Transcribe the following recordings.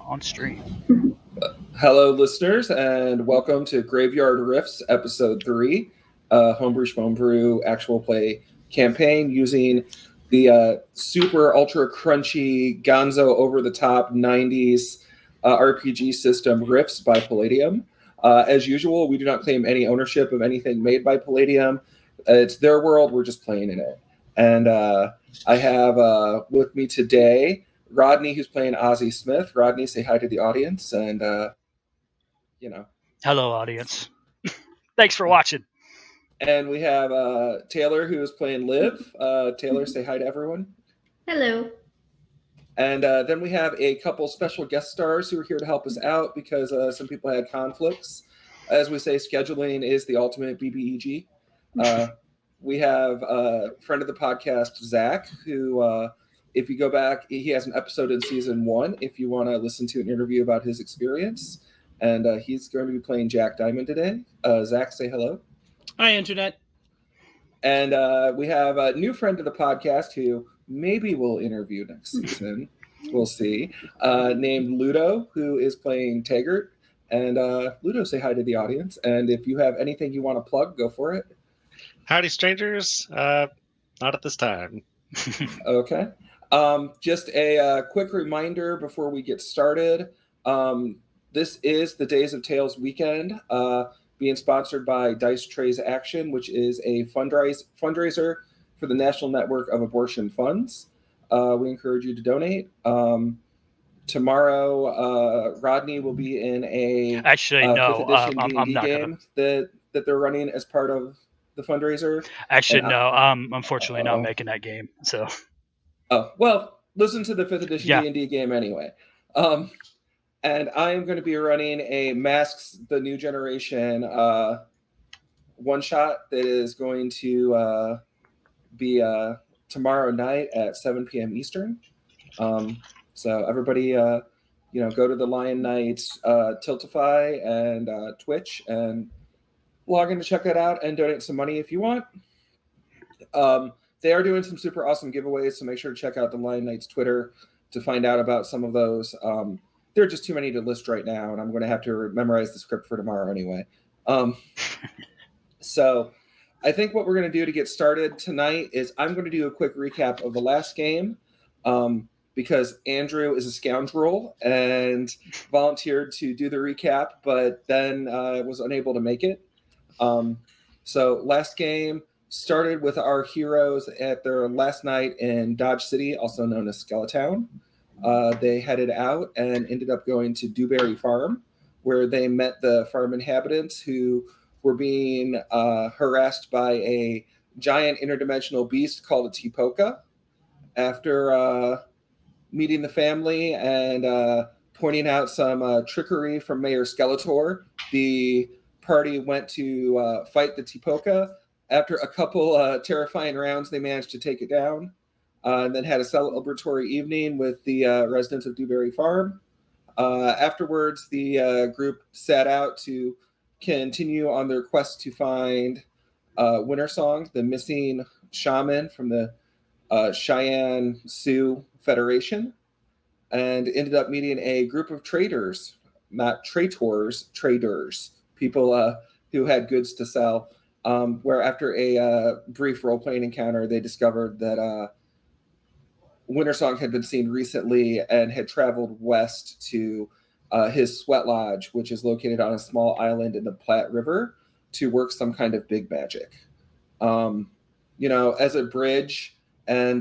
on stream. Hello, listeners, and welcome to Graveyard Rifts, Episode 3, Homebrew Shomebrew actual play campaign using the super ultra crunchy gonzo over-the-top 90s RPG system Rifts by Palladium. As usual, we do not claim any ownership of anything made by Palladium. It's their world, we're just playing in it. And I have with me today Rodney, who's playing Ozzie Smith. Rodney, say hi to the audience, and Hello, audience. Thanks for watching. And we have Taylor, who is playing Liv. Taylor, say hi to everyone. Hello. And then we have a couple special guest stars who are here to help us out because some people had conflicts. As we say, scheduling is the ultimate BBEG. We have a friend of the podcast, Zach, who, if you go back, he has an episode in season 1 if you want to listen to an interview about his experience. And he's going to be playing Jack Diamond today. Zach, say hello. Hi, Internet. And we have a new friend of the podcast who maybe we'll interview next season. We'll see. Named Ludo, who is playing Taggart. And Ludo, say hi to the audience. And if you have anything you want to plug, go for it. Howdy, strangers. Not at this time. Okay. Just a quick reminder before we get started. This is the Days of Tales weekend, being sponsored by Dice Trays Action, which is a fundraiser for the National Network of Abortion Funds. We encourage you to donate. Tomorrow, Rodney will be in a Actually, no, 5th edition I'm D&D not game that they're running as part of the fundraiser. Actually, And, no, I'm unfortunately not making that game. So. Oh, well, listen to the 5th edition D&D game anyway. And I am going to be running a Masks the New Generation one-shot that is going to be tomorrow night at 7 p.m. Eastern. So everybody, go to the Lion Knights Tiltify and Twitch and log in to check that out and donate some money if you want. They are doing some super awesome giveaways, so make sure to check out the Lion Knights Twitter to find out about some of those. There are just too many to list right now, and I'm going to have to memorize the script for tomorrow anyway. So I think what we're going to do to get started tonight is I'm going to do a quick recap of the last game because Andrew is a scoundrel and volunteered to do the recap, but then was unable to make it. So last game started with our heroes at their last night in Dodge City, also known as Skelletown. They headed out and ended up going to Dewberry Farm, where they met the farm inhabitants who were being harassed by a giant interdimensional beast called a Tipoca. After meeting the family and pointing out some trickery from Mayor Skeletor, the party went to fight the Tipoca. After a couple terrifying rounds, they managed to take it down. And then had a celebratory evening with the residents of Dewberry Farm. Afterwards, the group set out to continue on their quest to find Winter Song, the missing shaman from the Cheyenne Sioux Federation, and ended up meeting a group of traders, not traitors, traders, people who had goods to sell, where after a brief role-playing encounter, they discovered that Winter Song had been seen recently and had traveled west to his sweat lodge, which is located on a small island in the Platte River, to work some kind of big magic. As a bridge and,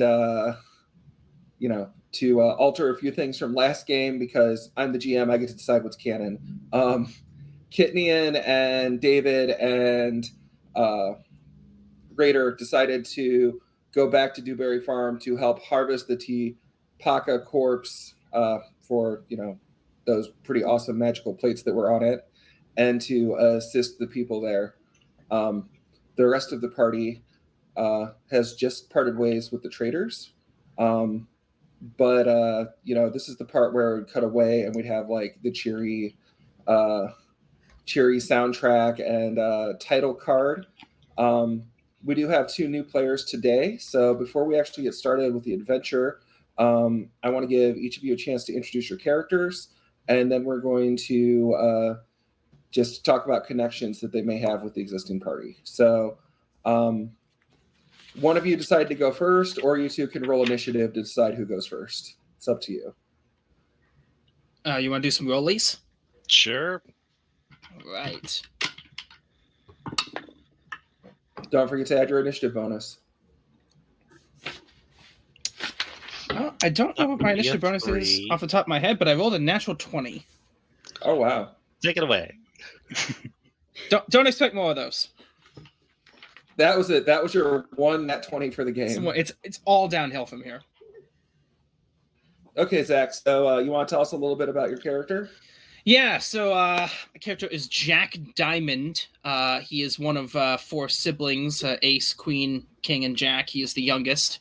to alter a few things from last game, because I'm the GM, I get to decide what's canon. Kitnian and David and Raider decided to go back to Dewberry Farm to help harvest the Tipoca corpse for, those pretty awesome magical plates that were on it, and to assist the people there. The rest of the party has just parted ways with the traders. But this is the part where we'd cut away and we'd have like the cheery soundtrack and title card. We do have 2 new players today. So before we actually get started with the adventure, I want to give each of you a chance to introduce your characters. and then we're going to just talk about connections that they may have with the existing party. So one of you decide to go first, or you two can roll initiative to decide who goes first. It's up to you. You want to do some rollies? Sure. Right. Don't forget to add your initiative bonus. Well, I don't know what my initiative bonus is off the top of my head, but I rolled a natural 20. Oh, wow. Take it away. Don't expect more of those. That was it. That was your one nat 20 for the game. It's all downhill from here. Okay, Zach. So you want to tell us a little bit about your character? Yeah, so my character is Jack Diamond. He is one of 4 siblings, Ace, Queen, King, and Jack. He is the youngest.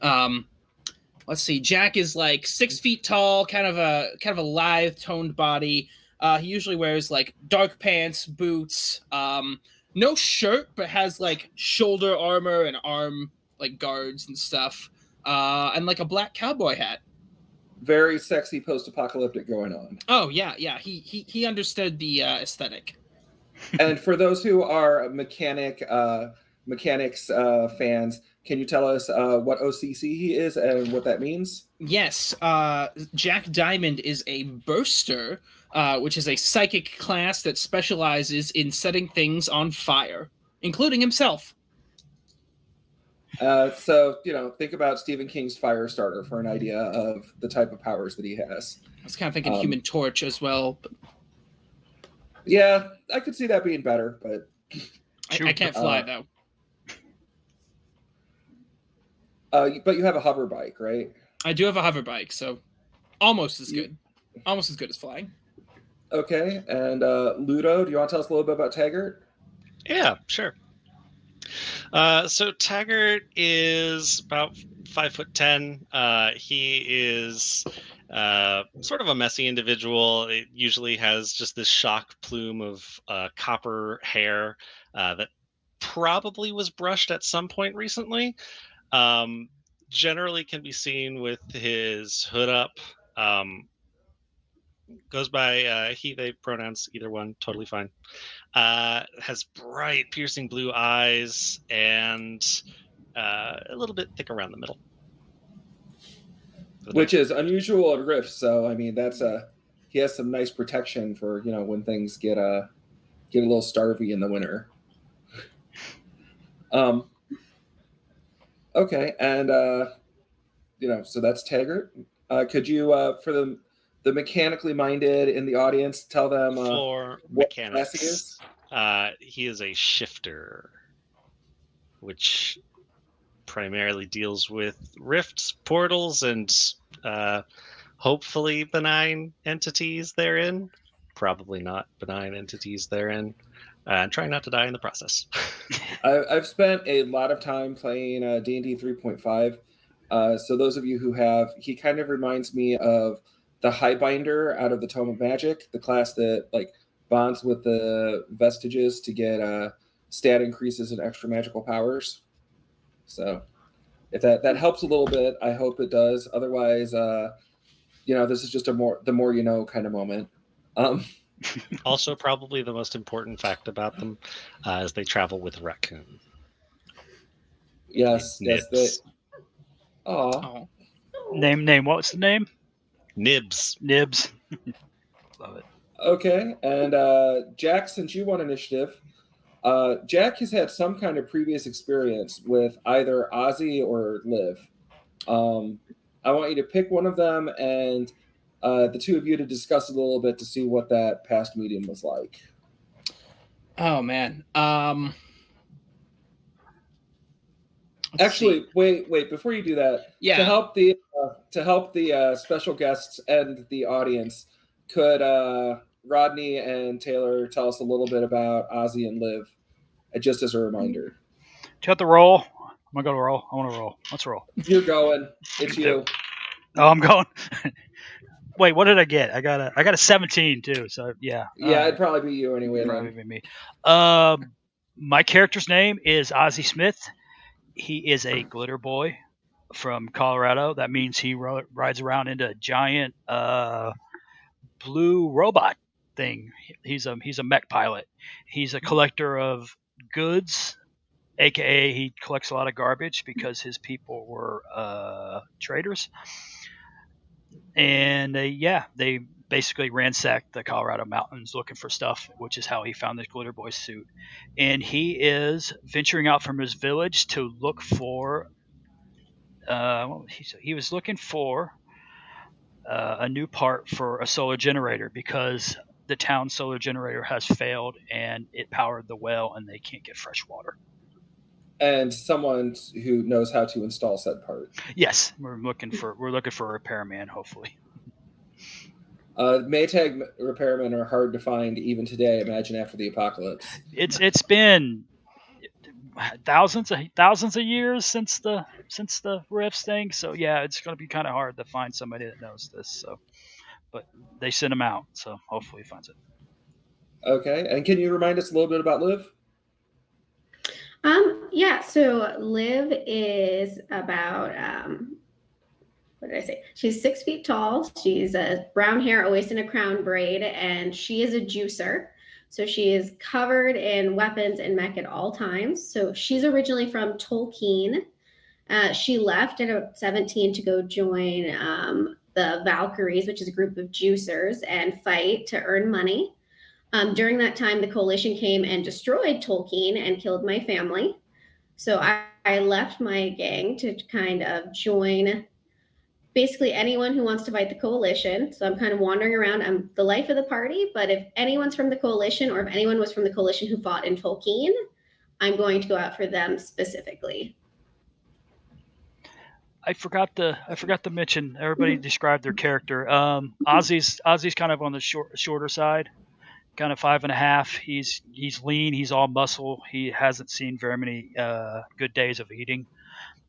Let's see. Jack is like 6 feet tall, kind of a lithe, toned body. He usually wears like dark pants, boots, no shirt, but has like shoulder armor and arm like guards and stuff, and like a black cowboy hat. Very sexy post-apocalyptic going on. Oh yeah. He understood the aesthetic. And for those who are mechanics fans, can you tell us what OCC he is and what that means? Yes, Jack Diamond is a burster, which is a psychic class that specializes in setting things on fire, including himself. So, think about Stephen King's Firestarter for an idea of the type of powers that he has. I was kind of thinking Human Torch as well. But... Yeah, I could see that being better, but... I can't fly, though. But you have a hover bike, right? I do have a hover bike, so almost as good. Almost as good as flying. Okay, and Ludo, do you want to tell us a little bit about Taggart? Yeah, sure. So Taggart is about 5'10". He is sort of a messy individual. It usually has just this shock plume of copper hair that probably was brushed at some point recently. Generally can be seen with his hood up. Goes by he, they pronouns, either one, totally fine. Has bright, piercing blue eyes and a little bit thick around the middle. Which is unusual at RIFTS, so I mean that's he has some nice protection for when things get a little starvy in the winter. Okay, and so that's Taggart. Could you for the mechanically minded in the audience tell them for what mechanics class he is? He is a shifter, which primarily deals with rifts, portals, and hopefully benign entities therein. Probably not benign entities therein. And trying not to die in the process. I've spent a lot of time playing D&D 3.5. So those of you who have, he kind of reminds me of the Highbinder out of the Tome of Magic, the class that bonds with the vestiges to get stat increases and extra magical powers. So if that helps a little bit, I hope it does. Otherwise, this is just the more you know kind of moment. Also, probably the most important fact about them is they travel with a raccoon. Yes, Nibs. Oh. Name. What's the name? Nibs. Love it. Okay, and Jack, since you won initiative, Jack has had some kind of previous experience with either Ozzy or Liv. I want you to pick one of them and the two of you to discuss a little bit to see what that past medium was like. Oh man. Actually, wait. Before you do that, yeah. To help the special guests and the audience, could Rodney and Taylor tell us a little bit about Ozzy and Liv, just as a reminder? Do you have to roll? I'm gonna go to roll. I want to roll. Let's roll. You're going. It's you. Oh, I'm going. Wait, what did I get? I got a 17 too. So yeah. It'd probably be you anyway. Probably be me. My character's name is Ozzy Smith. He is a glitter boy from Colorado. That means he rides around into giant blue robot thing. He's a mech pilot. He's a collector of goods, aka he collects a lot of garbage because his people were traders. And they basically ransacked the Colorado mountains looking for stuff, which is how he found this Glitter Boy suit. And he is venturing out from his village to look for. He was looking for a new part for a solar generator because the town solar generator has failed and it powered the well and they can't get fresh water. And someone who knows how to install said part. Yes, we're looking for a repairman, hopefully. Maytag repairmen are hard to find even today. Imagine after the apocalypse. It's been thousands of years since the RIFTS thing, so yeah, it's going to be kind of hard to find somebody that knows this. So, but they sent him out, so hopefully he finds it. Okay, and can you remind us a little bit about Liv? Yeah, so Liv is about what did I say? She's 6 feet tall. She's a brown hair, always in a crown braid, and she is a juicer. So she is covered in weapons and mech at all times. So she's originally from Tolkien. She left at 17 to go join the Valkyries, which is a group of juicers, and fight to earn money. During that time, the Coalition came and destroyed Tolkien and killed my family. So I left my gang to kind of join basically anyone who wants to fight the Coalition. So I'm kind of wandering around. I'm the life of the party, but if anyone's from the Coalition or if anyone was from the Coalition who fought in Tolkien, I'm going to go out for them specifically. I forgot to mention. Everybody described their character. Ozzy's kind of on the shorter side, kind of 5'5". He's lean. He's all muscle. He hasn't seen very many good days of eating.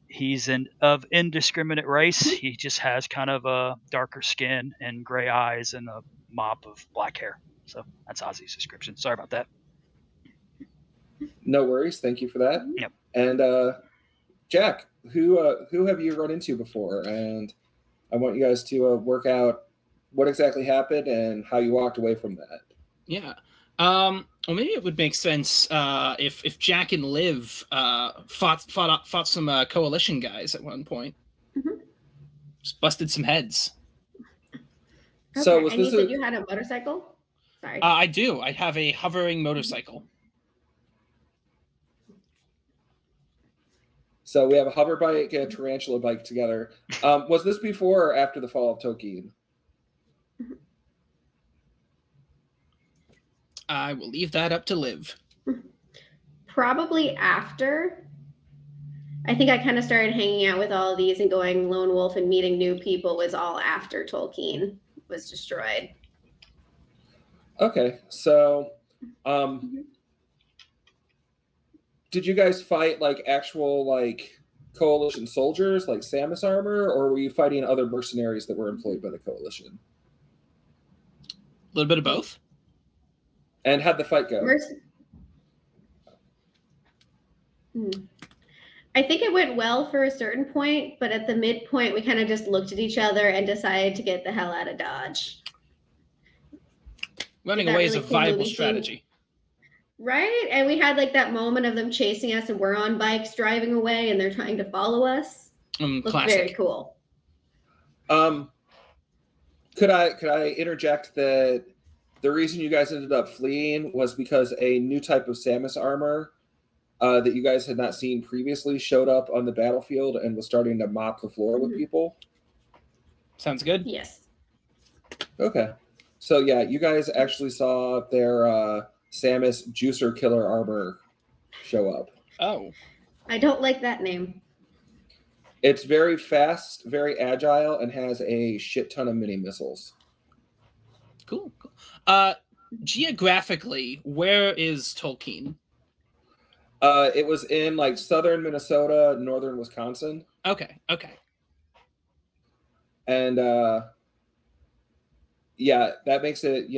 He's of indiscriminate race. He just has kind of a darker skin and gray eyes and a mop of black hair. So that's Ozzy's description. Sorry about that. No worries. Thank you for that. Yep. And Jack, who have you run into before? And I want you guys to work out what exactly happened and how you walked away from that. Yeah. Well, maybe it would make sense if Jack and Liv fought some Coalition guys at one point. Mm-hmm. Just busted some heads. Okay. So was and this you said you had a motorcycle? Sorry. I do. I have a hovering motorcycle. So we have a hover bike and a tarantula bike together. Was this before or after the fall of Tolkien? I will leave that up to Liv. Probably after. I think I kind of started hanging out with all of these and going lone wolf and meeting new people was all after Tolkien was destroyed. Okay, so did you guys fight like actual like Coalition soldiers, like Samus armor, or were you fighting other mercenaries that were employed by the Coalition? A little bit of both. And how'd the fight go? I think it went well for a certain point, but at the midpoint, we kind of just looked at each other and decided to get the hell out of Dodge. Running away is a viable strategy. Right? And we had like that moment of them chasing us and we're on bikes driving away and they're trying to follow us. Looked very cool. Could I interject that the reason you guys ended up fleeing was because a new type of Samus armor that you guys had not seen previously showed up on the battlefield and was starting to mop the floor with people? Sounds good. Yes. Okay. So yeah, you guys actually saw their Samus Juicer Killer armor show up. Oh. I don't like that name. It's very fast, very agile, and has a shit ton of mini missiles. Cool. Geographically, where is Tolkien? It was in like southern Minnesota, northern Wisconsin. Okay. And yeah, that makes it,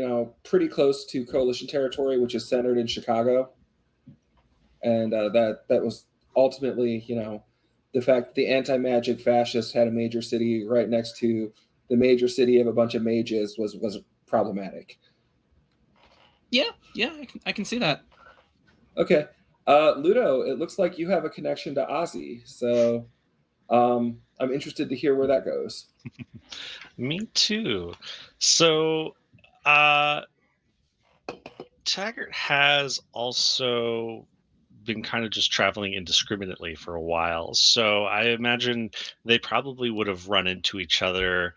pretty close to Coalition territory, which is centered in Chicago. And that was ultimately, the fact that the anti-magic fascists had a major city right next to the major city of a bunch of mages was problematic. Yeah, I can see that. Okay. Ludo, it looks like you have a connection to Ozzy, so I'm interested to hear where that goes. Me too. So, Taggart has also been kind of just traveling indiscriminately for a while. So I imagine they probably would have run into each other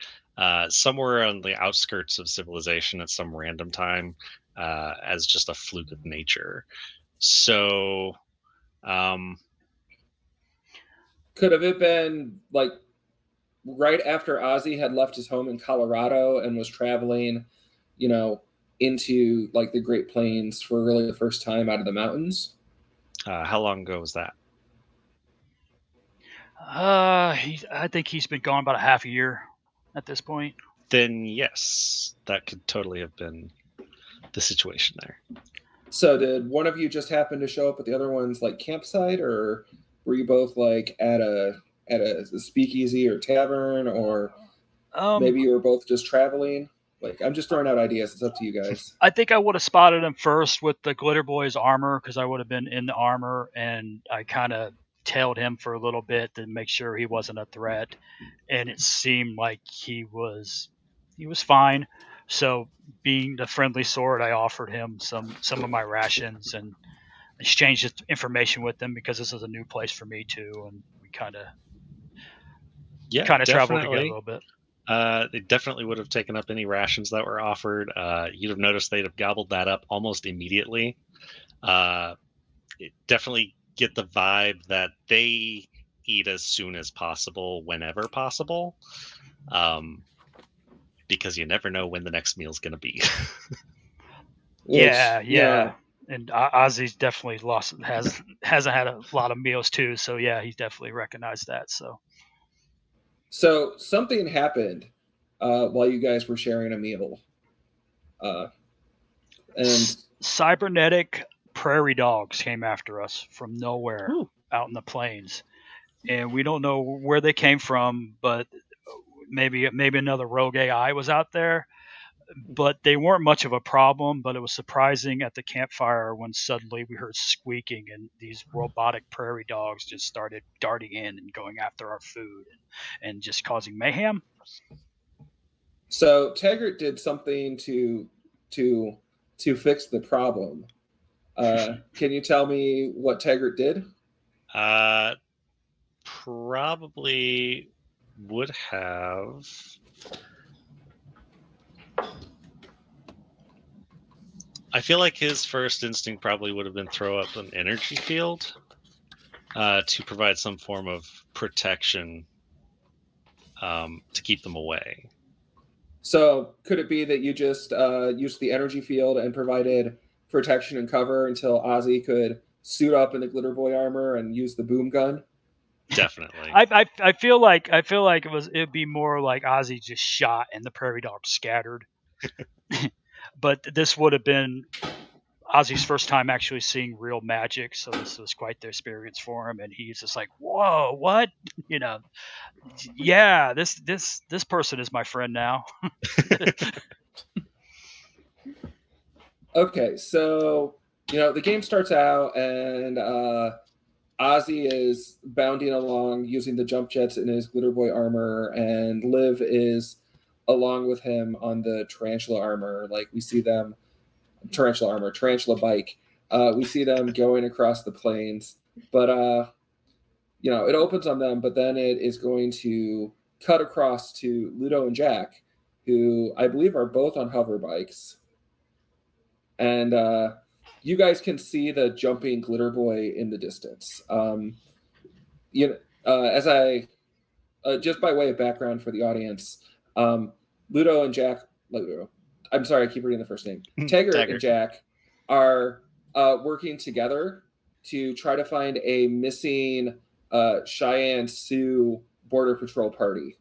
somewhere on the outskirts of civilization at some random time as just a fluke of nature. So, um, Could have it been like right after Ozzy had left his home in Colorado and was traveling, into like the Great Plains for really the first time out of the mountains? how long ago was that? I think he's been gone about a half a year at this point. Then yes, that could totally have been the situation there. So did one of you just happen to show up at the other one's like campsite, or were you both like at a speakeasy or tavern, or maybe you were both just traveling? Like, I'm just throwing out ideas. It's up to you guys. I think I would have spotted him first with the Glitter Boy's armor because I would have been in the armor, and I kind of tailed him for a little bit to make sure he wasn't a threat, and it seemed like he was fine. So, being the friendly sort, I offered him some of my rations and exchanged information with him because this is a new place for me too, and we kind of traveled together a little bit. They definitely would have taken up any rations that were offered. You'd have noticed they'd have gobbled that up almost immediately. Definitely get the vibe that they eat as soon as possible, whenever possible, because you never know when the next meal's going to be. Yeah. And Ozzy's definitely hasn't had a lot of meals too, so yeah, he's definitely recognized that. So something happened while you guys were sharing a meal, and cybernetic prairie dogs came after us from nowhere. Ooh. Out in the plains, and we don't know where they came from, but maybe another rogue AI was out there. But they weren't much of a problem, but it was surprising at the campfire when suddenly we heard squeaking and these robotic prairie dogs just started darting in and going after our food and just causing mayhem. So Taggart did something to fix the problem. Can you tell me what Taggart did? Probably would have. I feel like his first instinct probably would have been throw up an energy field to provide some form of protection to keep them away. So could it be that you just used the energy field and provided protection and cover until Ozzy could suit up in the Glitter Boy armor and use the boom gun? Definitely. I feel like it'd be more like Ozzy just shot and the prairie dogs scattered. But this would have been Ozzy's first time actually seeing real magic, so this was quite the experience for him, and he's just like, "Whoa, what? Yeah, this person is my friend now." Okay, so the game starts out and Ozzy is bounding along using the jump jets in his Glitter Boy armor, and Liv is along with him on the tarantula armor. Like, we see them, tarantula bike. We see them going across the plains, but it opens on them, but then it is going to cut across to Ludo and Jack, who I believe are both on hover bikes. And you guys can see the jumping Glitter Boy in the distance. As I just by way of background for the audience, Ludo and Jack. I'm sorry, I keep reading the first name. Taggart and Jack are working together to try to find a missing Cheyenne Sioux Border Patrol party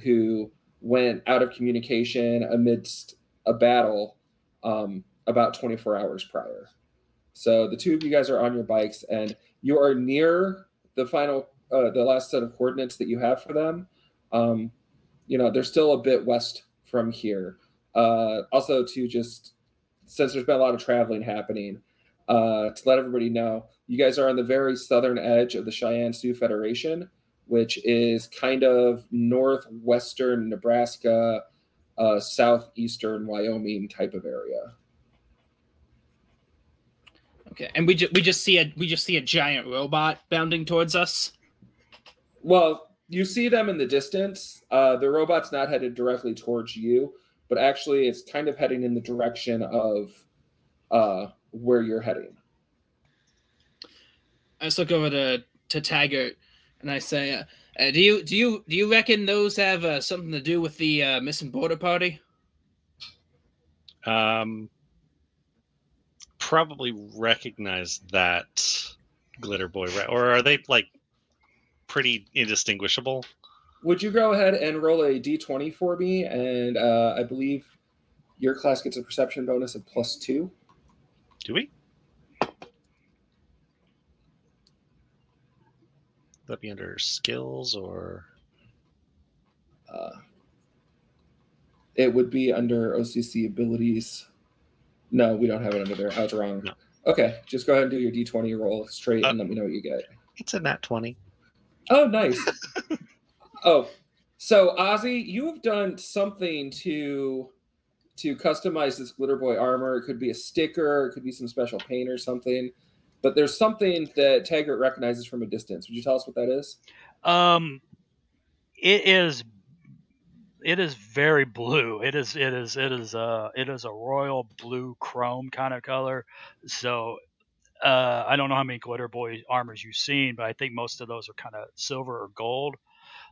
who went out of communication amidst a battle about 24 hours prior. So the two of you guys are on your bikes, and you are near the last set of coordinates that you have for them. They're still a bit west from here. Also, to just, since there's been a lot of traveling happening, to let everybody know, you guys are on the very southern edge of the Cheyenne Sioux Federation, which is kind of northwestern Nebraska, southeastern Wyoming type of area. Okay, and we just see a giant robot bounding towards us. Well, you see them in the distance. The robot's not headed directly towards you, but actually it's kind of heading in the direction of where you're heading. I just look over to Taggart and I say, do you reckon those have something to do with the missing border party? Probably recognize that glitter boy, right? Or are they like pretty indistinguishable? Would you go ahead and roll a d20 for me? And I believe your class gets a perception bonus of +2. Do we? That be under skills or? It would be under OCC abilities. No, we don't have it under there. I was wrong. No. Okay, just go ahead and do your d20 roll straight and let me know what you get. It's a nat 20. Oh, nice. Oh, so Ozzy, you have done something to customize this Glitter Boy armor. It could be a sticker, it could be some special paint or something. But there's something that Taggart recognizes from a distance. Would you tell us what that is? It is very blue. It is a royal blue chrome kind of color. So I don't know how many Glitter Boy armors you've seen, but I think most of those are kind of silver or gold.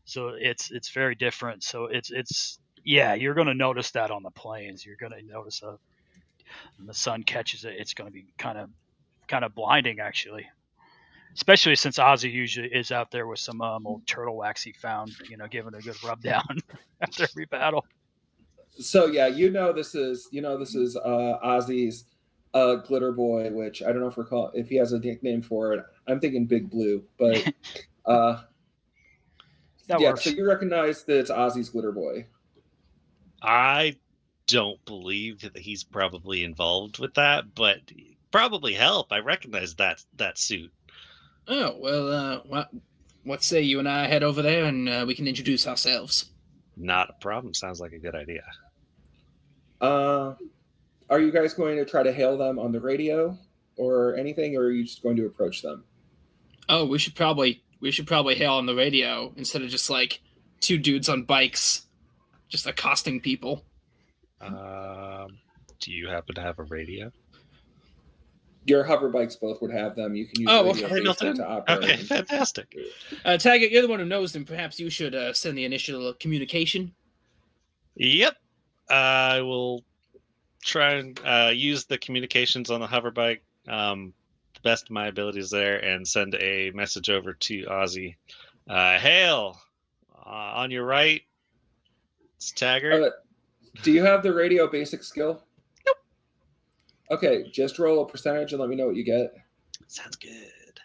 So it's very different. So it's you're going to notice that on the plains. You're going to notice when the sun catches it, it's going to be kind of blinding actually. Especially since Ozzy usually is out there with some old turtle wax he found, giving a good rub down after every battle. So yeah, this is Ozzy's Glitter Boy, which I don't know if he has a nickname for it. I'm thinking Big Blue, but that yeah. works. So you recognize that it's Ozzy's Glitter Boy. I don't believe that he's probably involved with that, but probably help. I recognize that suit. Oh, well, what say you and I head over there and we can introduce ourselves? Not a problem. Sounds like a good idea. Are you guys going to try to hail them on the radio or anything, or are you just going to approach them? Oh, we should probably hail on the radio instead of just like two dudes on bikes just accosting people. Do you happen to have a radio? Your hover bikes both would have them. You can use radio to operate. Okay, fantastic. Taggart, you're the one who knows them. Perhaps you should send the initial communication. Yep. I will try and use the communications on the hover bike, the best of my abilities there, and send a message over to Ozzy. Hail! On your right, it's Taggart. Do you have the radio basic skill? Okay, just roll a percentage and let me know what you get. Sounds good.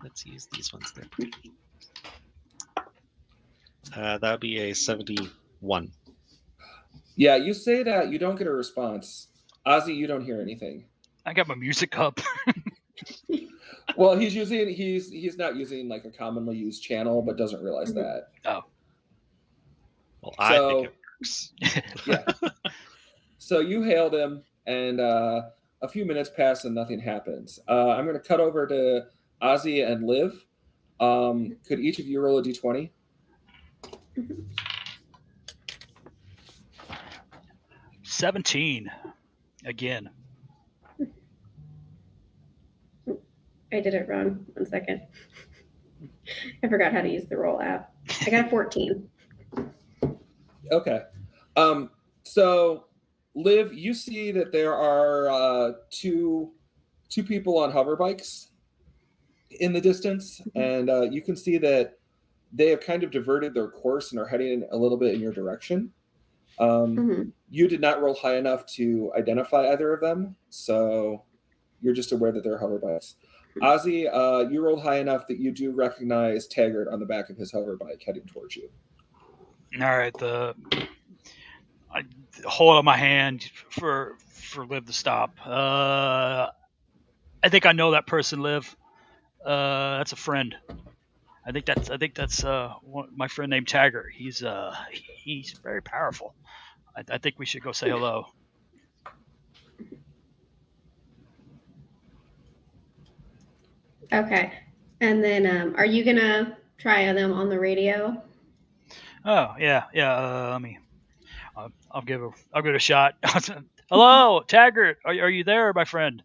Let's use these ones. They're pretty. That would be a 71. Yeah, you say that, you don't get a response. Ozzy, you don't hear anything. I got my music up. Well, he's not using like a commonly used channel, but doesn't realize that. Oh. Well, I think it works. Yeah. So you hailed him, and a few minutes pass and nothing happens. I'm going to cut over to Ozzy and Liv. Could each of you roll a d20? 17 again. I did it wrong. 1 second. I forgot how to use the roll app. I got a 14. Okay. So Liv, you see that there are two people on hover bikes in the distance, and you can see that they have kind of diverted their course and are heading a little bit in your direction. You did not roll high enough to identify either of them, so you're just aware that they're hover bikes. Ozzy, you rolled high enough that you do recognize Taggart on the back of his hover bike heading towards you. All right, hold up my hand for Liv to stop. I think I know that person, Liv. That's a friend. I think that's my friend named Taggart. He's very powerful. I think we should go say hello. Okay. And then, are you gonna try them on the radio? Oh yeah. Let me. I'll give it a shot. Hello, Taggart. Are you there, my friend?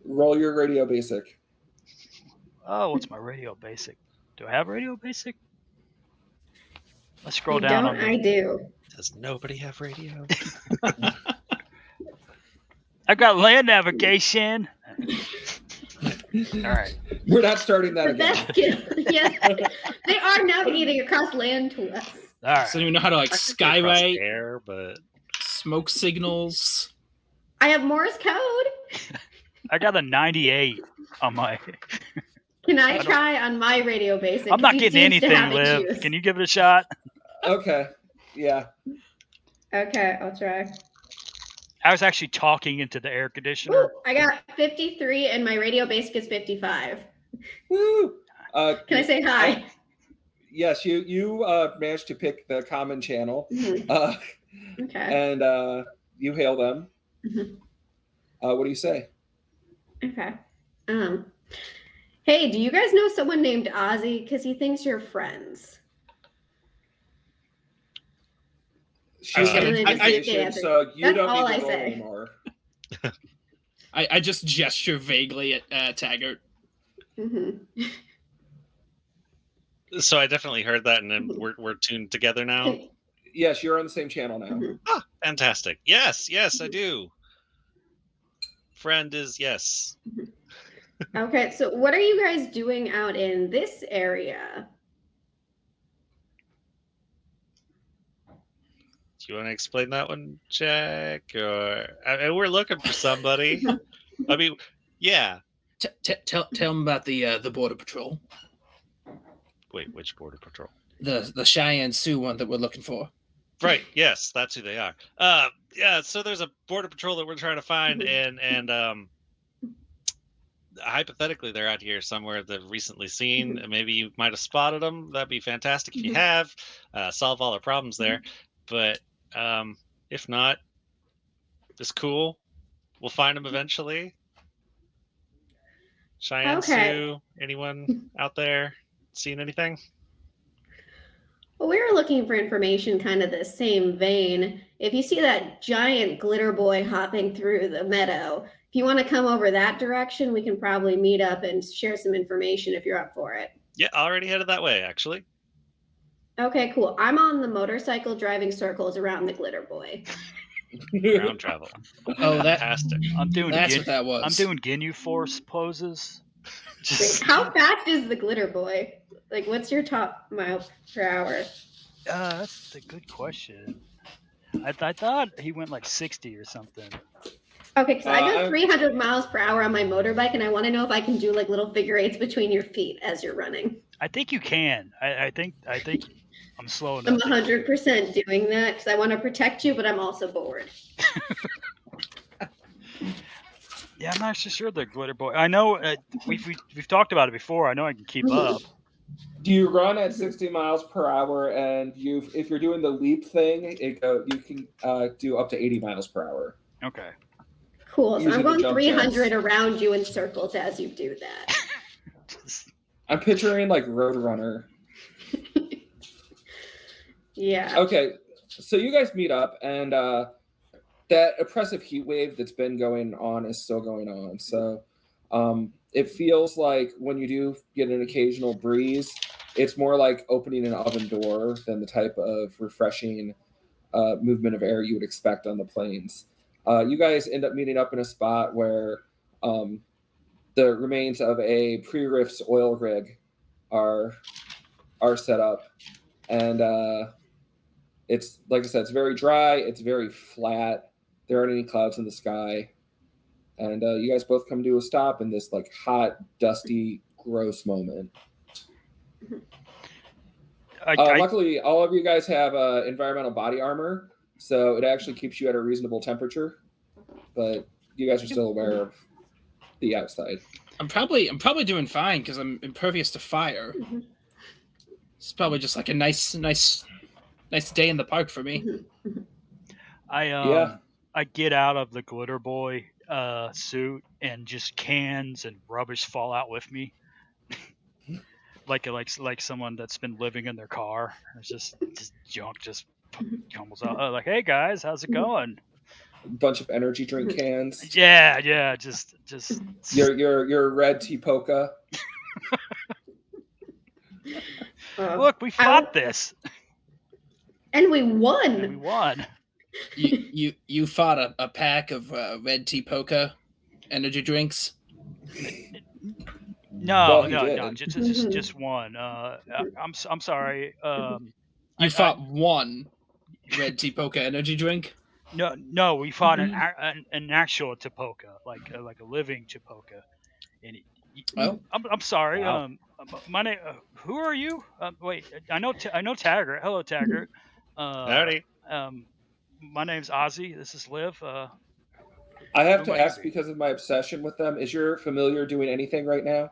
Roll your radio basic. Oh, what's my radio basic? Do I have radio basic? Let's scroll You down don't, on the. I do. Does nobody have radio? I got land navigation. All right. We're not starting that The again. best skill. Yes, they are navigating across land to us. All right. So you know how to like Across the skywrite, air, but smoke signals. I have Morse code. I got a 98 on my. Can I don't- try on my radio basic? I'm not 'Cause he getting seems to anything, have it Liv. juiced. Can you give it a shot? Okay. Yeah. Okay, I'll try. I was actually talking into the air conditioner. Ooh, I got 53 and my radio basic is 55. Woo! Can I say hi? Yes, you managed to pick the common channel, Mhm. Okay. and you hail them. Mhm. What do you say? Okay. Hey, do you guys know someone named Ozzy? Because he thinks you're friends. She's And an then just invitation, answer. so you That's don't all need I to roll say. anymore. I just gesture vaguely at Taggart. Hmm. so I definitely heard that, and then we're tuned together now. Yes, you're on the same channel now. Mhm. Ah, fantastic. Yes, I do. Friend is yes. Okay, so what are you guys doing out in this area? Do you want to explain that one, Jack? Or we're looking for somebody. I mean, yeah. Tell him about the border patrol, Wait, which border patrol? the Cheyenne Sioux one that we're looking for. Right. Yes, that's who they are. Yeah. So there's a border patrol that we're trying to find, and hypothetically they're out here somewhere that I've recently seen. And maybe you might have spotted them. That'd be fantastic if you have. Solve all our problems there. But if not, it's cool. We'll find them eventually. Cheyenne Okay. Sioux, anyone out there seen anything? Well, we were looking for information kind of the same vein. If you see that giant glitter boy hopping through the meadow, if you want to come over that direction, we can probably meet up and share some information if you're up for it. Yeah, already headed that way, actually. Okay, cool. I'm on the motorcycle driving circles around the glitter boy. Ground travel. Oh, that Fantastic. I'm doing. that's what that was. I'm doing Ginyu Force poses. Wait, Just, how fast is the glitter boy? Like, what's your top mile per hour? that's a good question. I thought he went like 60 or something. Okay, because I go I'm- 300 miles per hour on my motorbike, and I want to know if I can do like little figure eights between your feet as you're running. I think you can. I think I'm slow I'm enough. 100% doing that because I want to protect you, but I'm also bored. Yeah, I'm not so sure the glitter boy. I know we've talked about it before. I know I can keep up. Do you run at 60 miles per hour, and if you're doing the leap thing, you can do up to 80 miles per hour. Okay. Cool. So Using I'm the going jump 300 jets. around you in circles as you do that. I'm picturing like Roadrunner. Yeah. Okay, so you guys meet up, and that oppressive heat wave that's been going on is still going on. So it feels like when you do get an occasional breeze, it's more like opening an oven door than the type of refreshing movement of air you would expect on the plains. You guys end up meeting up in a spot where the remains of a pre-RIFTS oil rig are set up, and it's like I said, it's very dry, it's very flat. There aren't any clouds in the sky, and you guys both come to a stop in this like hot, dusty, gross moment. I Luckily, all of you guys have environmental body armor, so it actually keeps you at a reasonable temperature. But you guys are still aware of the outside. I'm probably doing fine because I'm impervious to fire. Mhm. It's probably just like a nice day in the park for me. I get out of the glitter boy suit and just cans and rubbish fall out with me. like someone that's been living in their car. It's just junk just tumbles out. Like, hey guys, how's it going? A bunch of energy drink cans. Yeah, just Your red tea polka. look, we fought this. And we won. And we won. You fought a pack of red tea polka energy drinks. No, Well, just one. I'm sorry. You fought one red tea polka energy drink. No, we fought an actual Tapoka, like a living Tapoka. And I'm sorry. Wow. My name. Who are you? Wait, I know Taggart. Hello, Taggart. Howdy. My name's Ozzy. This is Liv. I have who to might you ask be? because of my obsession with them. Is your familiar doing anything right now?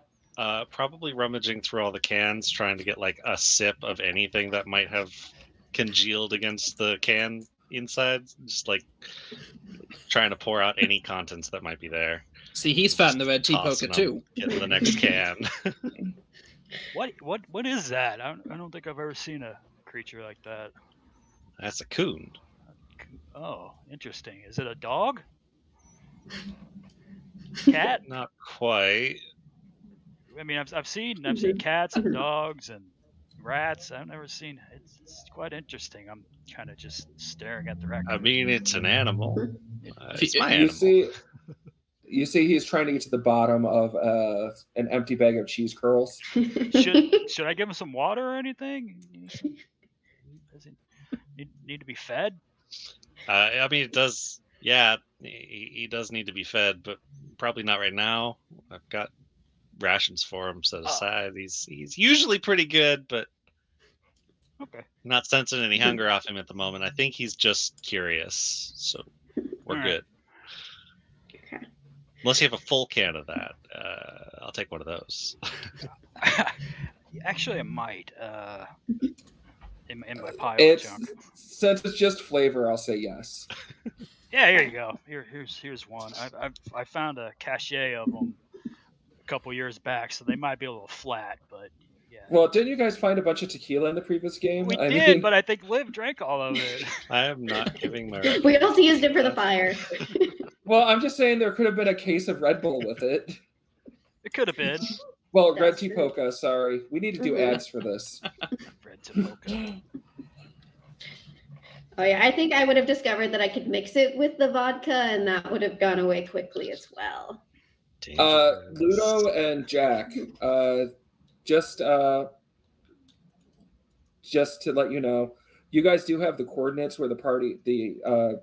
Probably rummaging through all the cans, trying to get like a sip of anything that might have congealed against the can inside. Just like trying to pour out any contents that might be there. See, he's fighting the red tea Tossing polka them, too. Getting the next can. What is that? I don't think I've ever seen a creature like that. That's a coon. Oh, interesting. Is it a dog? Cat? Not quite. I mean, I've seen cats and dogs and rats. I've never seen. It's quite interesting. I'm kind of just staring at the raccoon. I mean, it's an animal. It's my You animal. see, he's trying to get to the bottom of an empty bag of cheese curls. Should I give him some water or anything? Does he need to be fed? I mean, it does. Yeah, he does need to be fed, but probably not right now. I've got rations for him set aside. He's usually pretty good, but Okay. not sensing any hunger off him at the moment. I think he's just curious, so we're All right. good. Okay. Unless you have a full can of that, I'll take one of those. Actually, I might. In my pile of It's junk. since it's just flavor, I'll say yes. Yeah, here you go. Here's one. I found a cache of them a couple years back, so they might be a little flat, but yeah. Well, didn't you guys find a bunch of tequila in the previous game? We did, but I think Liv drank all of it. I am not giving my. We also used it for the fire. Well, I'm just saying there could have been a case of Red Bull with it. It could have been. Well, That's Red Tea true. Polka, sorry. We need to do Mhm. ads for this. Red Tapoka. Oh yeah, I think I would have discovered that I could mix it with the vodka, and that would have gone away quickly as well. Dangerous. Ludo and Jack, just to let you know, you guys do have the coordinates where the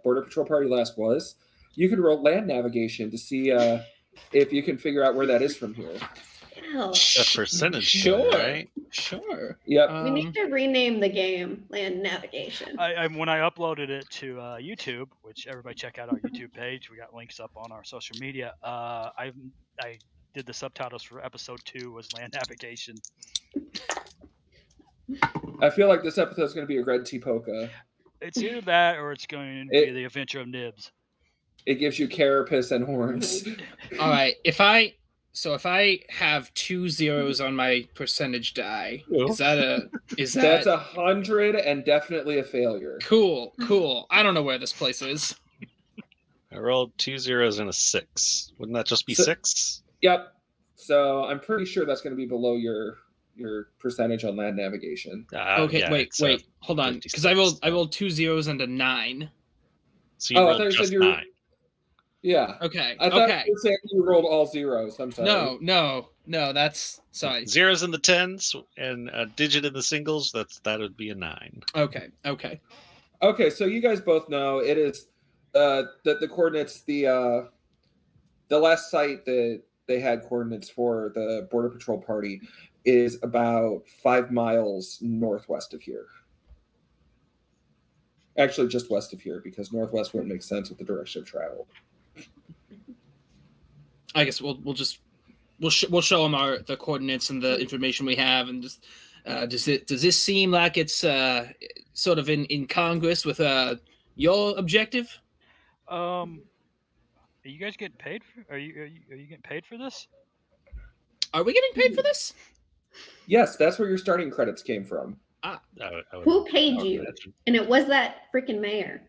Border Patrol party last was. You can roll land navigation to see if you can figure out where that is from here. Hell, A percentage, Sure. right? Sure. Yep. we need to rename the game Land Navigation. When I uploaded it to YouTube, which everybody check out our YouTube page, we got links up on our social media. I did the subtitles for episode 2 was land navigation. I feel like this episode is going to be a Red Tea Polka. It's either that or it's going to be the Adventure of Nibs. It gives you carapace and horns. All right. If I have 2 zeros on my percentage die, is that That's 100 and definitely a failure. cool? I don't know where this place is. I rolled 2 zeros and a 6. Wouldn't that just be So- 6? Yep. So I'm pretty sure that's going to be below your percentage on land navigation. Okay, yeah, wait, it's, hold on, because I rolled 2 zeros and a 9. So you Oh, I rolled thought you said just you were- 9. Yeah. Okay, I thought okay. you were saying you rolled all zeros. I'm sorry. No, that's sorry. Zeros in the tens and a digit in the singles. That would be a 9. Okay. Okay, so you guys both know it is the coordinates. The last site that they had coordinates for the Border Patrol party is about 5 miles northwest of here. Actually, just west of here, because northwest wouldn't make sense with the direction of travel. I guess we'll show them the coordinates and the information we have, and just does this seem like it's sort of in Congress with your objective? Are you guys getting paid? Are you getting paid for this? Are we getting paid for this? Yes, that's where your starting credits came from. Who paid you? And it was that freaking mayor.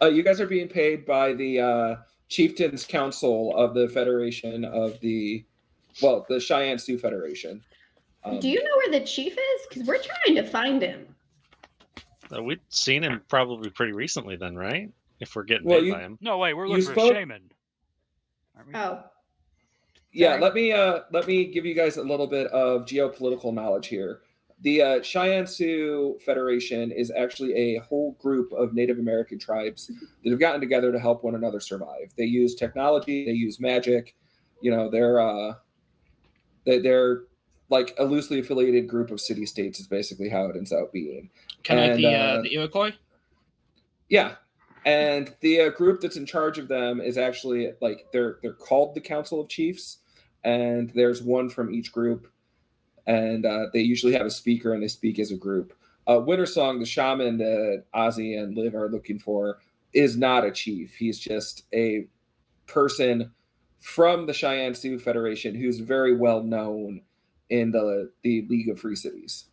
You guys are being paid by the Chieftains Council of the Federation of the Cheyenne Sioux Federation. Do you know where the chief is? Because we're trying to find him. We've seen him probably pretty recently then, right? If we're getting paid by him. No, wait, we're looking for a shaman. Oh. Yeah, let me give you guys a little bit of geopolitical knowledge here. The Cheyenne Sioux Federation is actually a whole group of Native American tribes that have gotten together to help one another survive. They use technology, they use magic. You know, they're like a loosely affiliated group of city-states is basically how it ends up being. Kind of like the Iroquois? Yeah. And the group that's in charge of them is actually like they're called the Council of Chiefs, and there's one from each group, and they usually have a speaker and they speak as a group. Winter Song, the shaman that Ozzy and Liv are looking for, is not a chief. He's just a person from the Cheyenne Sioux Federation who's very well known in the League of Free Cities.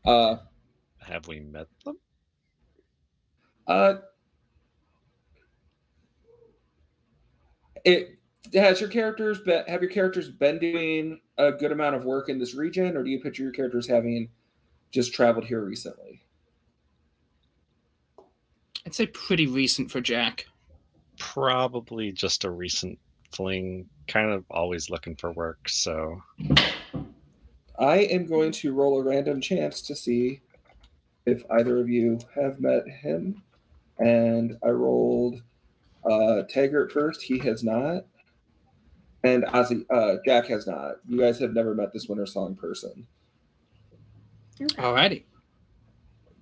Have we met them? Have your characters been doing a good amount of work in this region, or do you picture your characters having just traveled here recently? I'd say pretty recent for Jack. Probably just a recent fling. Kind of always looking for work, so I am going to roll a random chance to see if either of you have met him. And I rolled Taggart first. He has not. And Ozzy, Jack has not. You guys have never met this Winter Song person. Alrighty.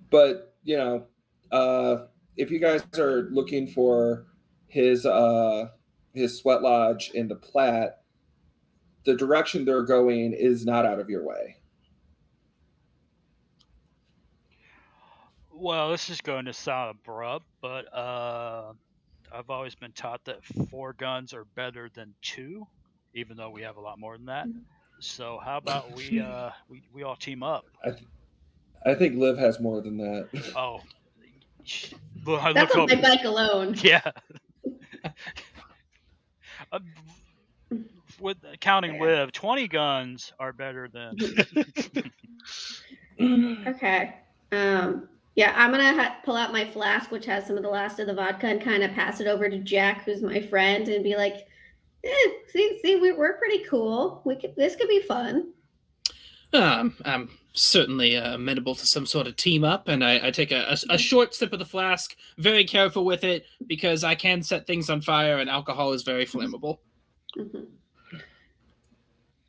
But, you know, if you guys are looking for his sweat lodge in the Platte, the direction they're going is not out of your way. Well, this is going to sound abrupt, but I've always been taught that 4 guns are better than 2, even though we have a lot more than that. So how about we all team up? I think Liv has more than that. Oh, that's on my bike alone. Yeah. With counting Liv, 20 guns are better than. Okay. Yeah, I'm gonna pull out my flask, which has some of the last of the vodka, and kind of pass it over to Jack, who's my friend, and be like, "See, we're pretty cool. This could be fun." I'm certainly amenable to some sort of team up, and I take a short sip of the flask, very careful with it, because I can set things on fire, and alcohol is very flammable. Mm-hmm.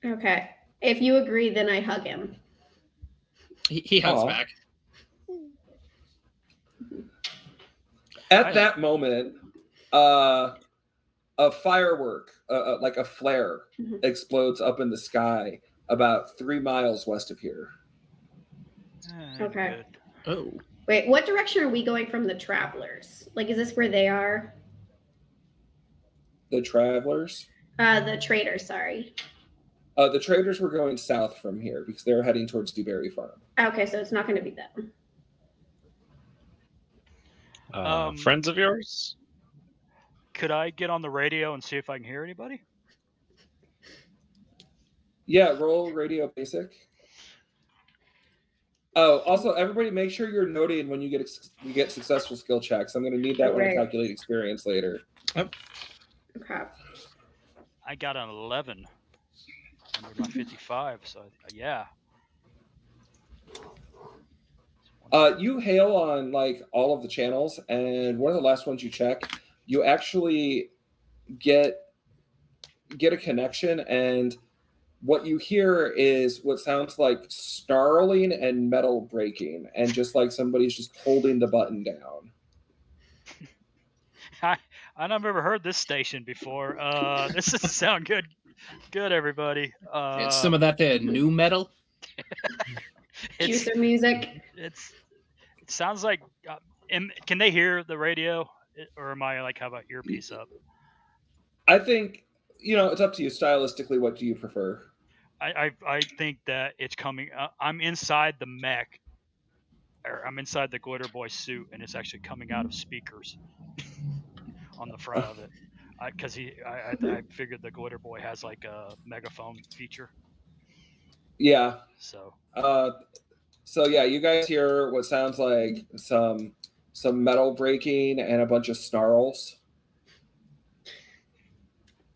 Okay. If you agree, then I hug him. He hugs back. At that moment, a firework, like a flare, explodes up in the sky about 3 miles west of here. Okay. Good. Oh. Wait, what direction are we going from the travelers? Like, is this where they are? The travelers? The traders, sorry. The traders were going south from here because they were heading towards Dewberry Farm. Okay, so it's not going to be them. Friends of yours? Could I get on the radio and see if I can hear anybody? Yeah, roll radio basic. Oh, also, everybody make sure you're noting when you get successful skill checks. I'm going to need that when I calculate experience later. Yep. Okay. I got an 11 under my 55, so yeah. You hail on like all of the channels, and one of the last ones you check, you actually get a connection, and what you hear is what sounds like snarling and metal breaking, and just like somebody's just holding the button down. I've never heard this station before. This doesn't sound good. Good, everybody. It's some of that there new metal. Juicer music. It sounds like. Can they hear the radio, or am I like have an earpiece up? I think it's up to you stylistically. What do you prefer? I think that it's coming. I'm inside the mech, or I'm inside the Glitter Boy suit, and it's actually coming out of speakers on the front of it. Because I figured the Glitter Boy has like a megaphone feature. Yeah. So. So yeah, you guys hear what sounds like some metal breaking and a bunch of snarls.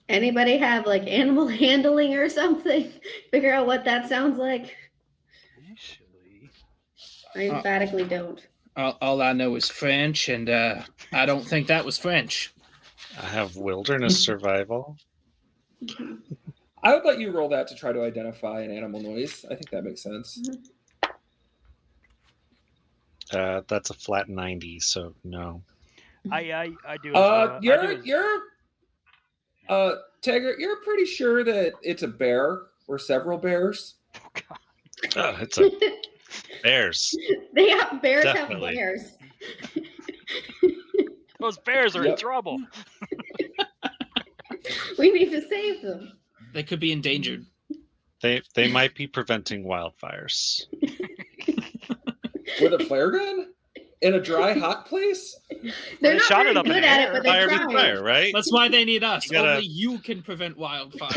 Anybody have like animal handling or something? Figure out what that sounds like. Actually, I emphatically don't. All I know is French, and I don't think that was French. I have wilderness survival. I would let you roll that to try to identify an animal noise. I think that makes sense. That's a flat 90, so no. I do. Taggart, you're pretty sure that it's a bear or several bears. Oh, God. Oh, it's a bears. Bears Definitely. have bears. Those bears are in trouble. We need to save them. They could be endangered. They might be preventing wildfires. With a flare gun? In a dry, hot place? They're They not shot very it up in good the at air. it, but Fire they're with trying. fire, right? That's why they need us. You gotta- Only you can prevent wildfire.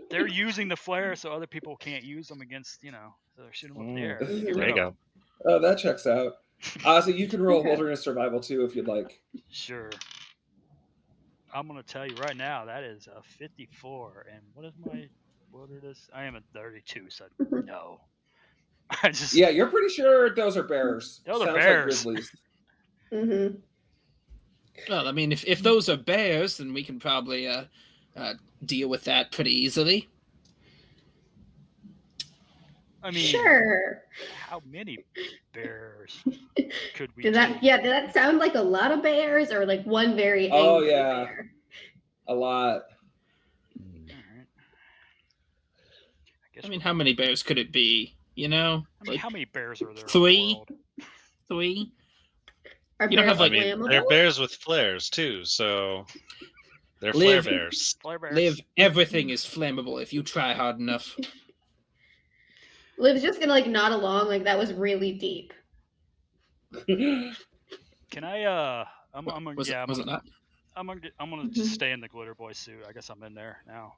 They're using the flare so other people can't use them against, so they're shooting them up in the air. There you go. Oh, that checks out. Ozzy, you can roll wilderness survival too if you'd like. Sure. I'm going to tell you right now, that is a 54. And what it is? I am a 32, so no. Yeah, you're pretty sure those are bears. Those are Sounds bears. like grizzlies. Mm-hmm. Well, I mean, if those are bears, then we can probably deal with that pretty easily. I mean, Sure. how many bears could we Did that sound like a lot of bears or like one very angry bear? A lot. Alright. I mean, how many bears could it be? How many bears are there? Three? In the world? 3? Are You don't bears have, like, flammable? They're bears with flares too, so they're Live. flare bears. Flare bears. Liv, everything is flammable if you try hard enough. Liv's just gonna nod along like that was really deep. Can I? I'm gonna. Was it not? I'm gonna just stay in the Glitter Boy suit. I guess I'm in there now,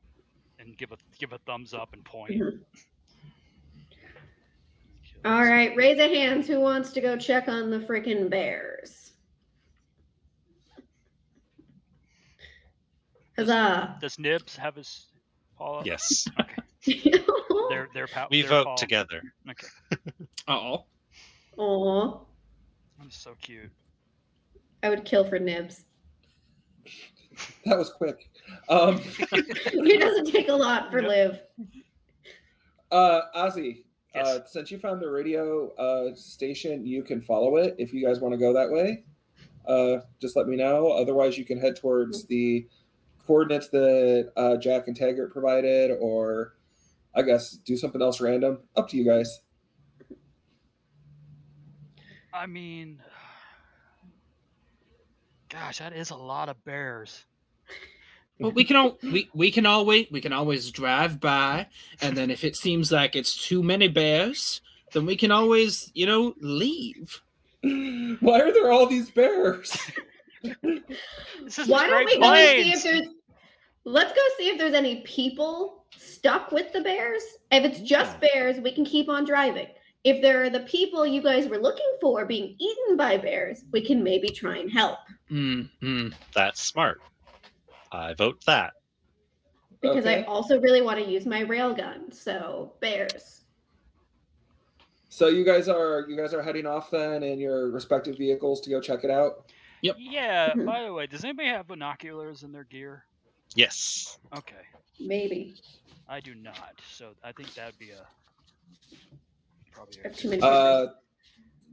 and give a thumbs up and point. All right, raise a hand. Who wants to go check on the freaking bears? Huzzah! Does Nibs have his paw up? Yes. Okay. We their vote paw. together. Okay. Oh. Aw, That's so cute. I would kill for Nibs. That was quick. It doesn't take a lot for Liv. Ozzy, Yes. since you found the radio station, you can follow it if you guys want to go that way. Just let me know. Otherwise, you can head towards the coordinates that Jack and Taggart provided, or I guess do something else random. Up to you guys. I mean, gosh, that is a lot of bears. Well, we can always drive by, and then if it seems like it's too many bears, then we can always, leave. Why are there all these bears? This is Why the don't Great we go and see Plains. if there's? Let's go see if there's any people stuck with the bears. If it's just bears, we can keep on driving. If there are the people you guys were looking for being eaten by bears, we can maybe try and help. That's smart. I vote that. Because I Okay. also really want to use my railgun. So bears. So you guys are heading off then in your respective vehicles to go check it out. Yep. Yeah. By the way, does anybody have binoculars in their gear? Yes. Okay. Maybe. I do not. So I think that'd be probably I have too many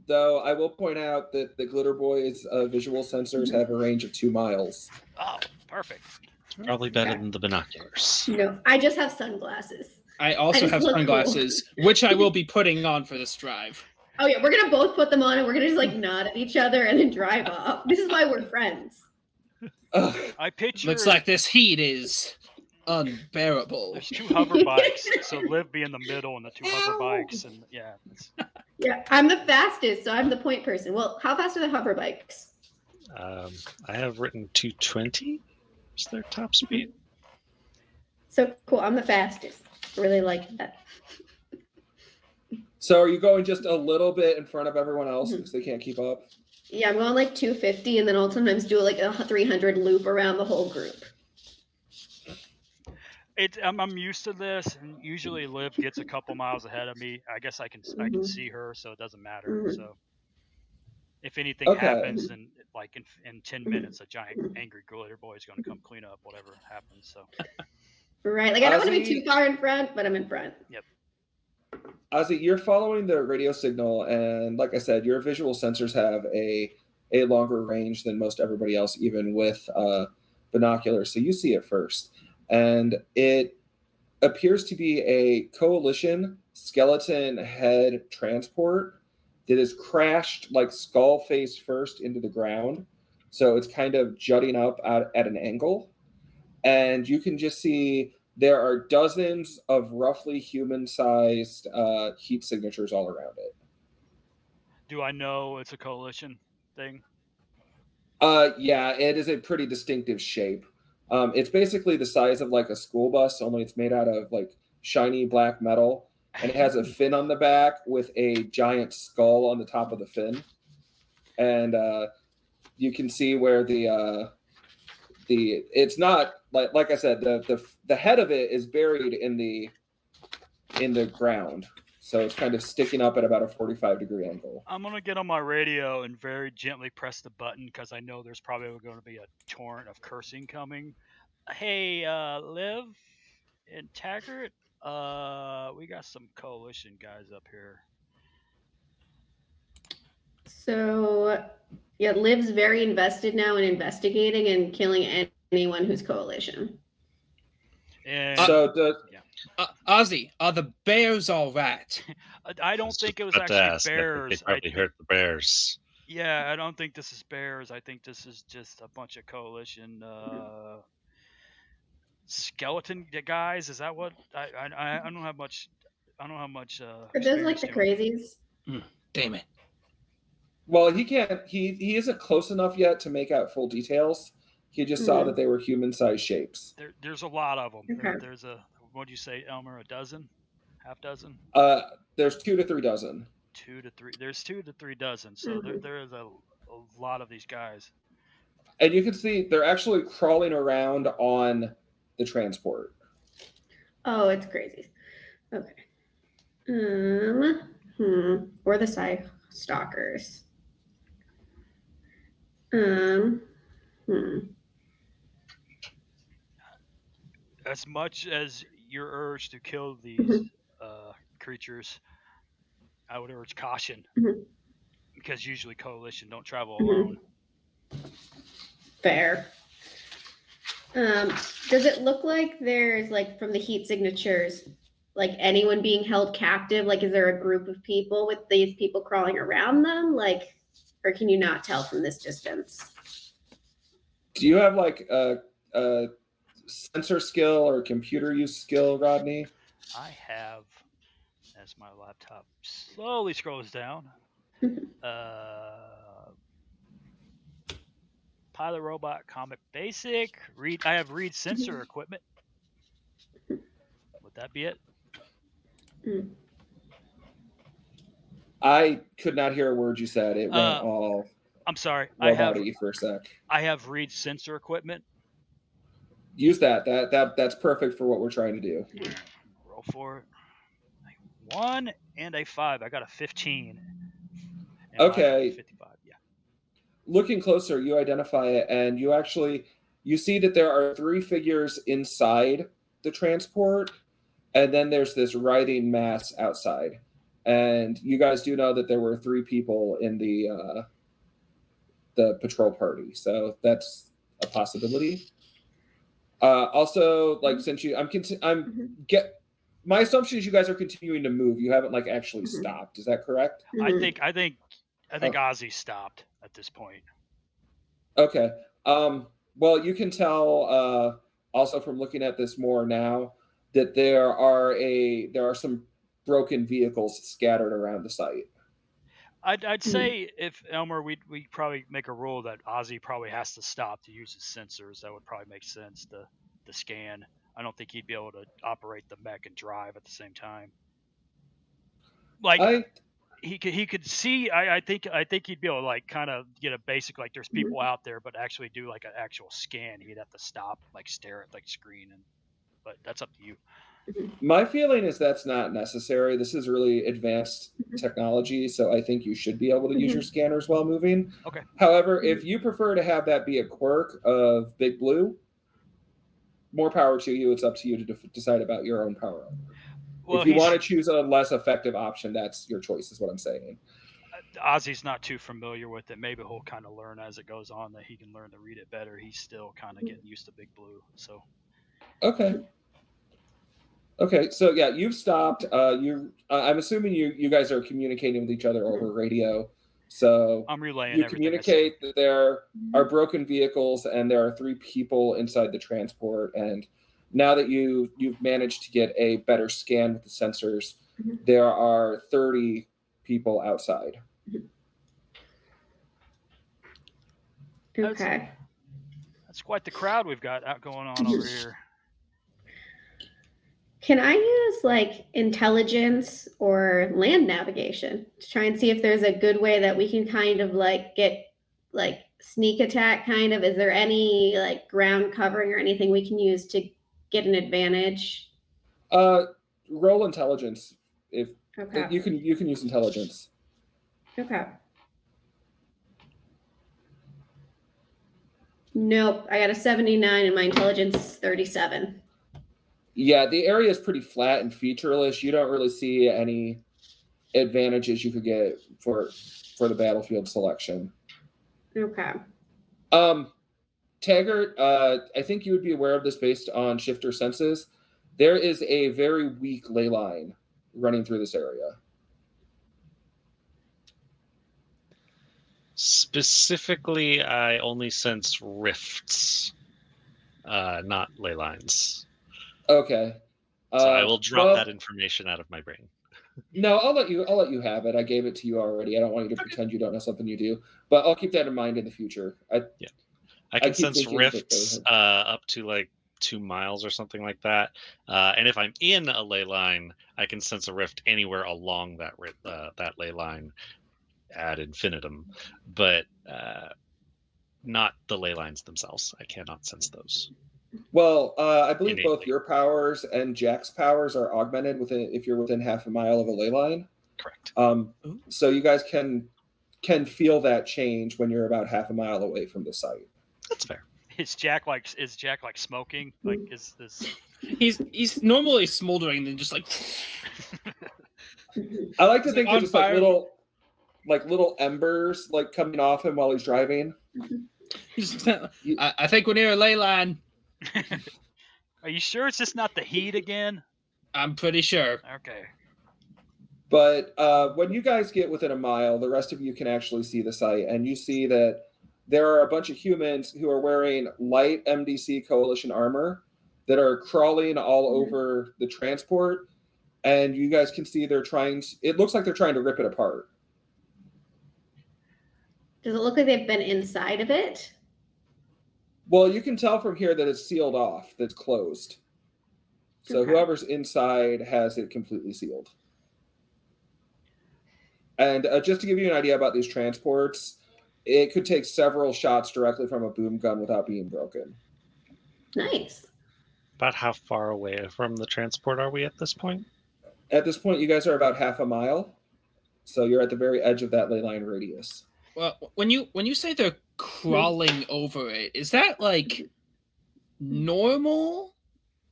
Though I will point out that the Glitter Boy's visual sensors have a range of 2 miles. Oh, perfect. Probably better than the binoculars. No, I just have sunglasses. I also just have look sunglasses, which I will be putting on for this drive. Oh yeah, we're gonna both put them on and we're gonna just like nod at each other and then drive off. This is why we're friends. I picture. Looks like this heat is unbearable. There's 2 hover bikes, so Liv be in the middle and the 2 hover bikes, and yeah. Yeah, I'm the fastest, so I'm the point person. Well, how fast are the hover bikes? I have written 220. Is their top speed? So cool. I'm the fastest. Really like that. So are you going just a little bit in front of everyone else because they can't keep up? Yeah, I'm going like 250, and then I'll sometimes do like a 300 loop around the whole group. I'm used to this, and usually Liv gets a couple miles ahead of me. I guess I can see her, so it doesn't matter. So if anything happens, in 10 minutes, a giant angry glitter boy is going to come clean up whatever happens. So right, like I don't want to be too far in front, but I'm in front. Yep. Ozzy, you're following the radio signal, and like I said, your visual sensors have a longer range than most everybody else, even with binoculars. So you see it first. And it appears to be a coalition skeleton head transport that is crashed like skull face first into the ground. So it's kind of jutting up at an angle. And you can just see there are dozens of roughly human-sized heat signatures all around it. Do I know it's a coalition thing? Yeah, it is a pretty distinctive shape. It's basically the size of like a school bus, only it's made out of like shiny black metal, and it has a fin on the back with a giant skull on the top of the fin. And you can see where the it's not like I said, the head of it is buried in the ground. So it's kind of sticking up at about a 45-degree angle. I'm going to get on my radio and very gently press the button because I know there's probably going to be a torrent of cursing coming. Hey, Liv and Taggart, we got some coalition guys up here. So, yeah, Liv's very invested now in investigating and killing anyone who's coalition. And Ozzy, are the bears all right? I don't think it was actually bears. They probably hurt the bears. Yeah, I don't think this is bears. I think this is just a bunch of coalition skeleton guys. Is that what? I don't have much. I don't have much. Are those like the crazies? Damn it. Well, he can't. He isn't close enough yet to make out full details. He just saw that they were human-sized shapes. There's a lot of them. Okay. There's what do you say, Elmer? A dozen? Half dozen? There's 2 to 3 dozen. 2 to 3. There's 2 to 3 dozen. So there is a lot of these guys. And you can see they're actually crawling around on the transport. Oh, it's crazy. Okay. Or the side stalkers. As much as your urge to kill these creatures, I would urge caution because usually coalition don't travel alone. Fair. Does it look like there's like from the heat signatures, like anyone being held captive? Like, is there a group of people with these people crawling around them? Like, or can you not tell from this distance? Do you have like a sensor skill or computer use skill, Rodney? I have, as my laptop slowly scrolls down, Pilot Robot Comet Basic. I have read sensor equipment. Would that be it? I could not hear a word you said. It went all. I'm sorry. Robot-y for a sec. I have read sensor equipment. Use that. That's perfect for what we're trying to do. Roll for it. 1 and a 5. I got a 15. Okay. 55. Yeah. Looking closer, you identify it, and you actually You see that there are 3 figures inside the transport, and then there's this writhing mass outside. And you guys do know that there were 3 people in the patrol party, so that's a possibility. Also, like, since my assumption is you guys are continuing to move. You haven't like actually stopped. Is that correct? I think Ozzy stopped at this point. Okay. Well, you can tell also from looking at this more now that there are some broken vehicles scattered around the site. I'd say if Elmer, we probably make a rule that Ozzy probably has to stop to use his sensors. That would probably make sense to scan. I don't think he'd be able to operate the mech and drive at the same time. Like he could see. I think he'd be able to like kind of get a basic like there's people out there, but actually do like an actual scan. He'd have to stop, like stare at like screen, but that's up to you. My feeling is that's not necessary. This is really advanced technology, so I think you should be able to use your scanners while moving. Okay. However, if you prefer to have that be a quirk of Big Blue, more power to you. It's up to you to decide about your own power. Well, if you want to choose a less effective option, that's your choice, is what I'm saying. Ozzy's not too familiar with it. Maybe he'll kind of learn as it goes on that he can learn to read it better. He's still kind of getting used to Big Blue. So. Okay, so yeah, you've stopped. I'm assuming you guys are communicating with each other over radio. So I'm relaying. You communicate that there are broken vehicles and there are 3 people inside the transport. And now that you've managed to get a better scan with the sensors, there are 30 people outside. Okay. That's quite the crowd we've got out going on over here. Can I use like intelligence or land navigation to try and see if there's a good way that we can kind of like get like sneak attack kind of? Is there any like ground covering or anything we can use to get an advantage? Roll intelligence. If you can use intelligence. Okay. Nope, I got a 79 and my intelligence is 37. Yeah, the area is pretty flat and featureless. You don't really see any advantages you could get for the battlefield selection. Okay. Taggart, I think you would be aware of this based on shifter senses. There is a very weak ley line running through this area. Specifically, I only sense rifts, not ley lines. Okay. So I will drop that information out of my brain. No, I'll let you have it. I gave it to you already. I don't want you to pretend you don't know something you do, but I'll keep that in mind in the future. I can sense rifts up to like 2 miles or something like that. And if I'm in a ley line, I can sense a rift anywhere along that ley line ad infinitum, but not the ley lines themselves. I cannot sense those. Well, I believe both your powers and Jack's powers are augmented if you're within half a mile of a ley line. Correct. So you guys can feel that change when you're about half a mile away from the site. That's fair. Is Jack like smoking? Like is this? He's normally smoldering and just like. I like to think there's just like little embers like coming off him while he's driving. I think we're near a ley line. Are you sure it's just not the heat again? I'm pretty sure. Okay. But when you guys get within a mile, the rest of you can actually see the site, and you see that there are a bunch of humans who are wearing light MDC Coalition armor that are crawling all over the transport, and you guys can see it looks like they're trying to rip it apart. Does it look like they've been inside of it? Well, you can tell from here that it's sealed off, that's closed. So whoever's inside has it completely sealed. And just to give you an idea about these transports, it could take several shots directly from a boom gun without being broken. Nice. About how far away from the transport are we at this point? At this point, you guys are about half a mile. So you're at the very edge of that ley line radius. Well, when you say they're crawling over it, is that like normal?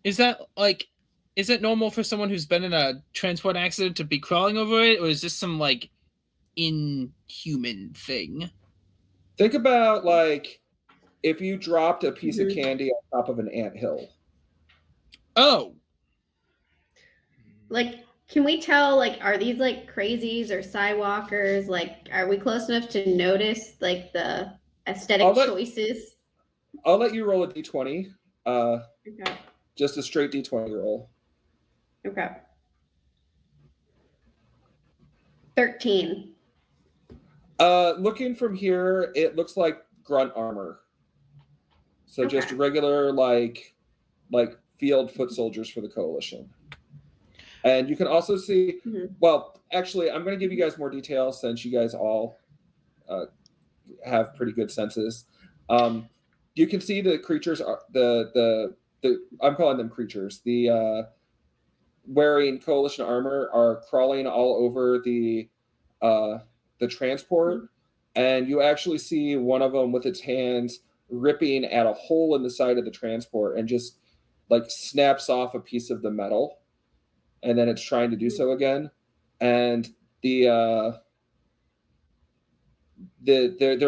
Is that like, is it normal for someone who's been in a transport accident to be crawling over it, or is this some like inhuman thing? Think about like if you dropped a piece of candy on top of an anthill. Oh, Like, can we tell, like, are these like crazies or sidewalkers? Like, are we close enough to notice like the aesthetic choices? I'll let you roll a d20. Okay. Just a straight d20 roll. Okay. 13. Looking from here, it looks like grunt armor. So just regular like field foot soldiers for the coalition. And you can also see, well, actually, I'm going to give you guys more details since you guys all have pretty good senses. You can see the creatures are the I'm calling them creatures. The wearing coalition armor are crawling all over the transport, and you actually see one of them with its hands ripping at a hole in the side of the transport and just like snaps off a piece of the metal, and then it's trying to do so again. And they're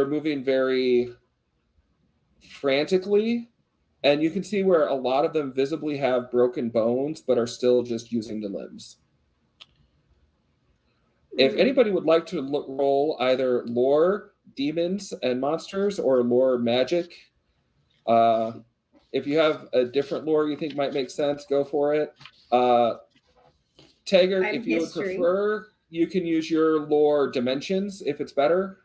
moving very frantically, and you can see where a lot of them visibly have broken bones but are still just using the limbs. If anybody would like to roll either lore, demons, and monsters, or lore, magic, if you have a different lore you think might make sense, go for it. Taggart, if you would prefer, you can use your lore dimensions if it's better.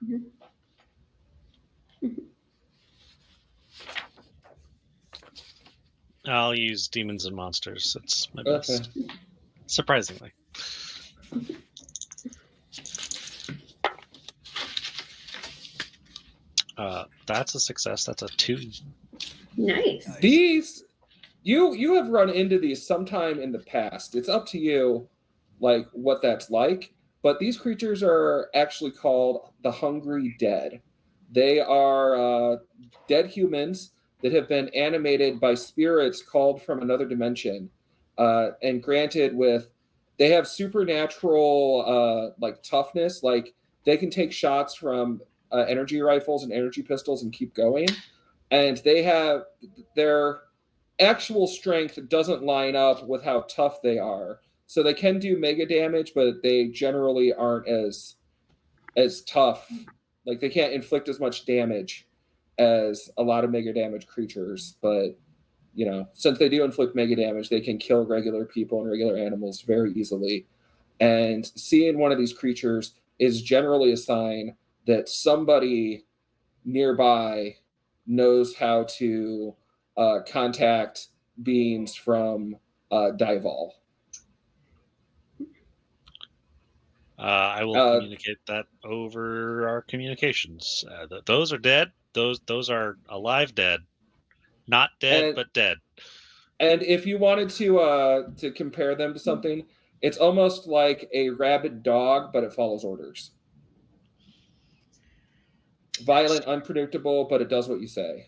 I'll use demons and monsters. It's my best. Surprisingly. That's a success. That's a 2. Nice. These, you have run into these sometime in the past. It's up to you, like what that's like. But these creatures are actually called the Hungry Dead. They are dead humans that have been animated by spirits called from another dimension, and granted they have supernatural like toughness. Like they can take shots from energy rifles and energy pistols and keep going, and they have their actual strength doesn't line up with how tough they are. So they can do mega damage, but they generally aren't as tough. Like they can't inflict as much damage as a lot of mega damage creatures, but you know, since they do inflict mega damage, they can kill regular people and regular animals very easily. And seeing one of these creatures is generally a sign that somebody nearby knows how to contact beings from Dival. I will communicate that over our communications. Those are dead. Those are alive dead. Not dead, but dead. And if you wanted to compare them to something, it's almost like a rabid dog, but it follows orders. Violent, unpredictable, but it does what you say.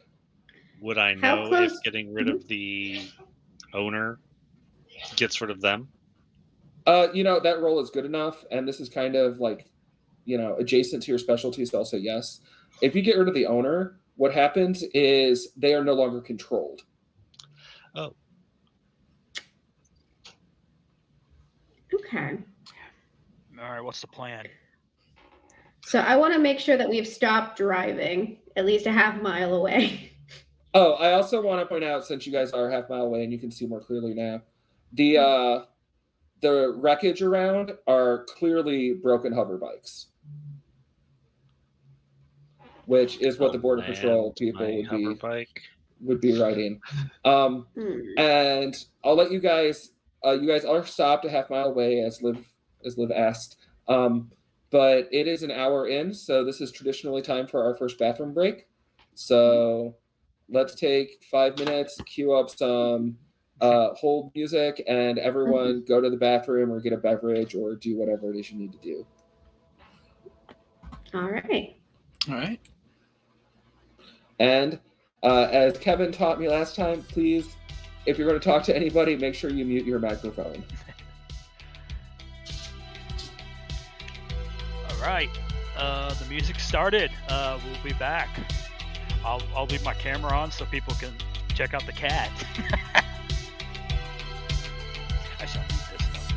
Would I know if getting rid of the owner gets rid of them? You know, that role is good enough, and this is kind of like, you know, adjacent to your specialty, so I'll say yes. If you get rid of the owner, what happens is they are no longer controlled. Oh. Okay. All right, what's the plan? So I want to make sure that we've stopped driving at least a half mile away. Oh, I also want to point out, since you guys are a half mile away and you can see more clearly now, the wreckage around are clearly broken hover bikes, which is what the Border Patrol people would be riding. And I'll let you guys are stopped a half mile away, as Liv asked. But it is an hour in, so this is traditionally time for our first bathroom break. So let's take 5 minutes, cue up some hold music, and everyone go to the bathroom or get a beverage or do whatever it is you need to do. All right. And As Kevin taught me last time, please, if you're going to talk to anybody, make sure you mute your microphone. All right. The music started. We'll be back. I'll leave my camera on so people can check out the cat. I shall mute this though.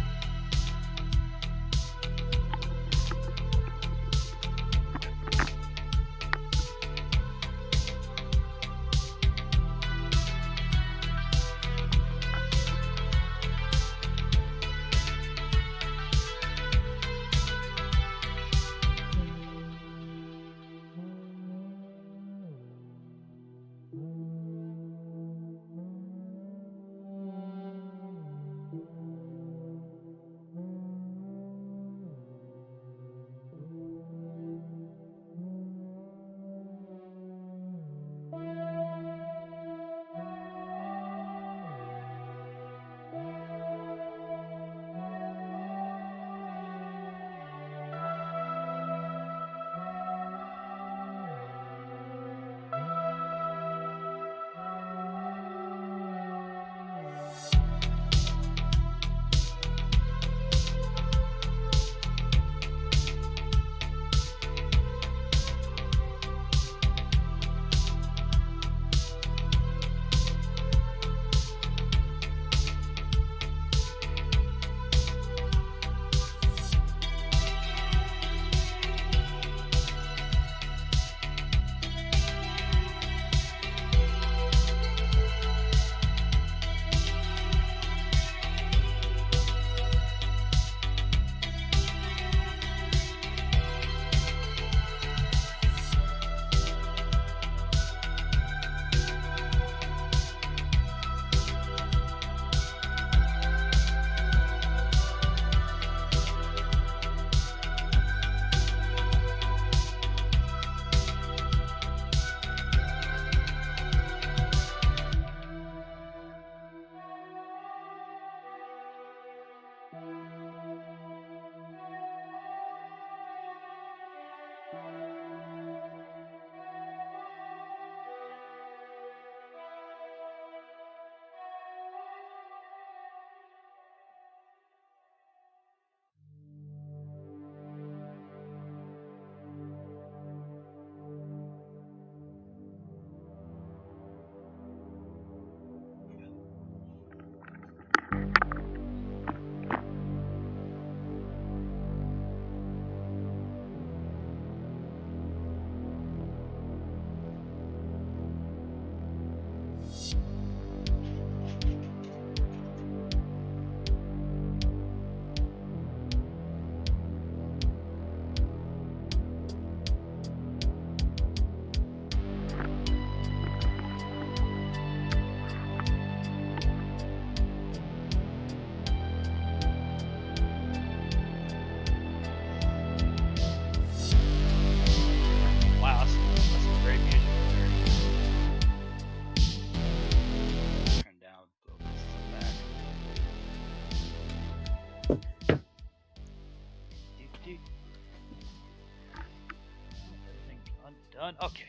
Done. Okay.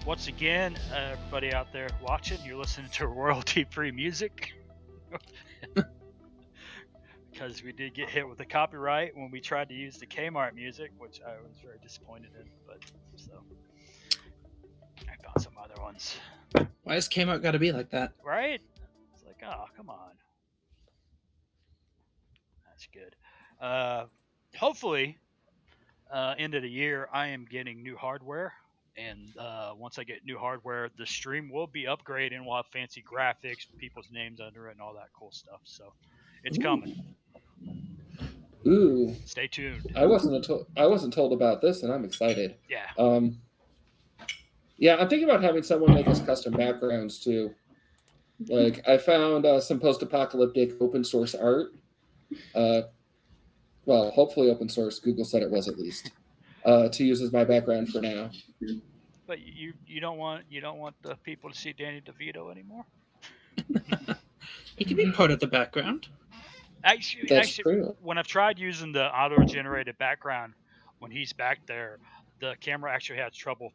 Once again, everybody out there watching, you're listening to royalty-free music. Because we did get hit with the copyright when we tried to use the Kmart music, which I was very disappointed in. But so I found some other ones. Why has Kmart got to be like that? Right? It's like, oh, come on. That's good. Hopefully, end of the year, I am getting new hardware. And once I get new hardware, the stream will be upgraded and we'll have fancy graphics, people's names under it, and all that cool stuff. So it's coming. Ooh. Stay tuned. I wasn't told about this, and I'm excited. Yeah. Yeah, I'm thinking about having someone make us custom backgrounds too. Like I found some post-apocalyptic open source art. Well, hopefully open source. Google said it was at least. To use as my background for now. But you don't want the people to see Danny DeVito anymore? He can be part of the background. That's Actually, true. when I've tried using the auto-generated background, when he's back there, the camera actually has trouble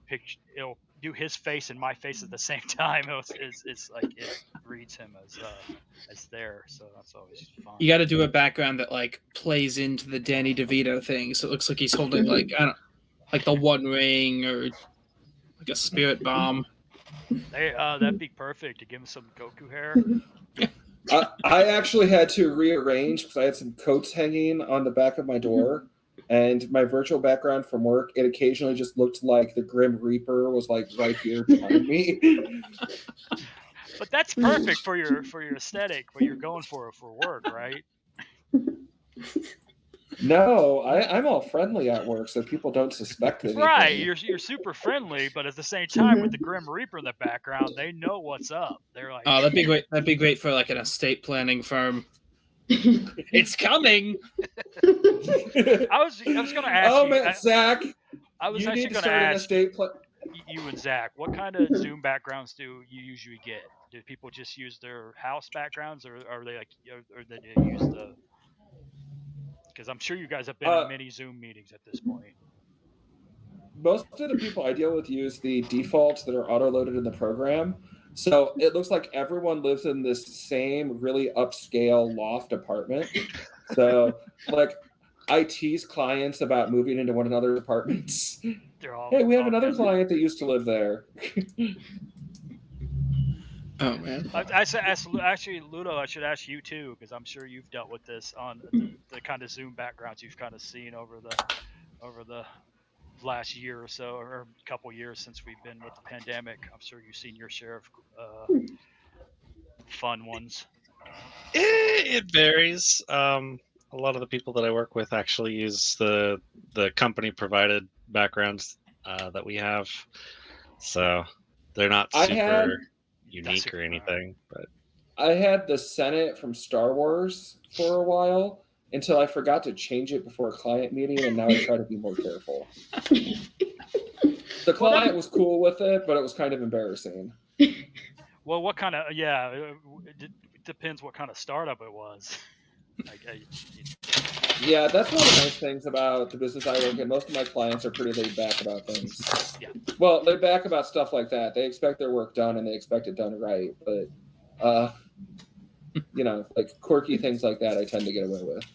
it'll do his face and my face at the same time. It's like it reads him as there, so that's always fun. You got to do a background that like plays into the Danny DeVito thing, so it looks like he's holding like like the One Ring or like a spirit bomb. That'd be perfect to give him some Goku hair. I actually had to rearrange because I had some coats hanging on the back of my door, and my virtual background from work, it occasionally just looked like the Grim Reaper was like right here behind me. But that's perfect for your aesthetic, what you're going for work, right? No, I'm all friendly at work, so people don't suspect anything. Right, you're super friendly, but at the same time, with the Grim Reaper in the background, they know what's up. They're like, oh, that'd be great. That'd be great for like an estate planning firm. It's coming. I was going to ask oh you, man, Zach, I was you actually need to going to start an ask estate you and Zach, what kind of Zoom backgrounds do you usually get? Do people just use their house backgrounds, or are they like, or they use the? Because I'm sure you guys have been in many Zoom meetings at this point. Most of the people I deal with use the defaults that are auto-loaded in the program. So it looks like everyone lives in this same really upscale loft apartment. So like I tease clients about moving into one another's apartments. Hey, we have another client that used to live there. Oh man! Actually, Ludo, I should ask you too, because I'm sure you've dealt with this on the kind of Zoom backgrounds you've kind of seen over the last year or so, or a couple years since we've been with the pandemic. I'm sure you've seen your share of fun ones. It varies. A lot of the people that I work with actually use the company provided backgrounds that we have, so they're not super unique or anything. But I had the Senate from Star Wars for a while until I forgot to change it before a client meeting, and now I try to be more careful. The client was cool with it, but it was kind of embarrassing. Well, what kind of it depends what kind of startup it was. Yeah, that's one of the nice things about the business I work in. Most of my clients are pretty laid back about things. Yeah. Well, laid back about stuff like that. They expect their work done and they expect it done right. But, like quirky things like that, I tend to get away with.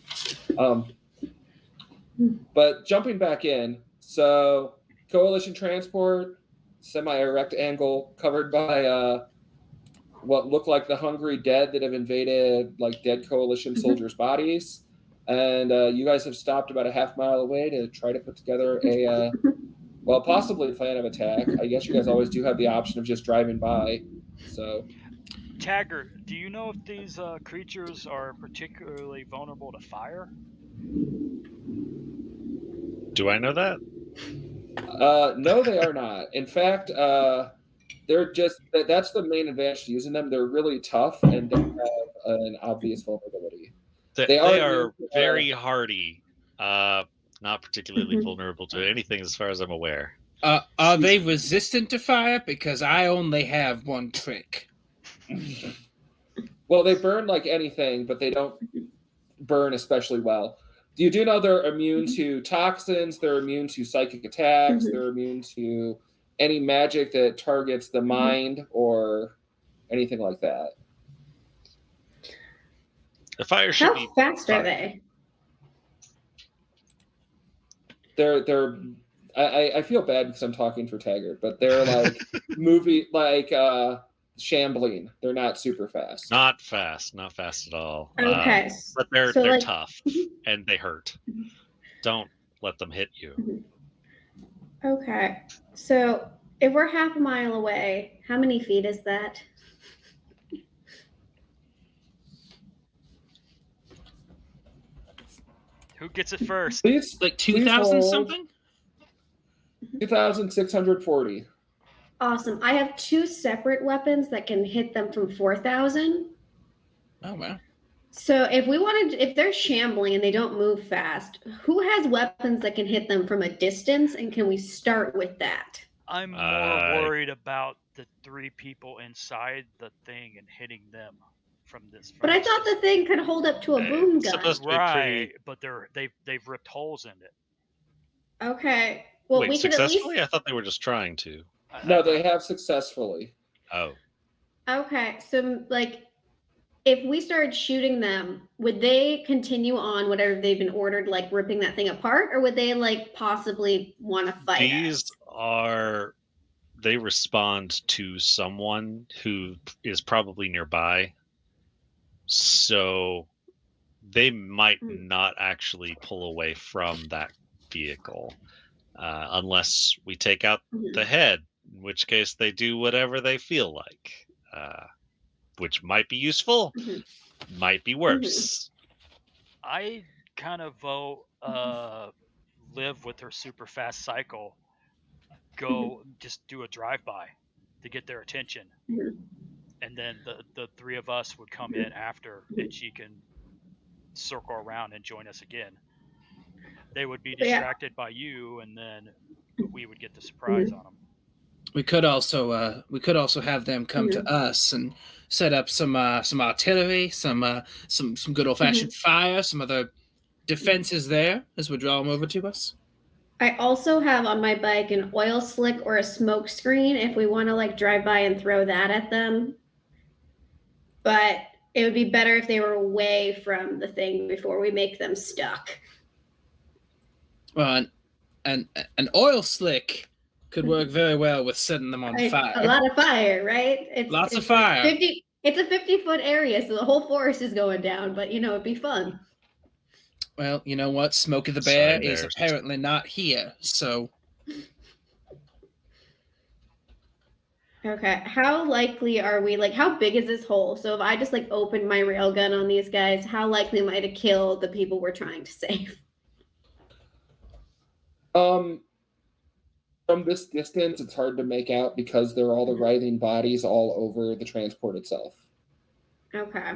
But jumping back in, so coalition transport, semi-erect angle covered by what look like the hungry dead that have invaded like dead coalition soldiers' bodies. And you guys have stopped about a half mile away to try to put together a, possibly a plan of attack. I guess you guys always do have the option of just driving by. So, Taggart, do you know if these creatures are particularly vulnerable to fire? Do I know that? No, they are not. In fact, they're just that's the main advantage to using them. They're really tough and they have an obvious vulnerability. They are very hardy, not particularly vulnerable to anything as far as I'm aware. Are they resistant to fire? Because I only have one trick. Well, they burn like anything, but they don't burn especially well. You do know they're immune to toxins, they're immune to psychic attacks, they're immune to any magic that targets the mind or anything like that. The fire should be fast are they? They're I feel bad because I'm talking for Taggart, but they're like shambling. They're not super fast. Not fast at all. Okay. But they're tough and they hurt. Don't let them hit you. Okay. So if we're half a mile away, how many feet is that? Who gets it first? Please, like 2,000 something? 2,640. Awesome. I have two separate weapons that can hit them from 4,000. Oh, wow. So if they're shambling and they don't move fast, who has weapons that can hit them from a distance, and can we start with that? I'm more worried about the three people inside the thing and hitting them from this. But I thought the thing could hold up to a boom gun. Right, but they've ripped holes in it. Okay. Well, Wait, we could at least. successfully? I thought they were just trying to. No, they have successfully. Oh. Okay, so like, if we started shooting them, would they continue on whatever they've been ordered, like ripping that thing apart, or would they like possibly want to fight These us? are. They respond to someone who is probably nearby. So they might not actually pull away from that vehicle unless we take out the head, in which case they do whatever they feel like, which might be useful, might be worse. I kind of vote Liv with her super fast cycle. Go just do a drive-by to get their attention. And then the three of us would come in after, and she can circle around and join us again. They would be distracted by you, and then we would get the surprise on them. We could also have them come to us and set up some artillery, some good old fashioned fire, some other defenses there as we draw them over to us. I also have on my bike an oil slick or a smoke screen if we want to like drive by and throw that at them. But it would be better if they were away from the thing before we make them stuck. Well, an oil slick could work very well with setting them on fire. A lot of fire, right? Lots of fire. It's a 50-foot area, so the whole forest is going down, but it'd be fun. Well, you know what? Smokey the Bear is apparently not here, so. Okay, how likely are we, like, how big is this hole? So if I just, like, open my railgun on these guys, how likely am I to kill the people we're trying to save? From this distance, it's hard to make out because there are all the writhing bodies all over the transport itself. Okay.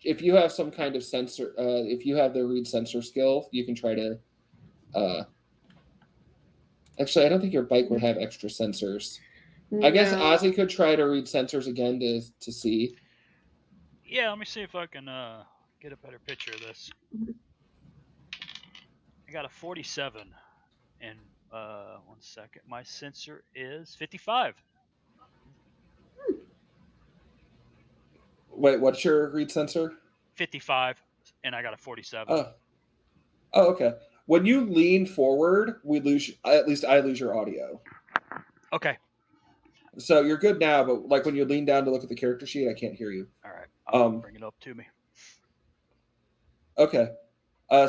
If you have some kind of sensor, if you have the read sensor skill, you can try to. Actually, I don't think your bike would have extra sensors. No. I guess Ozzy could try to read sensors again to see. Yeah, let me see if I can get a better picture of this. I got a 47, and 1 second. My sensor is 55. Wait, what's your read sensor? 55, and I got a 47. Oh, okay. When you lean forward, we lose. At least I lose your audio. Okay. So you're good now, but like when you lean down to look at the character sheet, I can't hear you. All right. I'll bring it up to me. Okay.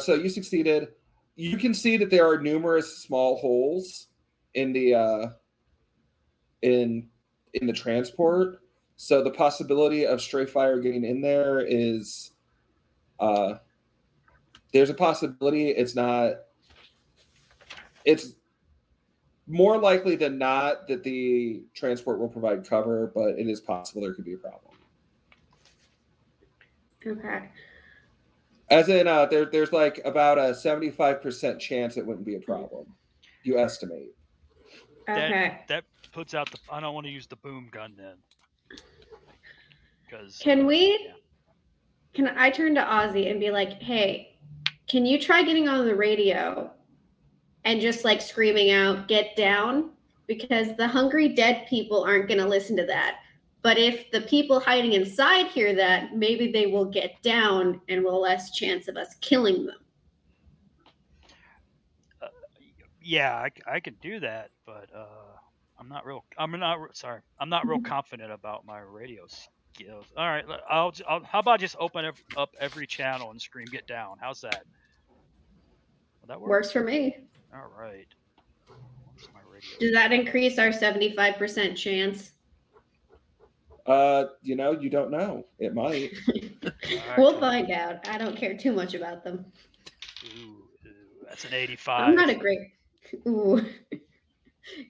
So you succeeded. You can see that there are numerous small holes in the in the transport. So the possibility of stray fire getting in there is there's a possibility. It's more likely than not that the transport will provide cover, but it is possible there could be a problem. Okay. As in, there's like about a 75% chance it wouldn't be a problem. You estimate. Okay. That puts out the. I don't want to use the boom gun then. Because. Can I turn to Ozzy and be like, hey, can you try getting on the radio and just like screaming out, get down? Because the hungry dead people aren't going to listen to that. But if the people hiding inside hear that, maybe they will get down and will less chance of us killing them. Yeah, I could do that, but I'm not real confident about my radio skills. All right, I'll how about just open up every channel and scream "Get down"? How's that? Will that work? Works for me. All right. What's my radio? Does that increase our 75% chance? You don't know. It might. Right. We'll find out. I don't care too much about them. Ooh, that's an 85. I'm not a great. Ooh.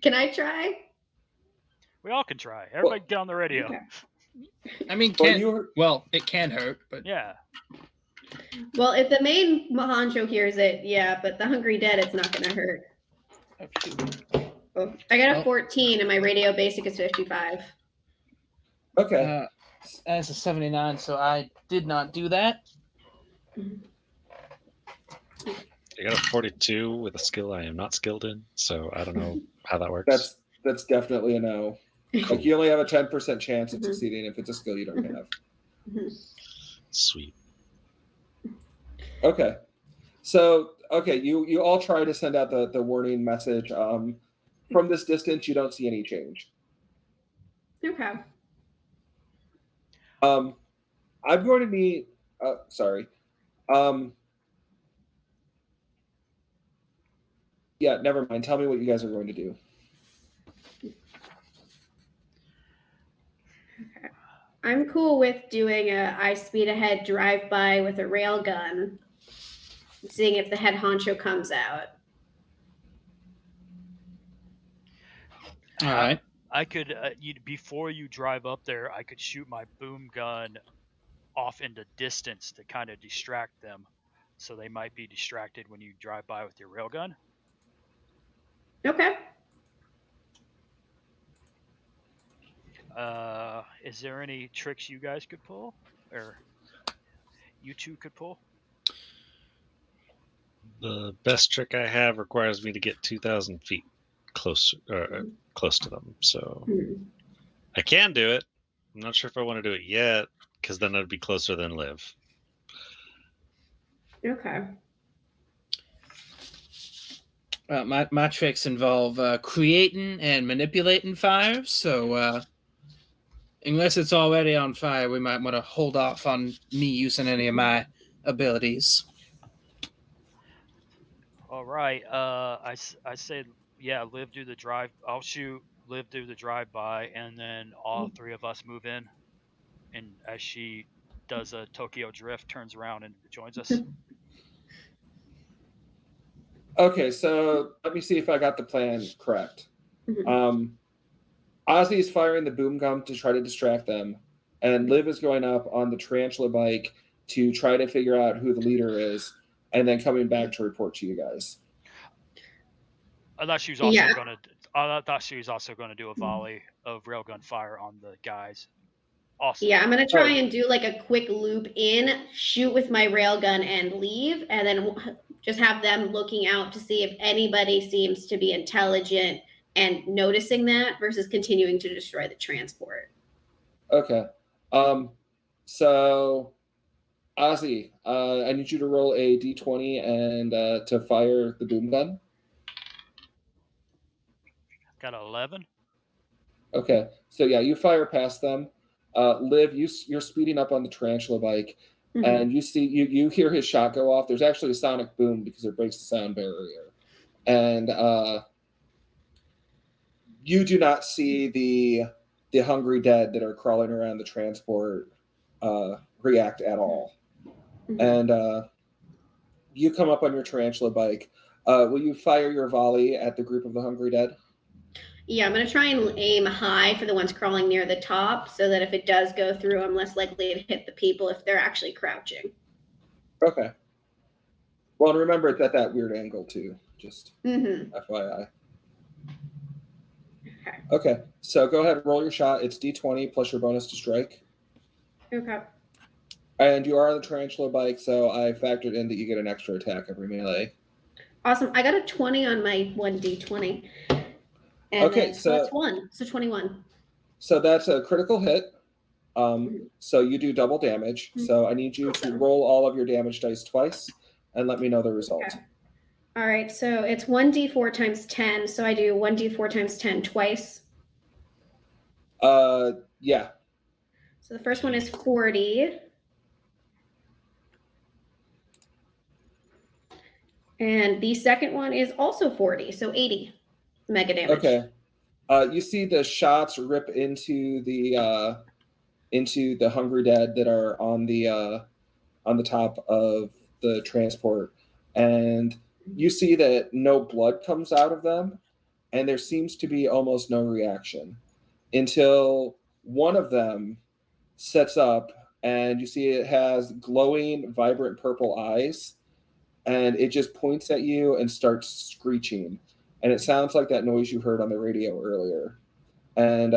Can I try? We all can try. Everybody get on the radio. Okay. I mean, it can hurt, but yeah. Well, if the main Mahancho hears it, yeah, but the hungry dead, it's not going to hurt. Oh, I got a 14, and my radio basic is 55. Okay. As a 79, so I did not do that. I got a 42 with a skill I am not skilled in, so I don't know how that works. That's definitely a no. Like you only have a 10% chance of succeeding if it's a skill you don't have. Sweet. Okay. So, you all try to send out the warning message. From this distance, you don't see any change. Okay. I'm going to need. Sorry. Yeah, never mind. Tell me what you guys are going to do. Okay. I'm cool with doing a I speed ahead drive by with a rail gun, and seeing if the head honcho comes out. All right. I could before you drive up there, I could shoot my boom gun off into distance to kind of distract them, so they might be distracted when you drive by with your railgun. Okay. Is there any tricks you guys could pull, or you two could pull? The best trick I have requires me to get 2,000 feet close to them, so I can do it. I'm not sure if I want to do it yet, because then I'd be closer than Liv. Okay. My tricks involve creating and manipulating fire, so unless it's already on fire, we might want to hold off on me using any of my abilities. All right. I say, yeah, Liv do the drive. I'll shoot. Liv do the drive by, and then all three of us move in. And as she does a Tokyo drift, turns around and joins us. Okay, so let me see if I got the plan correct. Ozzy's firing the boom gun to try to distract them, and Liv is going up on the tarantula bike to try to figure out who the leader is, and then coming back to report to you guys. I thought she was also going to. I thought she was also going to do a volley of railgun fire on the guys. Awesome. Yeah, I'm going to try and do like a quick loop in, shoot with my railgun and leave, and then just have them looking out to see if anybody seems to be intelligent and noticing that versus continuing to destroy the transport. Okay. So, Ozzy, I need you to roll a d20 and to fire the boom gun. Got 11. Okay. So, yeah, you fire past them. Liv, you're speeding up on the tarantula bike, and you see you hear his shot go off. There's actually a sonic boom because it breaks the sound barrier, and you do not see the hungry dead that are crawling around the transport react at all. And you come up on your tarantula bike. Will you fire your volley at the group of the hungry dead? Yeah, I'm going to try and aim high for the ones crawling near the top so that if it does go through, I'm less likely to hit the people if they're actually crouching. Okay. Well, and remember it's at that weird angle too, just FYI. Okay, so go ahead and roll your shot. It's d20 plus your bonus to strike. Okay. And you are on the tarantula bike, so I factored in that you get an extra attack every melee. Awesome. I got a 20 on my 1d20. And okay, so that's 1, so 21. So that's a critical hit. So you do double damage. So I need you to roll all of your damage dice twice and let me know the result. Okay. All right, so it's 1d4 times 10. So I do 1d4 times 10 twice. Yeah. So the first one is 40. And the second one is also 40, so 80 mega damage. Okay. You see the shots rip into the hungry dead that are on the top of the transport, and you see that no blood comes out of them, and there seems to be almost no reaction until one of them sets up, and you see it has glowing, vibrant purple eyes, and it just points at you and starts screeching. And it sounds like that noise you heard on the radio earlier. And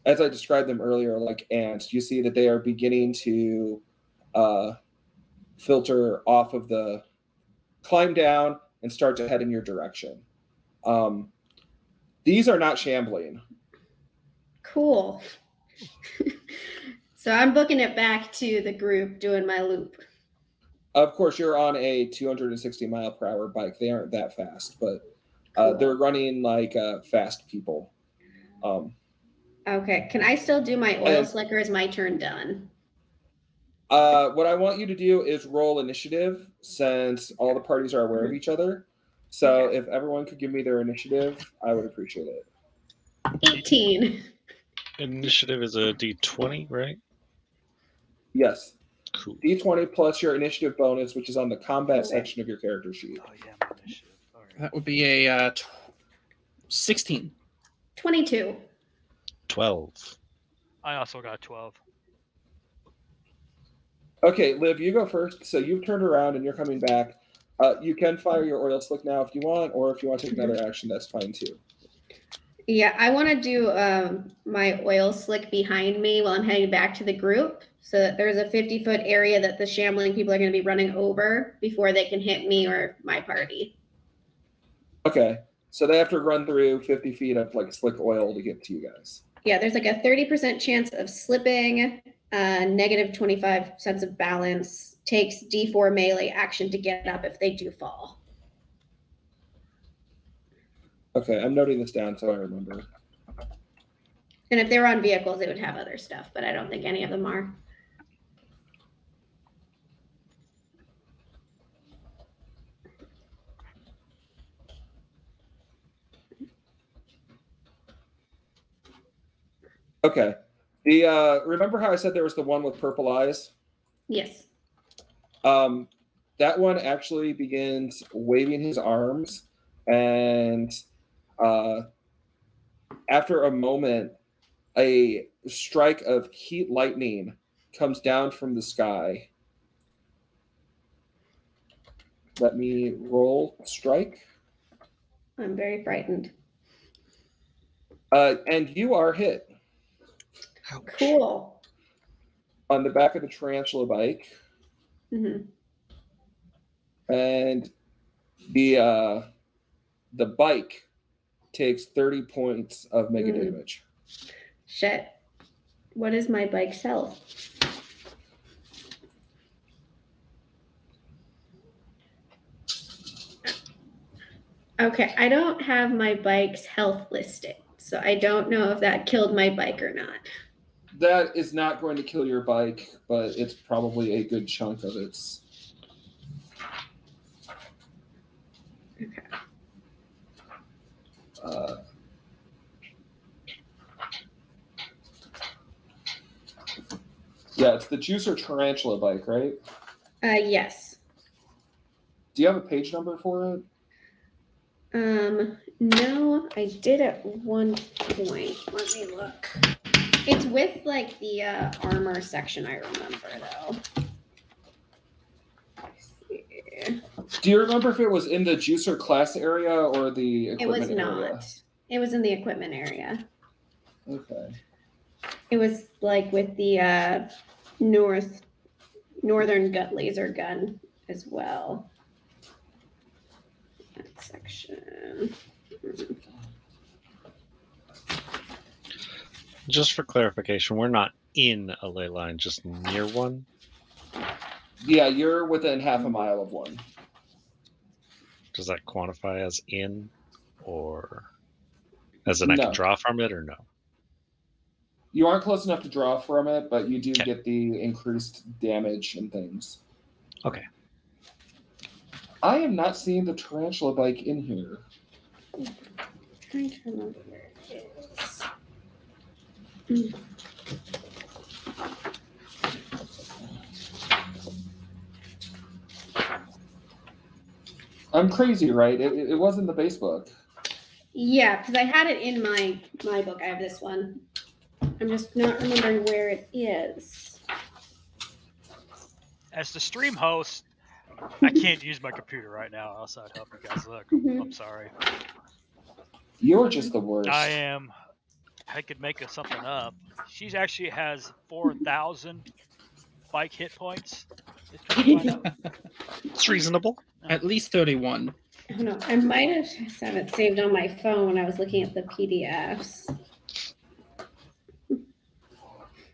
as I described them earlier, like ants, you see that they are beginning to filter off of the climb down, and start to head in your direction. These are not shambling. Cool. So I'm booking it back to the group doing my loop. Of course, you're on a 260 mile per hour bike. They aren't that fast, but Cool. they're running like fast people. Okay. Can I still do my oil slick, or is my turn done? What I want you to do is roll initiative, since all the parties are aware of each other. So if everyone could give me their initiative, I would appreciate it. 18. Initiative is a D20, right? Yes. Cool. D20 plus your initiative bonus, which is on the combat section of your character sheet. Oh yeah, my initiative. All right. That would be a 16. 22. 12. I also got 12. Okay, Liv, you go first. So you've turned around and you're coming back. You can fire your oil slick now if you want, or if you want to take another action, that's fine too. Yeah, I want to do my oil slick behind me while I'm heading back to the group, so that there's a 50-foot area that the shambling people are going to be running over before they can hit me or my party. Okay, so they have to run through 50 feet of like slick oil to get to you guys. Yeah, there's like a 30% chance of slipping, negative 25 sense of balance, takes D4 melee action to get up if they do fall. Okay, I'm noting this down so I remember. And if they were on vehicles, they would have other stuff, but I don't think any of them are. Okay. Remember how I said there was the one with purple eyes? Yes. That one actually begins waving his arms, and after a moment, a strike of heat lightning comes down from the sky. Let me roll strike. I'm very frightened. And you are hit Cool. on the back of the tarantula bike. Mm-hmm. And the bike takes 30 points of mega damage. Shit. What is my bike's health? Okay, I don't have my bike's health listed, so I don't know if that killed my bike or not. That is not going to kill your bike, but it's probably a good chunk of its. Okay. Yeah, it's the Juicer Tarantula bike, right? Yes. Do you have a page number for it? No, I did at one point. Let me look. It's with like the armor section, I remember though. Let's see. Do you remember if it was in the Juicer class area or the It equipment was not. area? It was in the equipment area. Okay. It was like with the northern laser gun as well. That section. Just for clarification, we're not in a ley line, just near one. Yeah, you're within half a mile of one. Does that quantify as in, or as in I can draw from it, or no? You aren't close enough to draw from it, but you do get the increased damage and things. Okay. I am not seeing the tarantula bike in here. I'm trying to remember where it is. I'm crazy, right? It was in the base book. Yeah, because I had it in my book. I have this one. I'm just not remembering where it is. As the stream host, I can't use my computer right now, else I'd help you guys look. I'm sorry. You're just the worst. I am. I could make something up. She actually has 4,000 bike hit points? Just trying to find out. It's reasonable. At least 31. I don't know. I might have it saved on my phone. I was looking at the PDFs.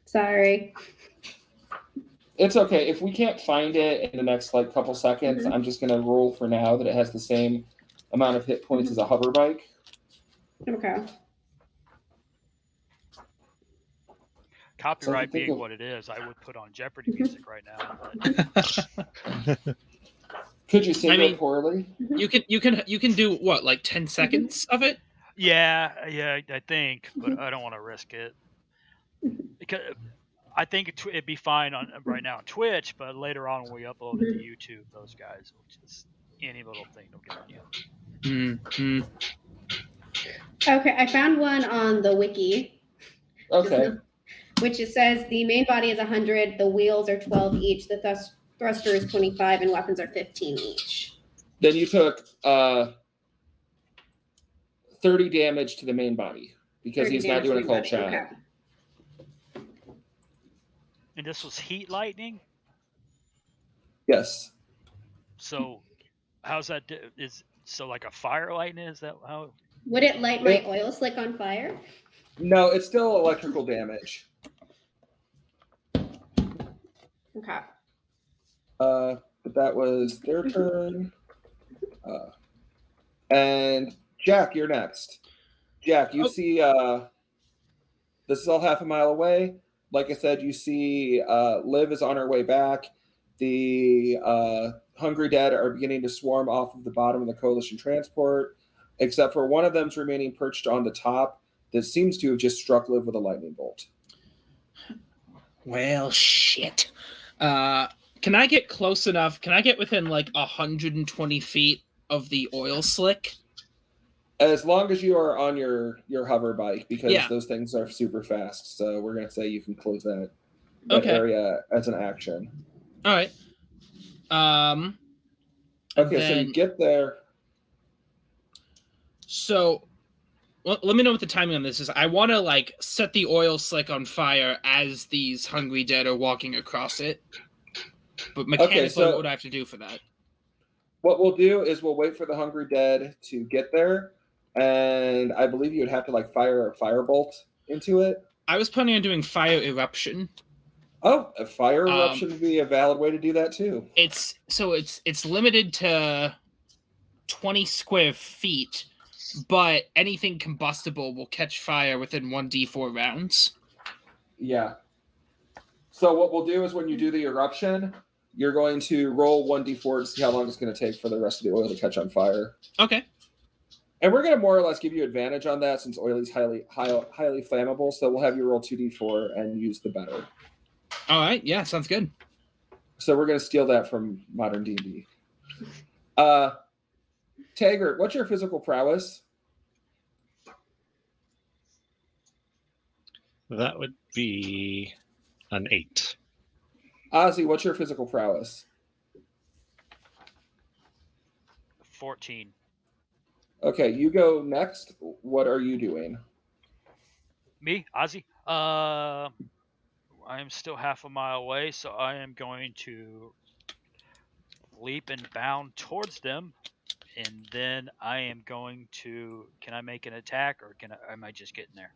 Sorry. It's okay. If we can't find it in the next like couple seconds, Mhm. I'm just gonna roll for now that it has the same amount of hit points as a hover bike. Okay. Copyright think being of- what it is, I would put on Jeopardy music right now. But Could you sing I mean- it poorly? You can do what, like 10 seconds of it? yeah, I think, but I don't want to risk it because I think it'd be fine on right now on Twitch, but later on when we upload it to YouTube, those guys will just any little thing will get on you. Mm-hmm. Okay, I found one on the wiki. Okay. Which it says the main body is 100, the wheels are 12 each, the thruster is 25, and weapons are 15 each. Then you took 30 damage to the main body because 30 he's not damage doing a to cold body, shot. okay. And this was heat lightning. Yes. So, how's that? Is so like a fire lightning? Is that how? Would it light my oil slick on fire? No, it's still electrical damage. Okay. But that was their turn. And Jack, you're next. Jack, you see this is all half a mile away. Like I said, you see Liv is on her way back. The Hungry Dead are beginning to swarm off of the bottom of the Coalition transport, except for one of them's remaining perched on the top that seems to have just struck Liv with a lightning bolt. Well, shit. Can I get close enough? Can I get within like 120 feet of the oil slick? As long as you are on your hover bike, because Yeah. those things are super fast. So we're going to say you can close that Okay. area as an action. All right. Okay, so you get there. So, let me know what the timing on this is. I want to like set the oil slick on fire as these Hungry Dead are walking across it. But mechanically, what would I have to do for that? What we'll do is we'll wait for the Hungry Dead to get there, and I believe you would have to like fire a firebolt into it. I was planning on doing fire eruption. Oh, a fire eruption would be a valid way to do that too. It's limited to 20 square feet, but anything combustible will catch fire within 1d4 rounds. Yeah. So what we'll do is when you do the eruption, you're going to roll 1d4 to see how long it's going to take for the rest of the oil to catch on fire. Okay. And we're going to more or less give you advantage on that since oil is highly flammable. So we'll have you roll 2d4 and use the better. All right. Yeah, sounds good. So we're going to steal that from modern D&D. Taggart, what's your physical prowess? That would be an 8. Ozzy, what's your physical prowess? 14. Okay, you go next. What are you doing? Me, Ozzy. I am still half a mile away, so I am going to leap and bound towards them, and then I am going to. Can I make an attack, or am I just getting there?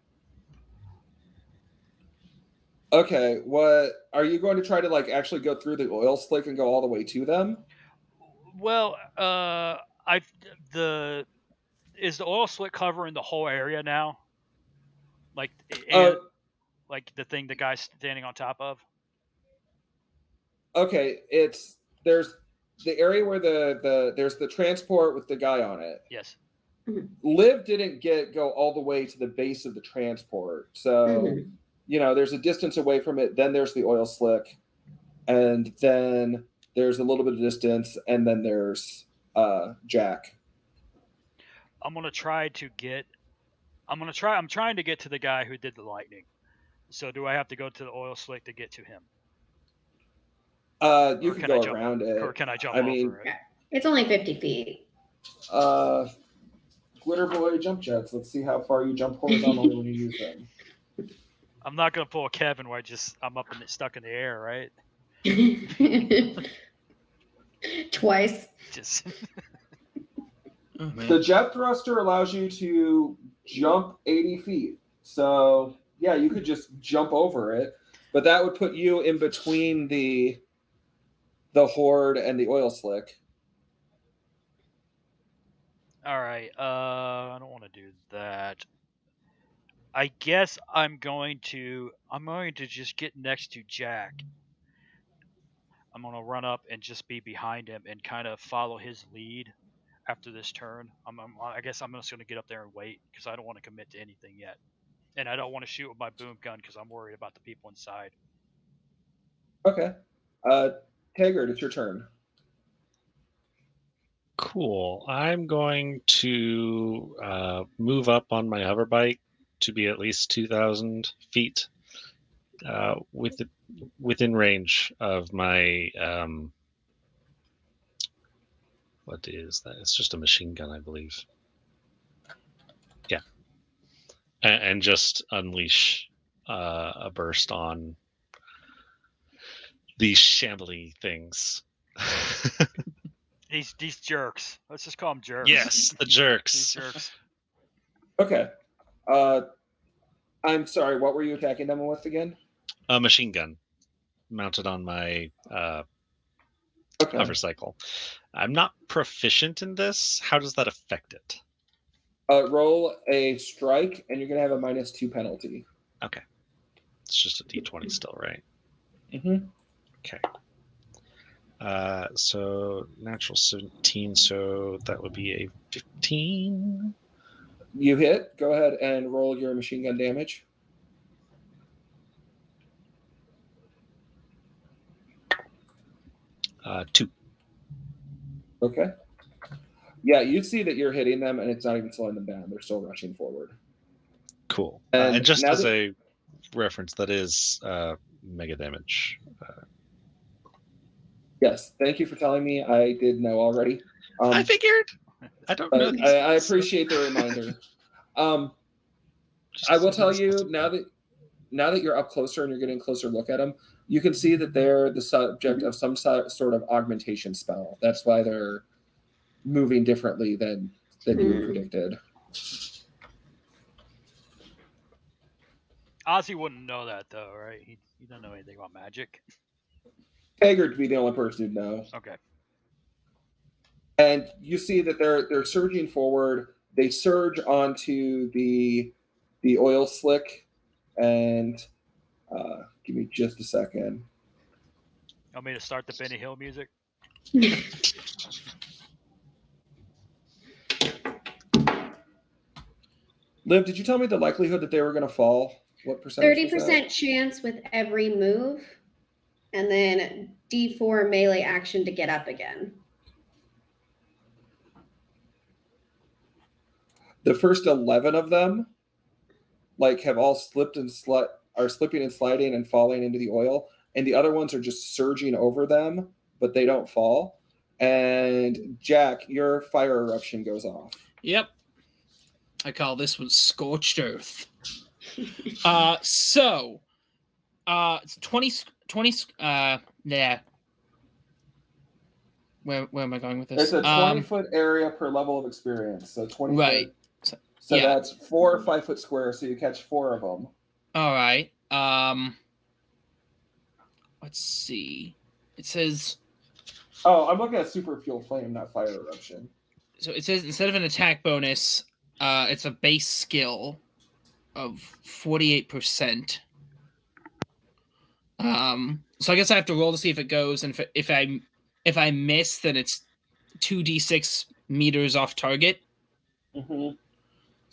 Okay, what are you going to try to like actually go through the oil slick and go all the way to them? Well, is the oil slick covering the whole area now? Like, like the thing the guy's standing on top of? Okay, there's the area where there's the transport with the guy on it. Yes. Liv didn't go all the way to the base of the transport, so there's a distance away from it. Then there's the oil slick, and then there's a little bit of distance, and then there's Jack. I'm trying to get to the guy who did the lightning. So do I have to go to the oil slick to get to him? You can go around it. Or can I jump over it? It's only 50 feet. Glitter Boy jump jets. Let's see how far you jump horizontally when you use them. I'm not going to pull a Kevin where I'm stuck in the air, right? Twice. Just Oh, man. The jet thruster allows you to jump 80 feet. So, yeah, you could just jump over it. But that would put you in between the horde and the oil slick. all right. I don't want to do that. I guess I'm going to just get next to Jack. I'm going to run up and just be behind him and kind of follow his lead after this turn. I guess I'm just going to get up there and wait because I don't want to commit to anything yet. And I don't want to shoot with my boom gun because I'm worried about the people inside. Okay. Taggart, it's your turn. Cool. I'm going to move up on my hover bike to be at least 2,000 feet within range of my what is that? It's just a machine gun, I believe. Yeah, and just unleash a burst on these shambly things. These jerks. Let's just call them jerks. Yes, the These jerks. jerks. Okay. I'm sorry, what were you attacking them with again? A machine gun mounted on my Okay. hover cycle. I'm not proficient in this. How does that affect it? Roll a strike, and you're going to have a -2 penalty. Okay. It's just a d20 still, right? Mm-hmm. Okay. So natural 17, so that would be a 15. You hit. Go ahead and roll your machine gun damage. Two. Okay. Yeah, you see that you're hitting them, and it's not even slowing them down. They're still rushing forward. Cool. And And just now as that- a reference, that is mega damage. Yes, thank you for telling me. I did know already. I figured. I don't know. But These I things, so appreciate the reminder. just I will 'cause tell it's you possible. now that you're up closer and you're getting a closer look at them, you can see that they're the subject of some sort of augmentation spell. That's why they're moving differently than you predicted. Ozzy wouldn't know that though, right? He doesn't know anything about magic. Taggart to be the only person who'd know. Okay. And you see that they're surging forward. They surge onto the oil slick, and give me just a second. Want me to start the Benny Hill music? Liv, did you tell me the likelihood that they were going to fall? What percentage? 30% chance with every move, and then D4 melee action to get up again. The first 11 of them, have all slipped and are slipping and sliding and falling into the oil, and the other ones are just surging over them, but they don't fall. And Jack, your fire eruption goes off. Yep. I call this one Scorched Earth. So, it's 20, yeah. Where am I going with this? It's a 20-foot area per level of experience, so 20 Right. foot. So yeah. that's 4 5-foot squares, so you catch 4 of them. All right. Let's see. It says, Oh, I'm looking at super fuel flame, not fire eruption. so it says instead of an attack bonus, it's a base skill of 48%. So I guess I have to roll to see if it goes, and if I miss, then it's 2d6 meters off target. Mm-hmm.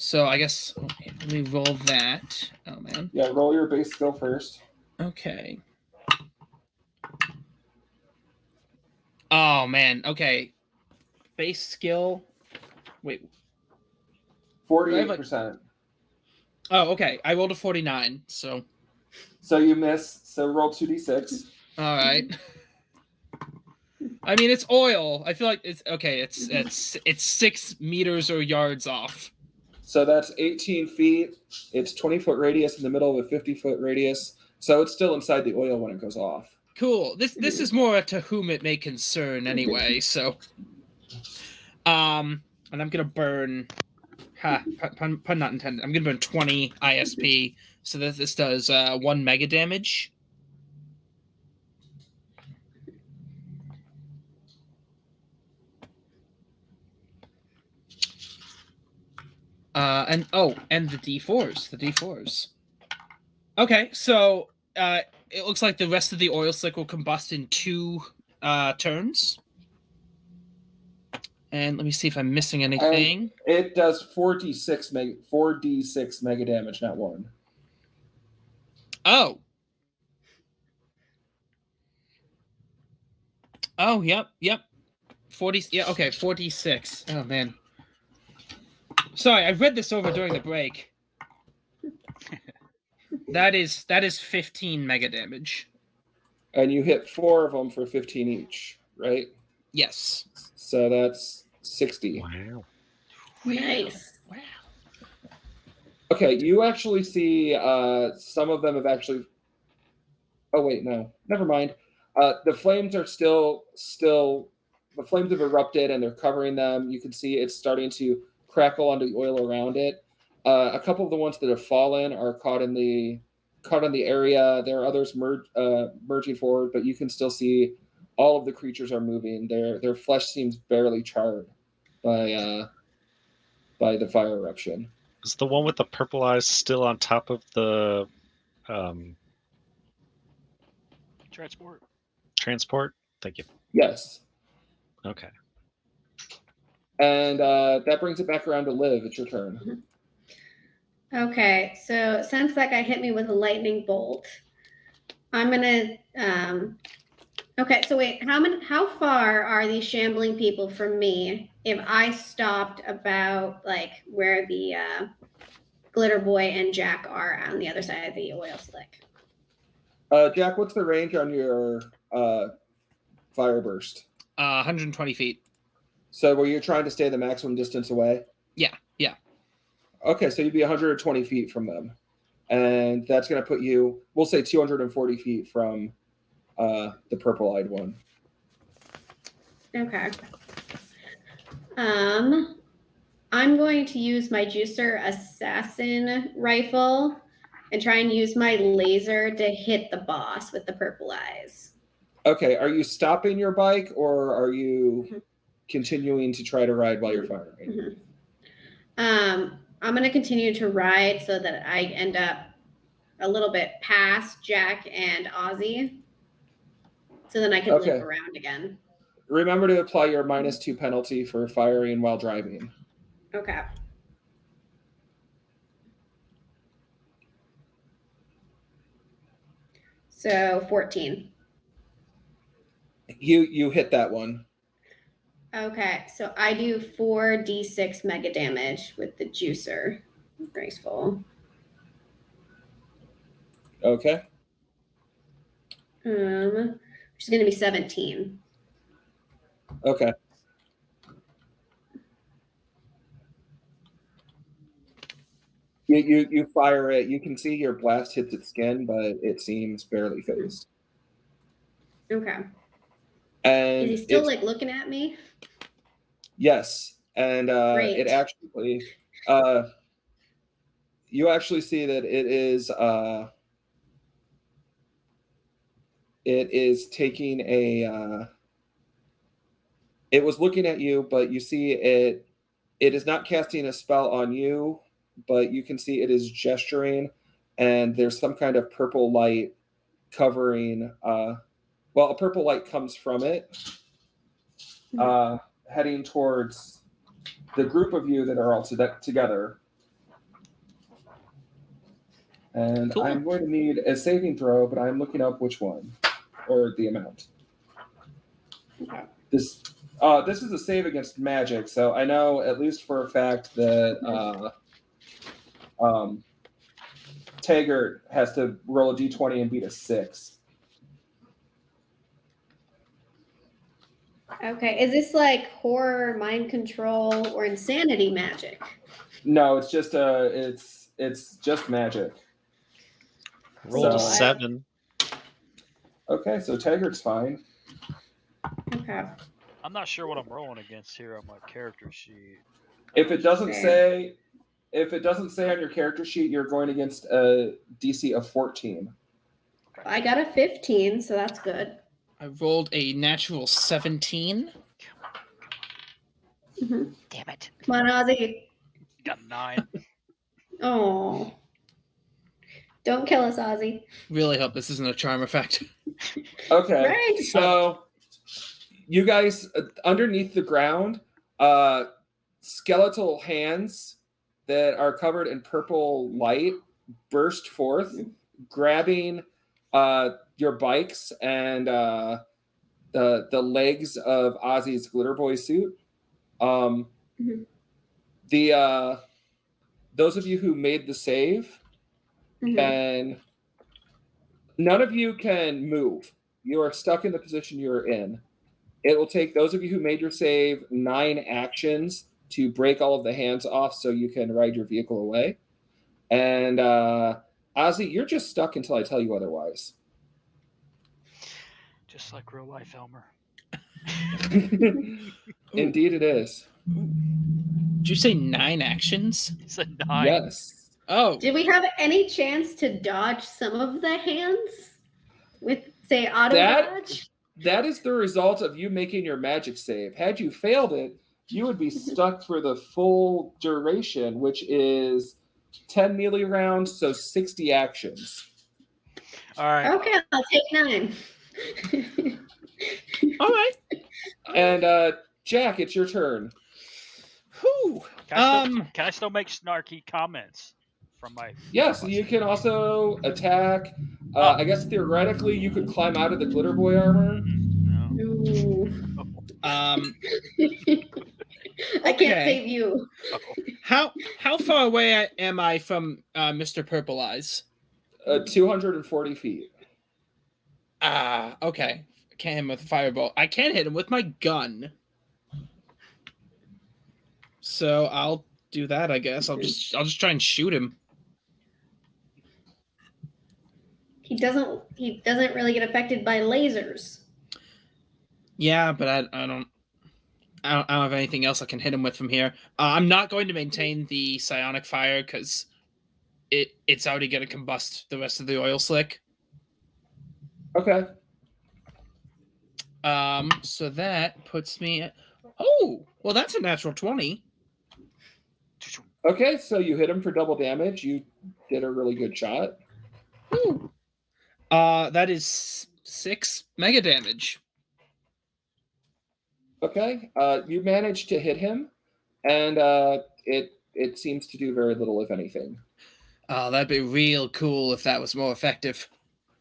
So I guess let me roll that. Oh man. Yeah, roll your base skill first. Okay. Oh man. Okay. Base skill. Wait. 48%. Oh, okay. I rolled a 49. So. So you miss. So roll 2d6. All right. I mean, it's oil. I feel like it's okay. It's 6 meters or yards off. So that's 18 feet. It's 20-foot radius in the middle of a 50-foot radius. So it's still inside the oil when it goes off. Cool. This is more to whom it may concern anyway. So, and I'm gonna burn. Pun not intended. I'm gonna burn 20 ISP, so that this does 1 mega damage. And the D4s. Okay, so it looks like the rest of the oil slick will combust in 2 turns. And let me see if I'm missing anything. It does 4d6 mega damage, not 1. Oh. Oh, yep. 40. Yeah, okay, 46. Oh man. Sorry, I read this over during the break. That is 15 mega damage. And you hit 4 of them for 15 each, right? Yes. So that's 60. Wow. Nice. Wow. Okay, you actually see some of them have actually. Oh wait, no, never mind. The flames are still. The flames have erupted and they're covering them. You can see it's starting to crackle onto the oil around it. A couple of the ones that have fallen are caught in the area. There are others merging forward, but you can still see all of the creatures are moving. Their flesh seems barely charred by the fire eruption. Is the one with the purple eyes still on top of the transport? Thank you. Yes. Okay. And that brings it back around to Liv. It's your turn. Okay, so since that guy hit me with a lightning bolt, I'm gonna. Okay, so wait, how far are these shambling people from me? If I stopped about like where the Glitter Boy and Jack are on the other side of the oil slick. Jack, what's the range on your fire burst? 120 feet. So were you trying to stay the maximum distance away? Yeah. Okay, so you'd be 120 feet from them. And that's going to put you, we'll say 240 feet from the purple-eyed one. Okay. I'm going to use my Juicer Assassin rifle and try and use my laser to hit the boss with the purple eyes. Okay, are you stopping your bike or are you continuing to try to ride while you're firing? I'm going to continue to ride so that I end up a little bit past Jack and Ozzy. So then I can loop around again. Remember to apply your -2 penalty for firing while driving. Okay. So 14. You hit that one. Okay, so I do 4d6 mega damage with the juicer. Graceful. Okay. Which is going to be 17. Okay. You fire it. You can see your blast hits its skin, but it seems barely phased. Okay. And is he still like looking at me? Yes, and it actually, you actually see that it is taking a. It was looking at you, but you see it. It is not casting a spell on you, but you can see it is gesturing, and there's some kind of purple light covering. A purple light comes from it, heading towards the group of you that are all together. And cool. I'm going to need a saving throw, but I'm looking up which one or the amount. Okay. This is a save against magic, so I know at least for a fact that Taggart has to roll a d20 and beat a 6. Okay, is this like horror, mind control, or insanity magic? No, it's just it's just magic. Roll a 7. Okay, so Taggart's fine. Okay. I'm not sure what I'm rolling against here on my character sheet. If it doesn't Fair. say on your character sheet, you're going against a DC of 14. I got a 15, so that's good. I rolled a natural 17. Mhm. Damn it. Come on, Ozzy. Got a 9. Oh. Don't kill us, Ozzy. Really hope this isn't a charm effect. Okay, Right. so you guys underneath the ground, skeletal hands that are covered in purple light burst forth, grabbing your bikes and the legs of Ozzy's glitter boy suit. Mhm. The those of you who made the save Mhm. can none of you can move. You are stuck in the position you're in. It will take those of you who made your save 9 actions to break all of the hands off so you can ride your vehicle away. And Ozzy, you're just stuck until I tell you otherwise. Just like real life, Elmer. Indeed it is. Did you say 9 actions? It's a 9. Yes. Oh, Did we have any chance to dodge some of the hands with, say, auto dodge? That is the result of you making your magic save. Had you failed it, you would be stuck for the full duration, which is 10 melee rounds, so 60 actions. All right. Okay, I'll take 9. all right. And Jack, it's your turn. Whew. Can I still make snarky comments from my? Yes, you can also attack. I guess theoretically you could climb out of the glitter boy armor. No. Ooh. I Okay. can't save you. How far away am I from Mr. Purple Eyes? 240 feet. Okay. I can't hit him with a fireball. I can hit him with my gun. So I'll do that, I guess. I'll just try and shoot him. He doesn't really get affected by lasers. Yeah, but I don't have anything else I can hit him with from here. I'm not going to maintain the psionic fire because it's already going to combust the rest of the oil slick. Okay. So that puts me at... Oh, well, that's a natural 20. Okay, so you hit him for double damage. You did a really good shot. Ooh. That is 6 mega damage. Okay, you managed to hit him, and it seems to do very little, if anything. Oh, that'd be real cool if that was more effective.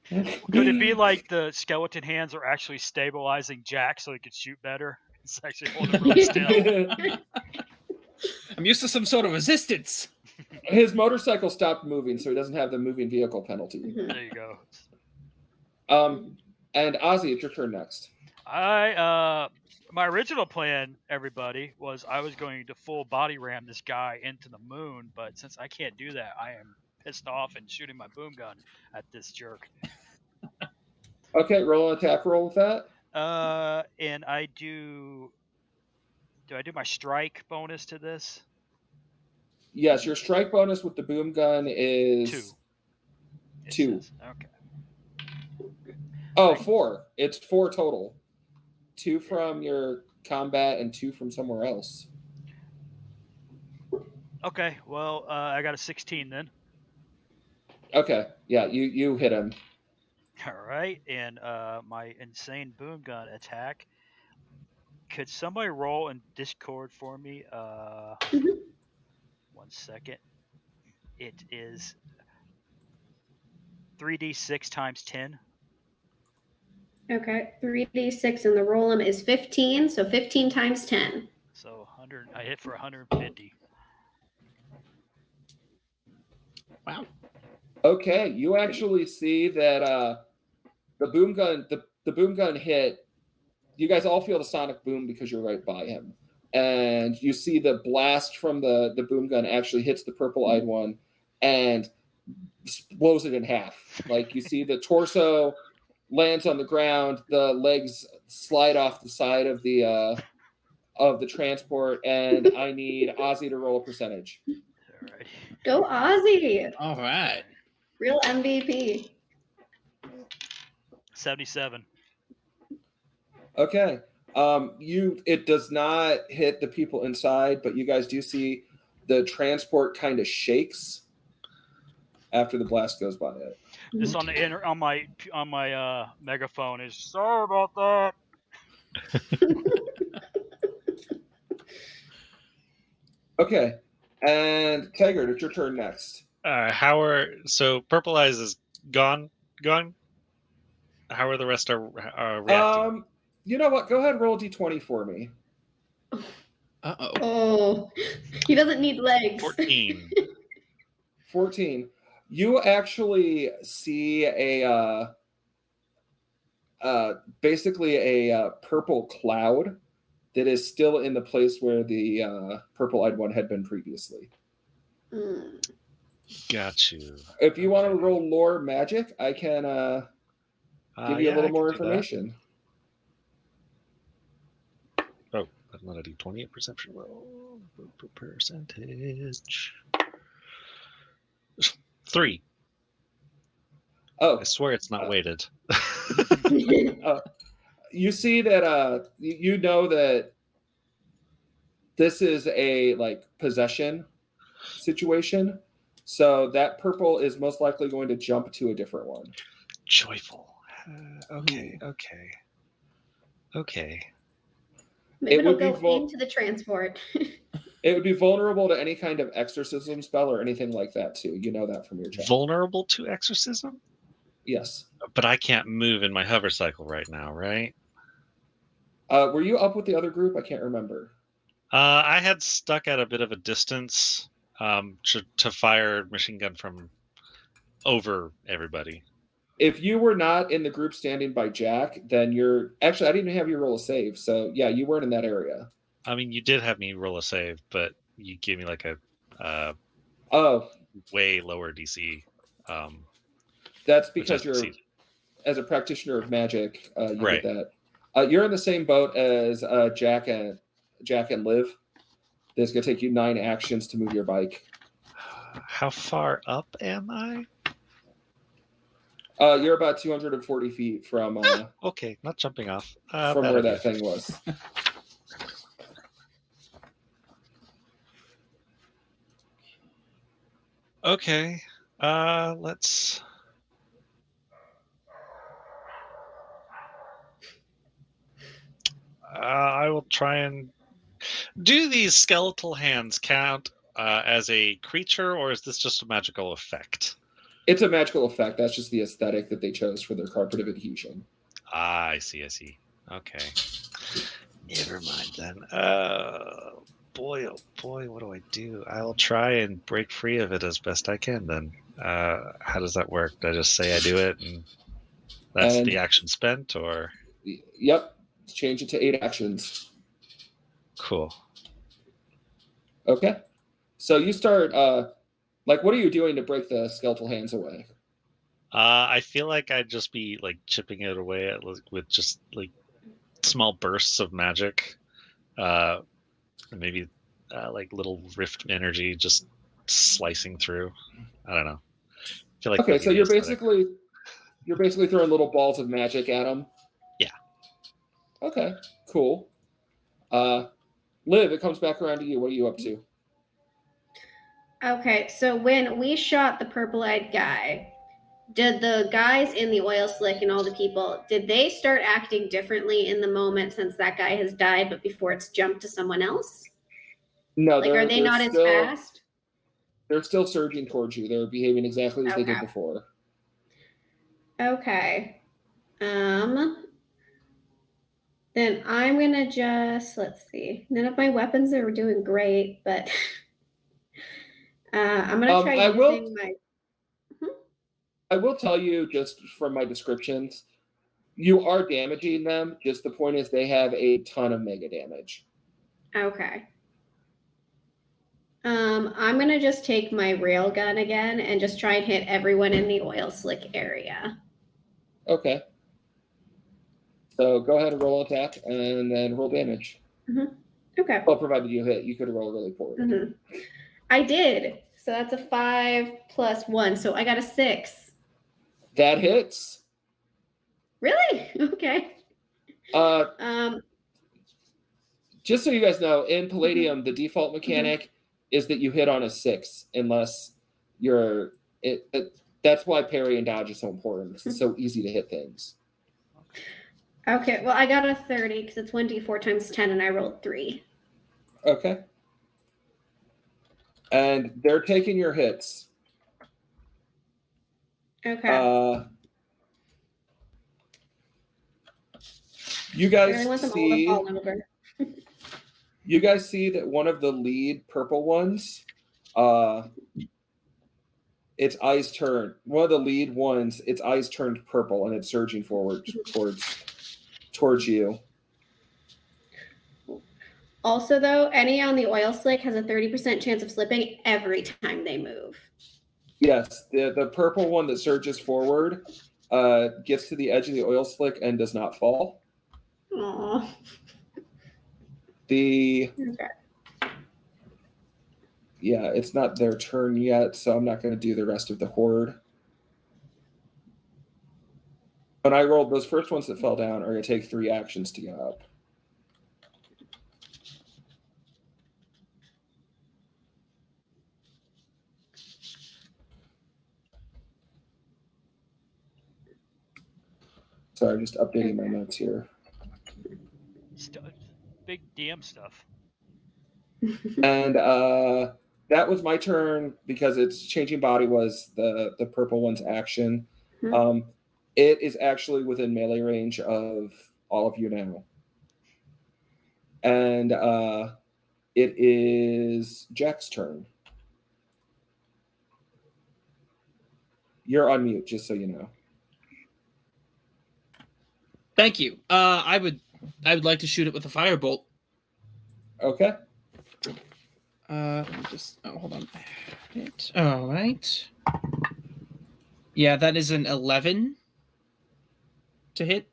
Could it be like the skeleton hands are actually stabilizing Jack so he could shoot better? It's actually holding really still. I'm used to some sort of resistance. His motorcycle stopped moving, so he doesn't have the moving vehicle penalty. There you go. And Ozzy, it's your turn next. My original plan, everybody, was I was going to full body ram this guy into the moon, but since I can't do that, I am pissed off and shooting my boom gun at this jerk. Okay, roll an attack roll with that. And I do I do my strike bonus to this? Yes, your strike bonus with the boom gun is 2. 2. Okay. Oh, 4. It's 4 total. 2 from your combat and 2 from somewhere else. Okay, well, I got a 16 then. Okay, yeah, you hit him. All right, and my insane boom gun attack. Could somebody roll in Discord for me? 1 second. It is 3d6 times 10. Okay, 3d6 and the roll is 15, so 15 times 10. So 100. I hit for 150. Wow. Okay, you actually see that the boom gun hit. You guys all feel the sonic boom because you're right by him, and you see the blast from the boom gun actually hits the purple-eyed one and blows it in half. Like you see the torso lands on the ground. The legs slide off the side of the transport, and I need Ozzy to roll a percentage. All right. Go Ozzy. All right. Real MVP. 77. Okay. It does not hit the people inside, but you guys do see the transport kind of shakes after the blast goes by it. Just on the on my megaphone is sorry about that. Okay. And Taggart, it's your turn next. So Purple Eyes is gone? How are the rest are reacting? You know what? Go ahead and roll a d20 for me. Uh-oh. Oh, he doesn't need legs. 14. 14. You actually see basically a purple cloud that is still in the place where the purple-eyed one had been previously. Mm. Got you. If you want to roll lore magic, I can give you a little more I can do that. information. Oh, that's not a d20, a perception roll. Percentage. 3. Oh, I swear it's not weighted. you see that you know that this is a possession situation, so that purple is most likely going to jump to a different one. Joyful. Okay. Maybe It it'll would be go into the transport. It would be vulnerable to any kind of exorcism spell or anything like that too. You know that from your chat. Vulnerable to exorcism? Yes. But I can't move in my hover cycle right now, right? Were you up with the other group? I can't remember. I had stuck at a bit of a distance to fire machine gun from over everybody. If you were not in the group standing by Jack, then you're... Actually, I didn't even have you roll a save, so yeah, you weren't in that area. I mean, you did have me roll a save, but you gave me like a way lower DC. That's because as a practitioner of magic, you right. did that. You're in the same boat as Jack and Liv. It's going to take you 9 actions to move your bike. How far up am I? You're about 240 feet from... okay, not jumping off. From where that thing was. Okay, let's... I will try and... Do these skeletal hands count as a creature, or is this just a magical effect? It's a magical effect. That's just the aesthetic that they chose for their carpet of adhesion. Ah, I see. Okay. Never mind then. Boy, what do I do? I'll try and break free of it as best I can then. How does that work? Do I just say I do it and that's the action spent, or? Yep. Change it to 8 actions. Cool. Okay. So you start, what are you doing to break the skeletal hands away? I feel like I'd just be chipping it away with just small bursts of magic. Maybe little rift energy just slicing through. I don't know. I feel like okay, so you're basically throwing little balls of magic at them. Yeah. Okay, cool. Liv, it comes back around to you. What are you up to? Okay, so when we shot the purple-eyed guy, did the guys in the oil slick and all the people, did they start acting differently in the moment since that guy has died, but before it's jumped to someone else? No, are they not as fast? They're still surging towards you. They're behaving exactly as they did before. Okay. Then I'm gonna just, let's see. None of my weapons are doing great, but I'm gonna try using my... I will tell you, just from my descriptions, you are damaging them. Just the point is they have a ton of mega damage. Okay. I'm going to just take my railgun again and just try and hit everyone in the oil slick area. Okay. So go ahead and roll attack and then roll damage. Okay. Well, provided you hit, you could roll really poorly. I did. So that's a 5 + 1. So I got a 6. That hits. Really? Okay. Just so you guys know, in Palladium, the default mechanic is that you hit on a 6 unless you're that's why parry and dodge is so important. It's so easy to hit things. Okay, well, I got a 30 because it's 1d4 times 10 and I rolled 3. Okay. And they're taking your hits. Okay. You guys see you guys see that one of the lead purple ones, its eyes turn. One of the lead ones, its eyes turned purple and it's surging forward towards you. Also, though, any on the oil slick has a 30% chance of slipping every time they move. Yes, the purple one that surges forward gets to the edge of the oil slick and does not fall. Aww. Yeah, it's not their turn yet, so I'm not going to do the rest of the horde. When I rolled, those first ones that fell down are going to take 3 actions to get up. Sorry, just updating my notes here. Big DM stuff. And that was my turn because its changing body was the purple one's action. It is actually within melee range of all of you now. And it is Jack's turn. You're on mute, just so you know. Thank you. I would like to shoot it with a firebolt. Okay. Hold on. All right. Yeah, that is an 11 to hit.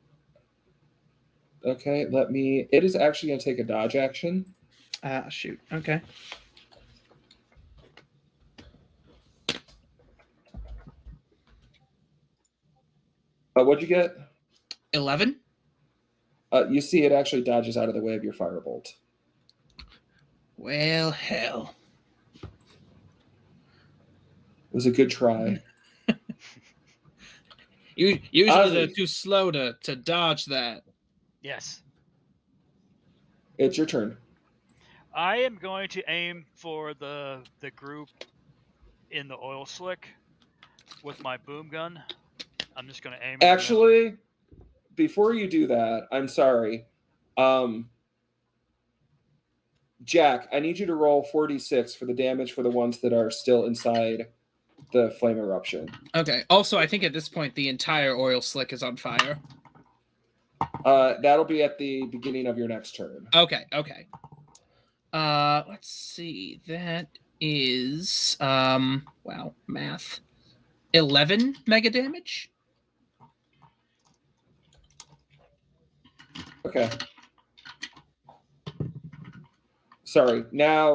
Okay, it is actually going to take a dodge action. Shoot. Okay. What'd you get? 11. You see it actually dodges out of the way of your firebolt. Well, hell. It was a good try. Usually they're too slow to dodge that. Yes. It's your turn. I am going to aim for the group in the oil slick with my boom gun. I'm just going to aim. Actually, before you do that, I'm sorry. Jack, I need you to roll 4d6 for the damage for the ones that are still inside the flame eruption. Okay. Also, I think at this point the entire oil slick is on fire. That'll be at the beginning of your next turn. Okay. Let's see. That is math. 11 mega damage. Okay. Sorry. Now,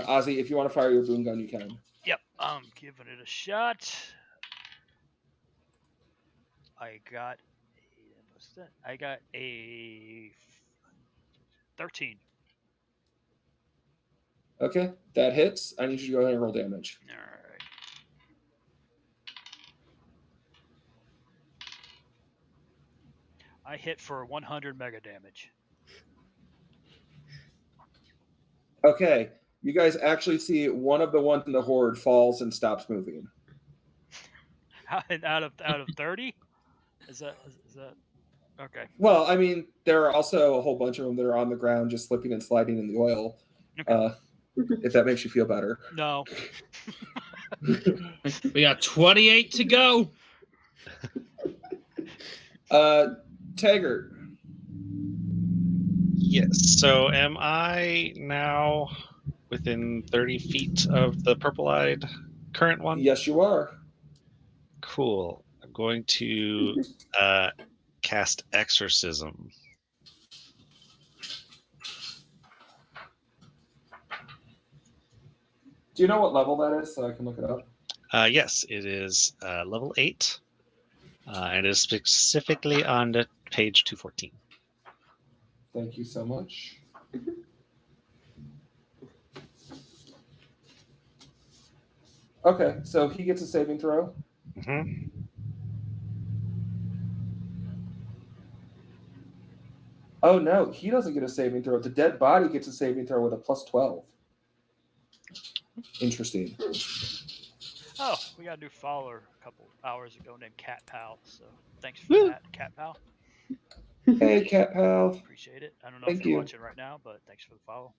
Ozzy, if you want to fire your boom gun, you can. Yep, I'm giving it a shot. I got a 13. Okay, that hits. I need you to go ahead and roll damage. All right. I hit for 100 mega damage. Okay, you guys actually see one of the ones in the horde falls and stops moving. Out of 30? Is that okay? Well, I mean, there are also a whole bunch of them that are on the ground just slipping and sliding in the oil. Okay. If that makes you feel better. No. We got 28 to go. Taggart. Yes. So am I now within 30 feet of the purple-eyed current one? Yes, you are. Cool. I'm going to cast Exorcism. Do you know what level that is so I can look it up? Yes, it is level 8. And it is specifically on the page 214. Thank you so much. Okay, so he gets a saving throw. Mm-hmm. Oh no, he doesn't get a saving throw. The dead body gets a saving throw with a +12. Interesting. Oh, we got a new follower a couple hours ago named Cat Pal. So thanks for that, Cat Pal. Hey, Cat Pal. Appreciate it. I don't know Thank if you're you. watching right now, but thanks for the follow.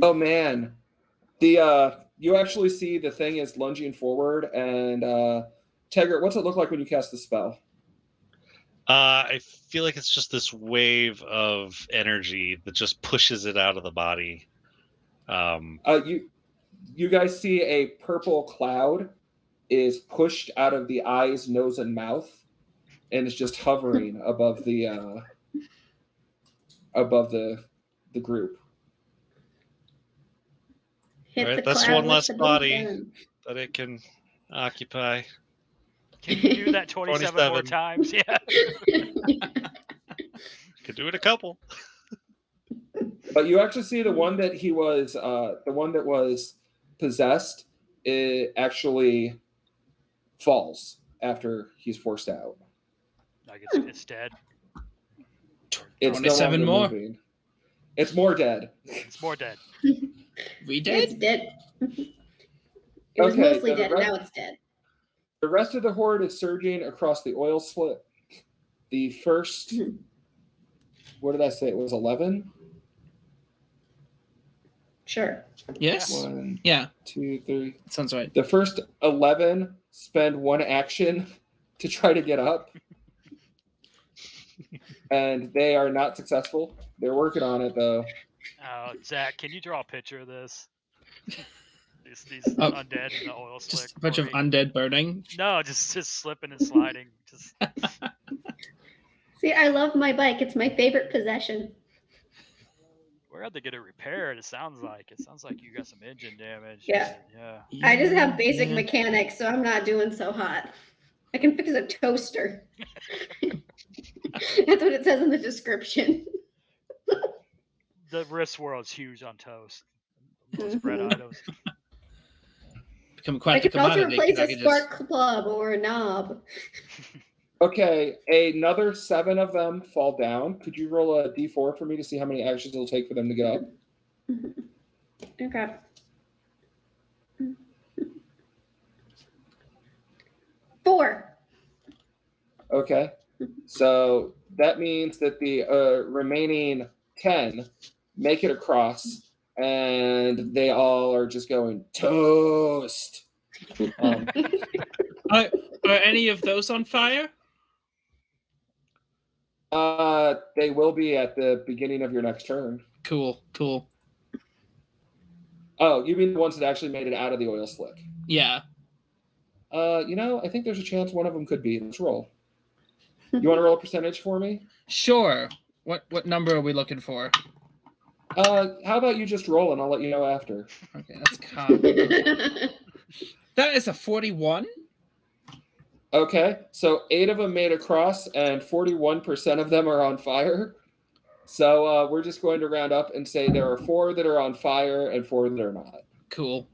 Oh man, the you actually see the thing is lunging forward, and Taggart, what's it look like when you cast the spell? I feel like it's just this wave of energy that just pushes it out of the body. You guys see a purple cloud is pushed out of the eyes, nose, and mouth, and it's just hovering above the group. Hit Right, the that's cloud one with less the body gun. that it can occupy. Can you do that 27 more 27. times? Yeah. Could do it a couple. But you actually see the one that was possessed, it actually falls after he's forced out. Like it's dead. It's 27 no more. longer moving. It's more dead. It's more dead. We It's did. dead. It was Okay, mostly the dead. rest- Now it's dead. The rest of the horde is surging across the oil slick. The first, what did I say? It was 11? Sure. Yes. 1, Yeah. 2, 3. Sounds right. The first 11 spend one action to try to get up. And they are not successful. They're working on it, though. Oh, Zach, can you draw a picture of this? These Oh, undead in the oil slick. Just a bunch for of me? undead burning. No, just slipping and sliding. Just See, I love my bike. It's my favorite possession. we're out to get it repaired. It sounds like you got some engine damage. Yeah. Yeah. I just have basic mechanics, so I'm not doing so hot. I can fix a toaster. That's what it says in the description. The wrist world's huge on toast. Those bread items. Become I quite the can also commodity. replace a Packages. spark plug or a knob. Okay, another 7 of them fall down. Could you roll a d4 for me to see how many actions it'll take for them to get up? Okay. 4. Okay, so that means that the remaining 10 make it across, and they all are just going toast. Are any of those on fire? They will be at the beginning of your next turn. Cool. Oh, you mean the ones that actually made it out of the oil slick? Yeah. I think there's a chance one of them could be. Let's roll. You want to roll a percentage for me? Sure. What number are we looking for? How about you just roll and I'll let you know after. Okay, that's common. That is a 41. Okay, so 8 of them made across and 41% of them are on fire. So we're just going to round up and say there are 4 that are on fire and 4 that are not. Cool.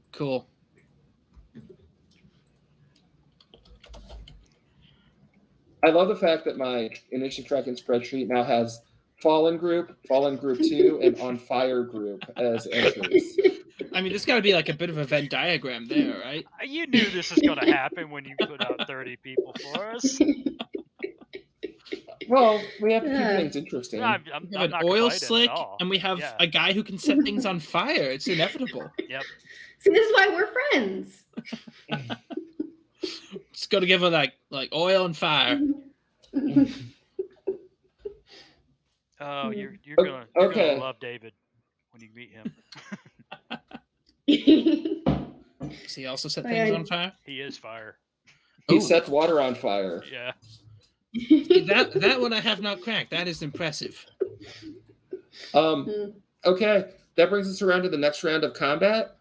I love the fact that my initiative tracking spreadsheet now has Fallen Group 2, and On Fire Group as entries. I mean, there's got to be like a bit of a Venn diagram there, right? You knew this was going to happen when you put out 30 people for us. Well, we have to keep things interesting. I'm We have not an oil complaining slick, at all. and we have Yeah. a guy who can set things on fire. It's inevitable. Yep. See, this is why we're friends. Just got to give her like oil and fire. Oh, you're Okay. gonna love David when you meet him. Does he also set things on fire? He is fire. He Ooh. sets water on fire. Yeah. That one I have not cracked. That is impressive. Okay, that brings us around to the next round of combat.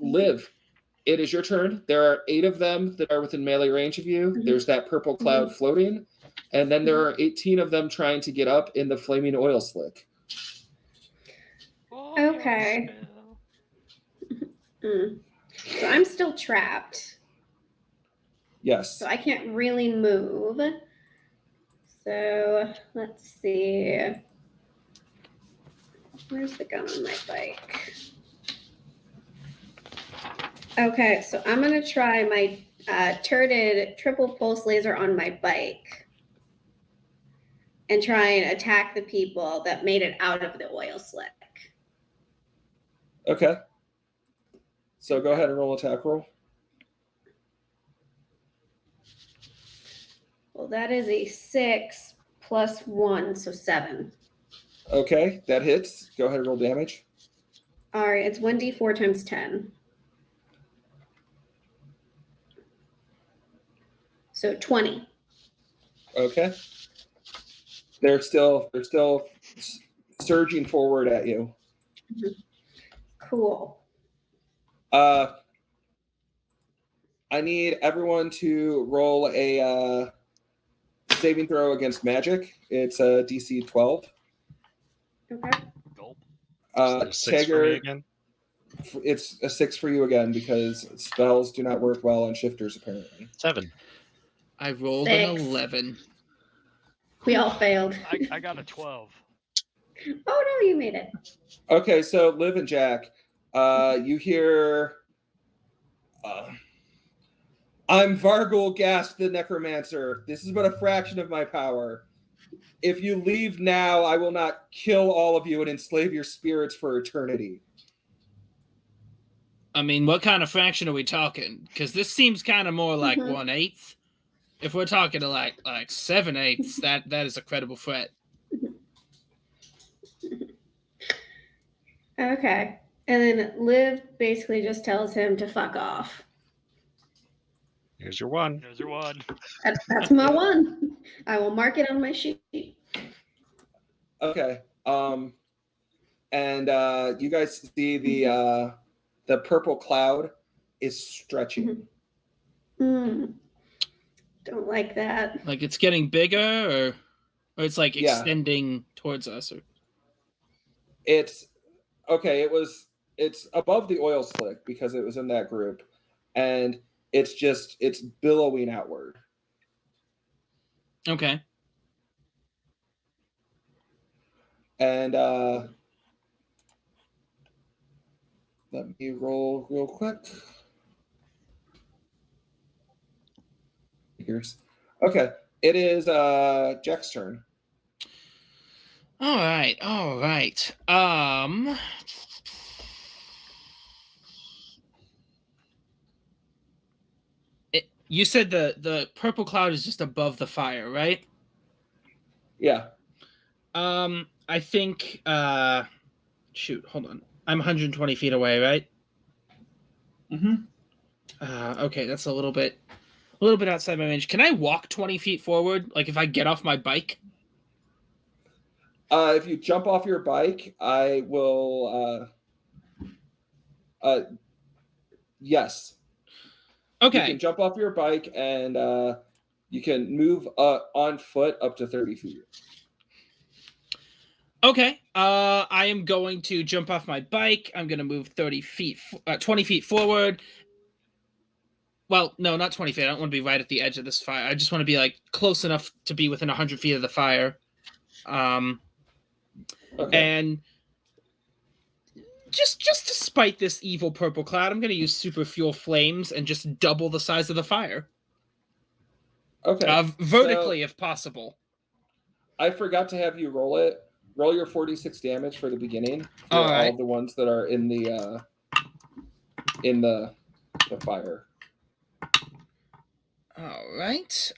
Liv, it is your turn. There are 8 of them that are within melee range of you. There's that purple cloud floating, and then there are 18 of them trying to get up in the flaming oil slick. Okay. So I'm still trapped. Yes. So I can't really move. So let's see. Where's the gun on my bike? Okay, so I'm going to try my turreted triple pulse laser on my bike and try and attack the people that made it out of the oil slick. Okay. So go ahead and roll attack roll. Well, that is a 6 plus 1, so 7. Okay, that hits. Go ahead and roll damage. All right, it's 1d4 times 10. So 20. Okay. They're still surging forward at you. Cool. I need everyone to roll a saving throw against magic. It's a DC 12. Okay. So 6 for me Tagger, again. it's a 6 for you again because spells do not work well on shifters apparently. 7. I rolled 6. an 11. We all failed. I got a 12. Oh no, you made it. Okay, so Liv and Jack, you hear, I'm Vargul Gast the Necromancer. This is but a fraction of my power. If you leave now, I will not kill all of you and enslave your spirits for eternity. I mean, what kind of fraction are we talking? Because this seems kind of more like 1/8. If we're talking to like 7/8, that is a credible threat. Okay. And then Liv basically just tells him to fuck off. Here's your 1. There's your 1. That's my 1. I will mark it on my sheet. Okay. And you guys see the purple cloud is stretching. Don't like that. Like it's getting bigger, or it's like extending towards us. Or... It's okay. It's above the oil slick because it was in that group, and it's billowing outward. Okay. And let me roll real quick. Okay, it is Jack's turn. All right. You said the purple cloud is just above the fire, right? Yeah. I think. Shoot, hold on. I'm 120 feet away, right? Okay, that's a little bit outside my range. Can I walk 20 feet forward? Like if I get off my bike? If you jump off your bike, I will. Yes. Okay. You can jump off your bike and you can move on foot up to 30 feet. Okay. I am going to jump off my bike. I'm going to move 20 feet forward. Well, no, not 20 feet. I don't want to be right at the edge of this fire. I just want to be like close enough to be within 100 feet of the fire. Okay. And just to spite this evil purple cloud, I'm going to use super fuel flames and just double the size of the fire. Okay. Vertically, if possible. I forgot to have you roll it. Roll your 46 damage for the beginning. For all right. All the ones that are in the fire. All right.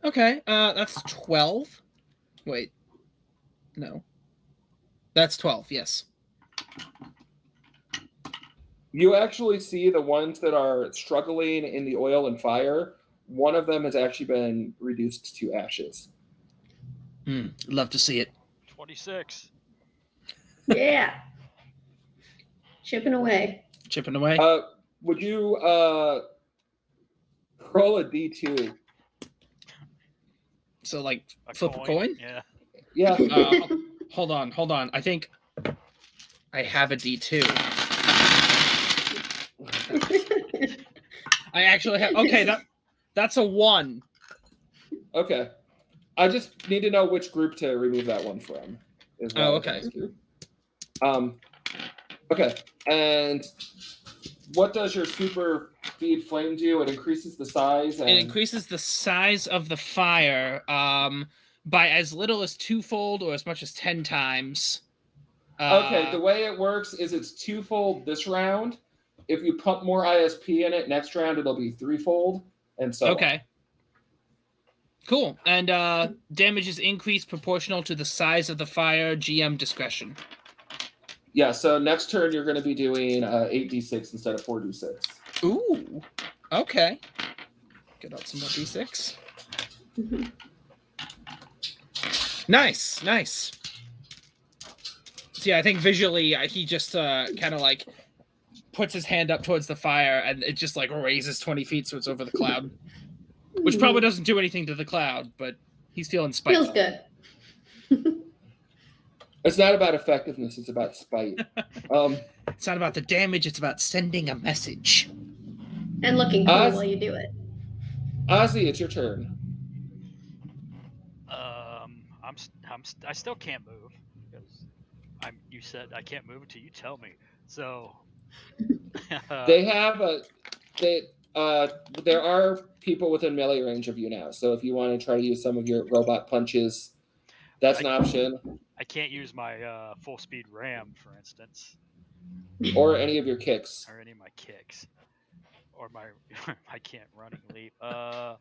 Okay. That's 12. Wait. No. That's 12. Yes. You actually see the ones that are struggling in the oil and fire. one of them has actually been reduced to ashes. Love to see it. 26. Yeah. Chipping away. Chipping away. Would you roll a D2? So like flip a coin? Yeah. Yeah. Hold on. I think I have a D2. I actually have. Okay, that's a 1. Okay. I just need to know which group to remove that one from. Okay. Okay. And what does your super feed flame do? It increases the size. It increases the size of the fire by as little as 2-fold or as much as 10 times. Okay, the way it works is it's 2-fold this round. If you pump more ISP in it, next round it'll be 3-fold, and so okay. On. Cool. And damage is increased proportional to the size of the fire. GM discretion. Yeah, so next turn you're going to be doing 8d6 instead of 4d6. Ooh. Okay. Get out some more d6. Nice. So yeah, I think visually he just kind of like puts his hand up towards the fire and it just like raises 20 feet so it's over the cloud. Which probably doesn't do anything to the cloud, but he's feeling spiteful. Feels good. It's not about effectiveness, it's about spite. It's not about the damage, it's about sending a message. And looking cool while you do it. Ozzy, it's your turn. I still can't move because you said I can't move until you tell me. So They have there are people within melee range of you now. So if you want to try to use some of your robot punches, that's an option. I can't use my full speed ram, for instance, or any of your kicks, or any of my kicks, or my I can't running leap. I'm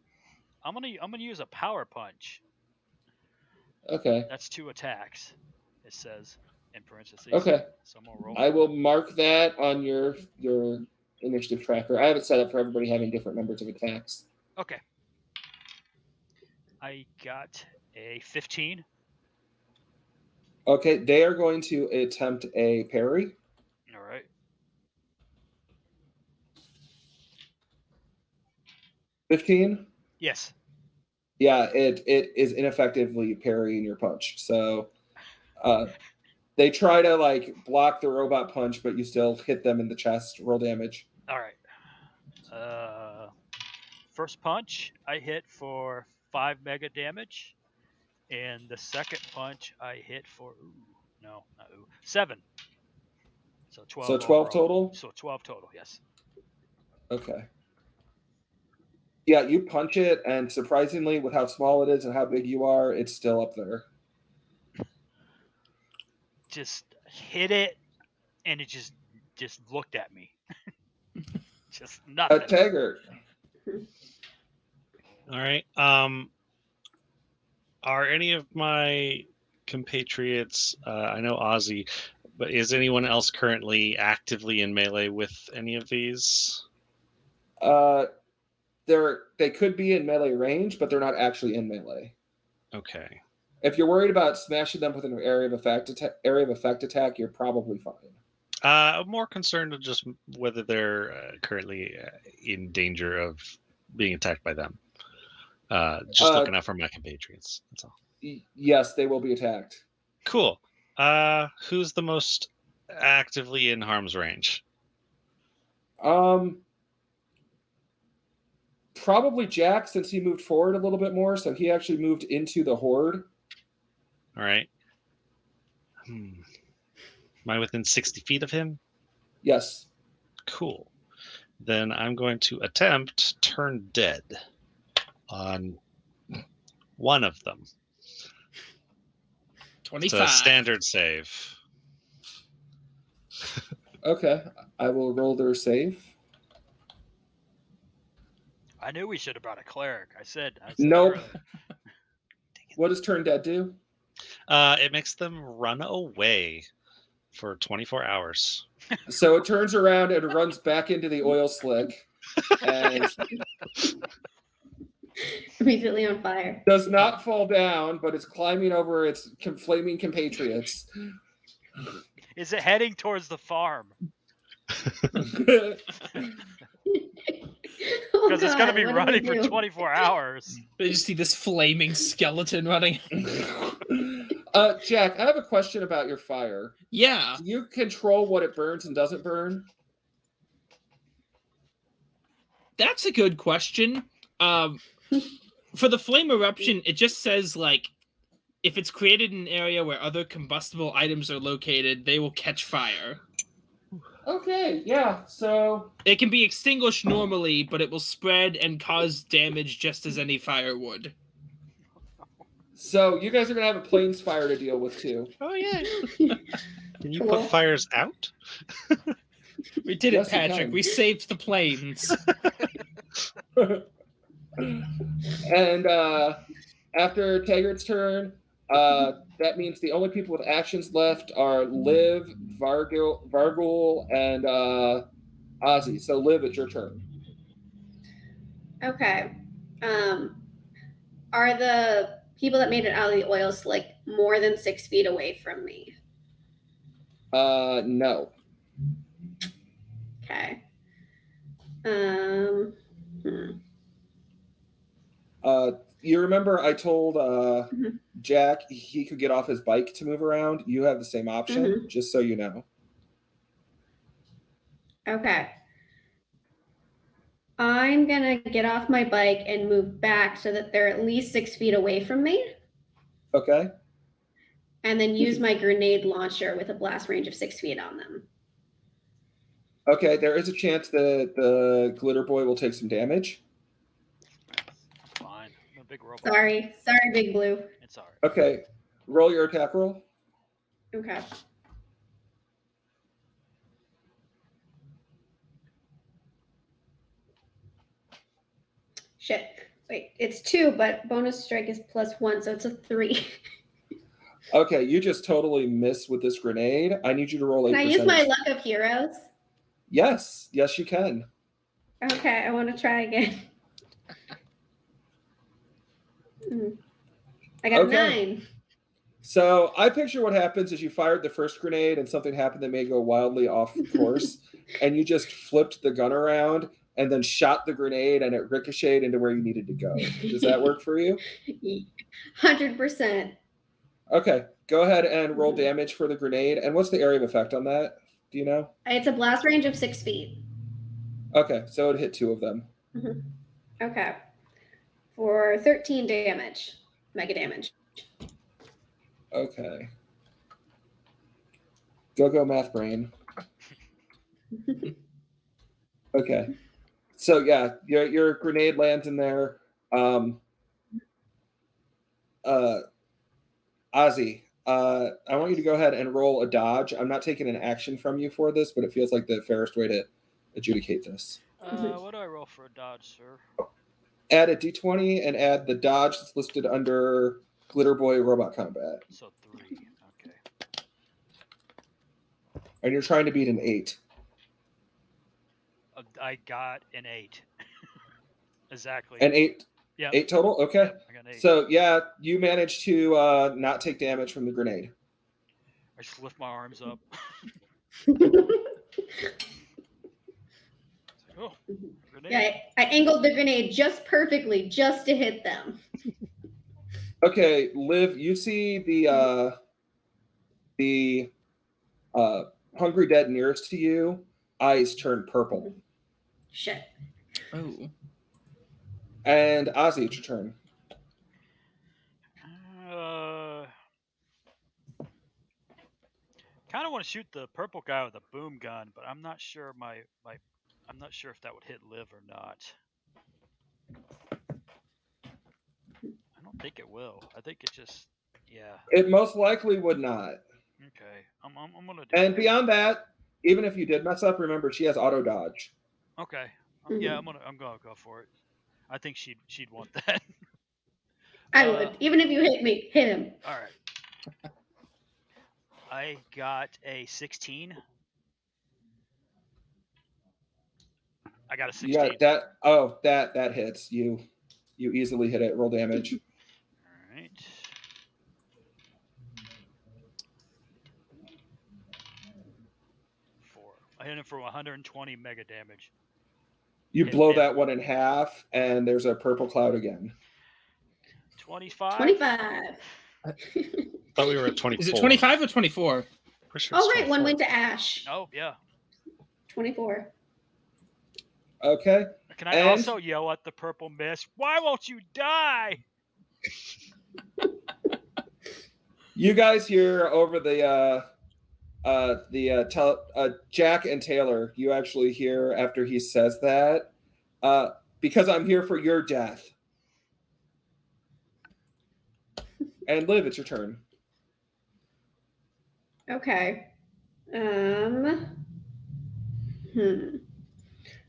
gonna use a power punch. Okay. That's 2 attacks. It says in parentheses. Okay. So I'm gonna roll. I will mark that on your initiative tracker. I have it set up for everybody having different numbers of attacks. Okay. I got a 15. Okay, they are going to attempt a parry. All right. 15? Yes. Yeah, it is ineffectively parrying your punch. So they try to like block the robot punch, but you still hit them in the chest. Roll damage. All right. First punch I hit for 5 mega damage, and the second punch I hit for 7. So 12. So 12 overall. total? So 12 total, yes. Okay. Yeah, you punch it, and surprisingly, with how small it is and how big you are, it's still up there. Just hit it, and it just looked at me. Just nothing. Taggart. All right. Are any of my compatriots? I know Ozzy, but is anyone else currently actively in melee with any of these? They could be in melee range, but they're not actually in melee. Okay. If you're worried about smashing them with an area of effect attack, you're probably fine. I'm more concerned with just whether they're currently in danger of being attacked by them. Just looking out for my compatriots. That's all. Yes, they will be attacked. Cool. Who's the most actively in harm's range? Probably Jack, since he moved forward a little bit more, so he actually moved into the horde. All right. Am I within 60 feet of him? Yes. Cool. Then I'm going to attempt turn dead on one of them. 25. It's a standard save. Okay. I will roll their save. I knew we should have brought a cleric. I said nope. Earlier. What does turn dead do? It makes them run away for 24 hours. So it turns around and runs back into the oil slick. And Immediately on fire. Does not fall down, but it's climbing over its flaming compatriots. Is it heading towards the farm? Because it's going to be running for 24 hours. You just see this flaming skeleton running. Jack, I have a question about your fire. Yeah. Do you control what it burns and doesn't burn? That's a good question. For the flame eruption, it just says, like, if it's created in an area where other combustible items are located, they will catch fire. Okay, yeah, so... It can be extinguished normally, but it will spread and cause damage just as any fire would. So you guys are going to have a plains fire to deal with, too. Oh, yeah. Can you put fires out? We did it, Patrick. We saved the plains. And after Taggart's turn, that means the only people with actions left are Liv, Vargul, and Ozzy. So Liv, it's your turn. Okay. Are the people that made it out of the oil slick more than 6 feet away from me? No. Okay. You remember I told Jack he could get off his bike to move around? You have the same option, just so you know. Okay. I'm going to get off my bike and move back so that they're at least 6 feet away from me. Okay. And then use my grenade launcher with a blast range of 6 feet on them. Okay, there is a chance that the glitter boy will take some damage. Fine. I'm a big robot. Sorry, Big Blue. It's all right. Okay, roll your attack roll. Okay. Shit. Wait, it's 2, but bonus strike is +1, so it's a 3. Okay, you just totally missed with this grenade. I need you to roll a Can I use my luck of heroes? Yes, you can. Okay, I want to try again. I got 9. So I picture what happens is you fired the first grenade and something happened that may go wildly off course, and you just flipped the gun around and then shot the grenade and it ricocheted into where you needed to go. Does that work for you? 100%. Okay, go ahead and roll damage for the grenade. And what's the area of effect on that? Do you know? It's a blast range of 6 feet. Okay, so it hit 2 of them. Okay. For 13 damage. Mega damage. Okay. Go math brain. Okay. So yeah, your grenade lands in there. Ozzy, I want you to go ahead and roll a dodge. I'm not taking an action from you for this, but it feels like the fairest way to adjudicate this. What do I roll for a dodge, sir? Add a d20 and add the dodge that's listed under Glitter Boy Robot Combat. So 3. Okay. And you're trying to beat an 8. I got an 8. Exactly. An 8? Yeah. 8 total? Okay. Yep, I got an 8. So, yeah, you managed to not take damage from the grenade. I just lift my arms up. Oh, grenade. Yeah, I angled the grenade just perfectly, just to hit them. Okay, Liv, you see the hungry dead nearest to you, eyes turn purple. Shit. Oh. And Ozzy, it's your turn. Kind of want to shoot the purple guy with a boom gun, but I'm not sure I'm not sure if that would hit Liv or not. I don't think it will. I think it just, yeah. It most likely would not. Okay, I'm gonna do. And beyond that, even if you did mess up, remember she has auto dodge. Okay, yeah, I'm gonna go for it. I think she'd want that. I would, even if you hit me, hit him. All right. I got a 16. I got a 16. Yeah, that hits. You You easily hit it. Roll damage. All right. Four. I hit him for 120 mega damage. You Hit blow him. that one in half, and there's a purple cloud again. 25. 25. Thought we were at 24. Is it 25 or 24? Sure Oh, right. One went to Ash. Oh, yeah. 24. Okay. Can I also yell at the purple mist? Why won't you die? You guys hear over the Jack and Taylor. You actually hear after he says that, because I'm here for your death. And Liv, it's your turn. Okay.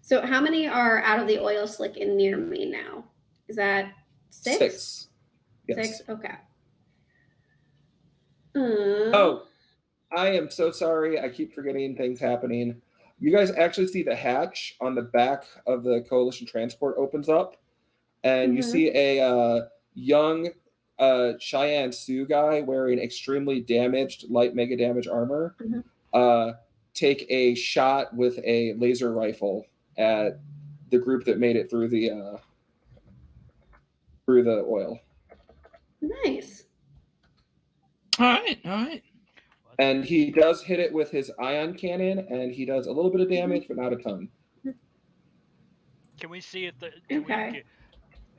So how many are out of the oil slick and near me now? Is that 6? 6. Yes. 6? Okay. Oh, I am so sorry. I keep forgetting things happening. You guys actually see the hatch on the back of the Coalition transport opens up, and you see a young Cheyenne Sioux guy wearing extremely damaged light mega damage armor take a shot with a laser rifle at the group that made it through the oil. Nice. All right. And he does hit it with his ion cannon, and he does a little bit of damage, but not a ton. Can we see if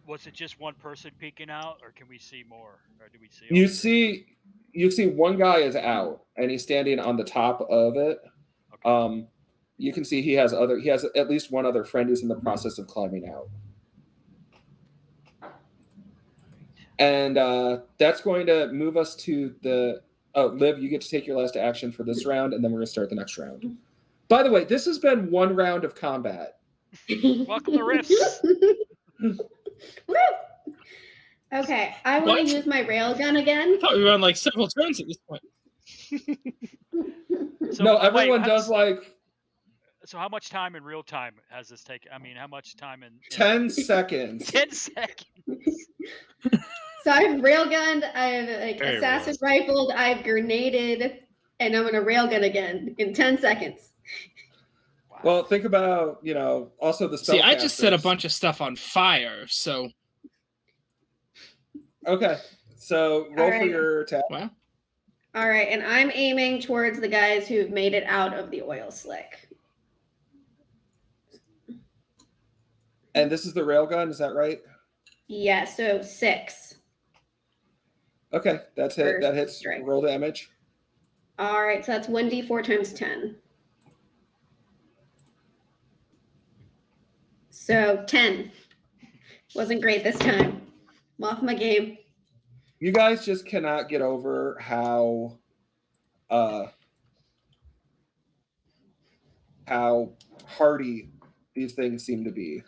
was it just one person peeking out, or can we see more? Or do we see? You see one guy is out, and he's standing on the top of it. Okay. You can see he has at least one other friend who's in the process of climbing out. And that's going to move us to the... Oh, Liv, you get to take your last action for this round, and then we're going to start the next round. By the way, this has been one round of combat. Welcome to RIFTS. Woo! Okay, I want to use my railgun again. I thought we were on like several turns at this point. So, no, everyone does like... So how much time in real time has this taken? I mean, how much time in 10 seconds. 10 seconds. So I've railgunned, I've assassin rifled, I've grenaded, and I'm gonna railgun again in 10 seconds. Wow. Well, think about, also the spell. See, I just set a bunch of stuff on fire, so... Okay, so roll for your attack. Wow. All right, and I'm aiming towards the guys who've made it out of the oil slick. And this is the railgun, is that right? Yeah, so 6. Okay, that's hit. That hits. Strike. Roll damage. All right, so that's 1d4 times 10. So 10. Wasn't great this time. I'm off my game. You guys just cannot get over how hardy these things seem to be.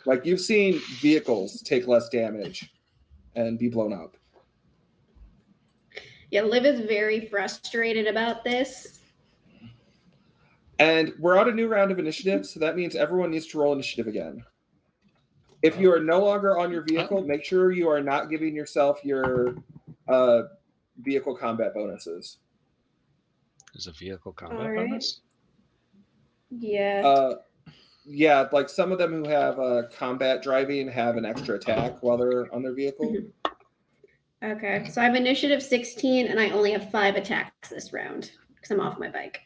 Like, you've seen vehicles take less damage and be blown up. Yeah, Liv is very frustrated about this. And we're on a new round of initiative, so that means everyone needs to roll initiative again. If you are no longer on your vehicle, make sure you are not giving yourself your vehicle combat bonuses. There's a vehicle combat bonus? Yeah. Yeah, like some of them who have combat driving have an extra attack while they're on their vehicle. Okay, so I have initiative 16, and I only have 5 attacks this round because I'm off my bike.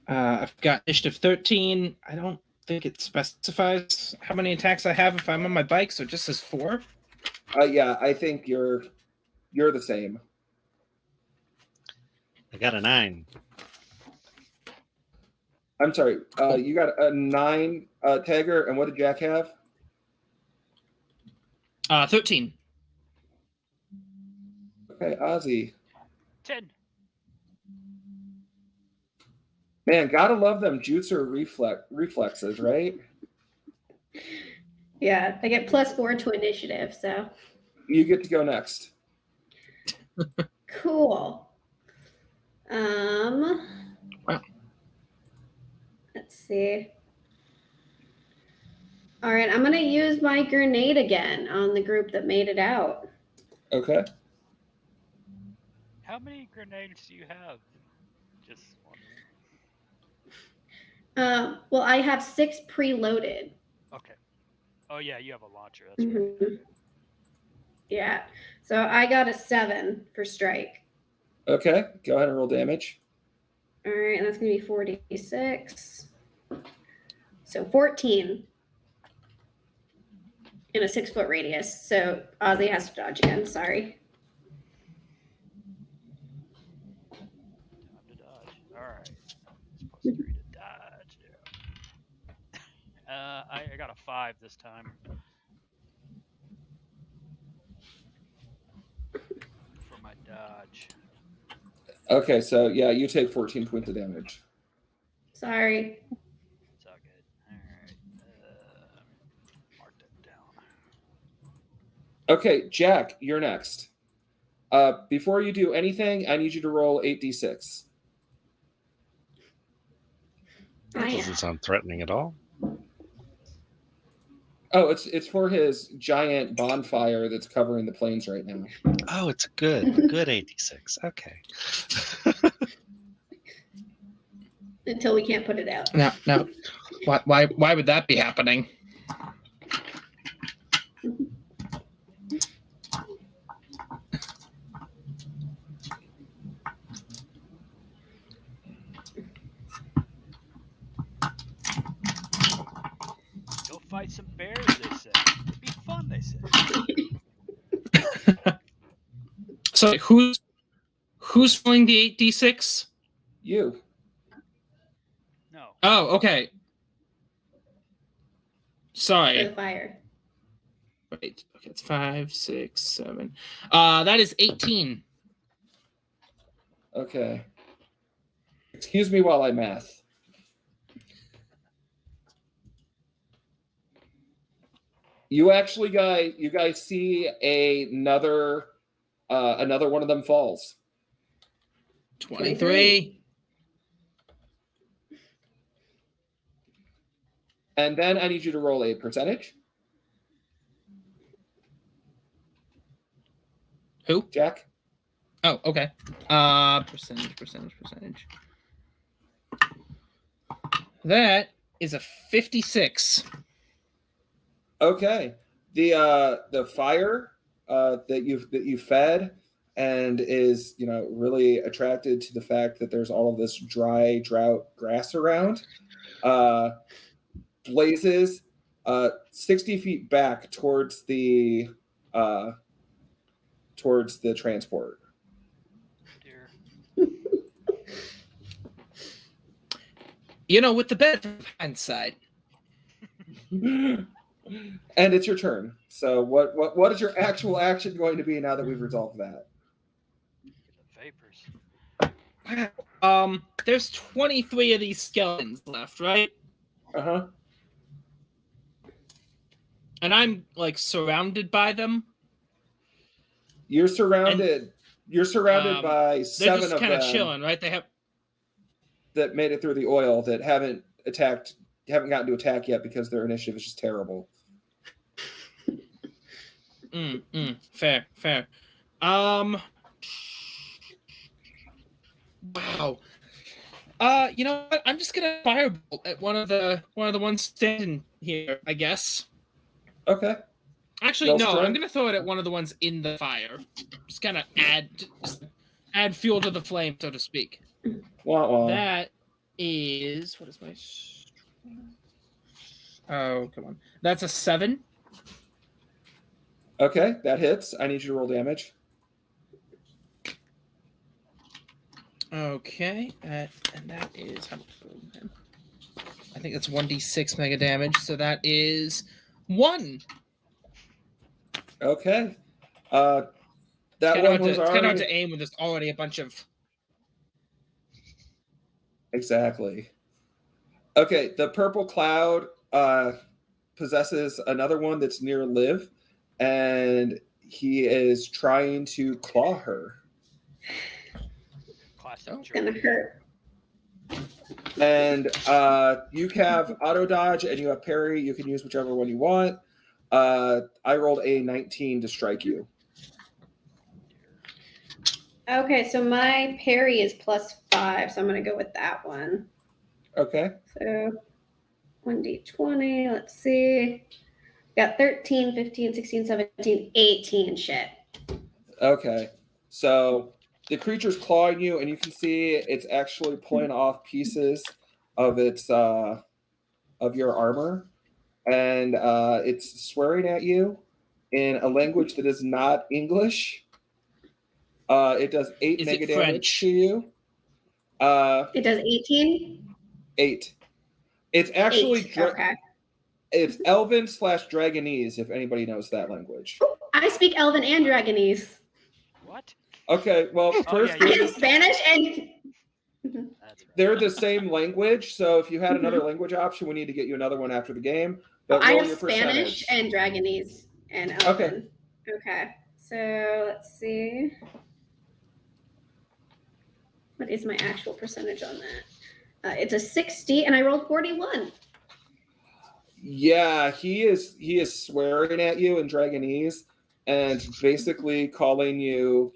I've got initiative 13. I don't think it specifies how many attacks I have if I'm on my bike, so it just says 4. Yeah, I think you're the same. I got a 9. I'm sorry. You got a 9, Tagger, and what did Jack have? 13. Okay, Ozzy. 10. Man, gotta love them jutsu reflexes, right? Yeah, I get +4 to initiative, so. You get to go next. Cool. Wow. Let's see. All right, I'm gonna use my grenade again on the group that made it out. Okay. How many grenades do you have? Just wondering. Well, I have 6 preloaded. Okay. Oh yeah, you have a launcher. That's right. Mhm. Yeah. So I got a 7 for strike. Okay. Go ahead and roll damage. All right, and that's gonna be 46. So 14 in a 6-foot radius. So Ozzy has to dodge again. Sorry. Time to dodge. All right. It's +3 to dodge. Yeah. I got a 5 this time. For my dodge. Okay, so yeah, you take 14 points of damage. Sorry. It's all good. All right. Mark that down. Okay, Jack, you're next. Before you do anything, I need you to roll 8d6. That doesn't sound threatening at all. Oh, it's for his giant bonfire that's covering the plains right now. Oh, it's a good 86. Okay. Until we can't put it out. No. Why would that be happening? Go fight some bears, they say. It'd be fun, they say. So who's rolling the 8d6? You. No. Oh, okay. For Sorry. the fire. Wait. Okay, it's 5, 6, 7. That is 18. Okay. Excuse me while I math. You guys see another one of them falls. 23. And then I need you to roll a percentage. Who? Jack? Oh, okay. Percentage. That is a 56. Okay. The fire that you fed and is really attracted to the fact that there's all of this drought grass around, blazes 60 feet back towards the transport. Dear. With the benefit of hindsight. And it's your turn. So what is your actual action going to be now that we've resolved that? The vapors. There's 23 of these skeletons left, right? Uh-huh. And I'm surrounded by them. You're surrounded by 7 They're just of kind of them chilling, right? They have that made it through the oil that haven't gotten to attack yet because their initiative is just terrible. Fair. Wow. You know what? I'm just gonna firebolt at one of the ones standing here, I guess. Okay. Actually, Roll no. strength. I'm gonna throw it at one of the ones in the fire. Just kind of add fuel to the flame, so to speak. Wah, wah. That is what is my? Oh, come on. That's a 7. Okay, that hits. I need you to roll damage. Okay, and that is how much? I think that's 1d6 mega damage. So that is 1. Okay. It's That kind one of was hard already to aim when there's already a bunch of. exactly. Okay, the purple cloud possesses another one that's near Liv, and he is trying to claw her. Classic It's gonna hurt. And you have auto dodge and you have parry. You can use whichever one you want. I rolled a 19 to strike you. Okay, so my parry is +5, so I'm going to go with that one. Okay. So 1d20, let's see. Got 13, 15, 16, 17, 18 shit. Okay. So the creature's clawing you, and you can see it's actually pulling off pieces of its of your armor, and it's swearing at you in a language that is not English. It does 8 Is mega it damage French? to you. It does 18? 8. It's actually 8. Okay. It's Elven/Dragonese, if anybody knows that language. I speak Elven and Dragonese. What? Okay, well, first yeah, I am Spanish and... That's right. they're the same language, so if you had another language option, we need to get you another one after the game. But I roll have your Spanish percentage. and Dragonese and Elven. Okay. So let's see. What is my actual percentage on that? It's a 60, and I rolled 41. Yeah, he is swearing at you in Dragonese and basically calling you,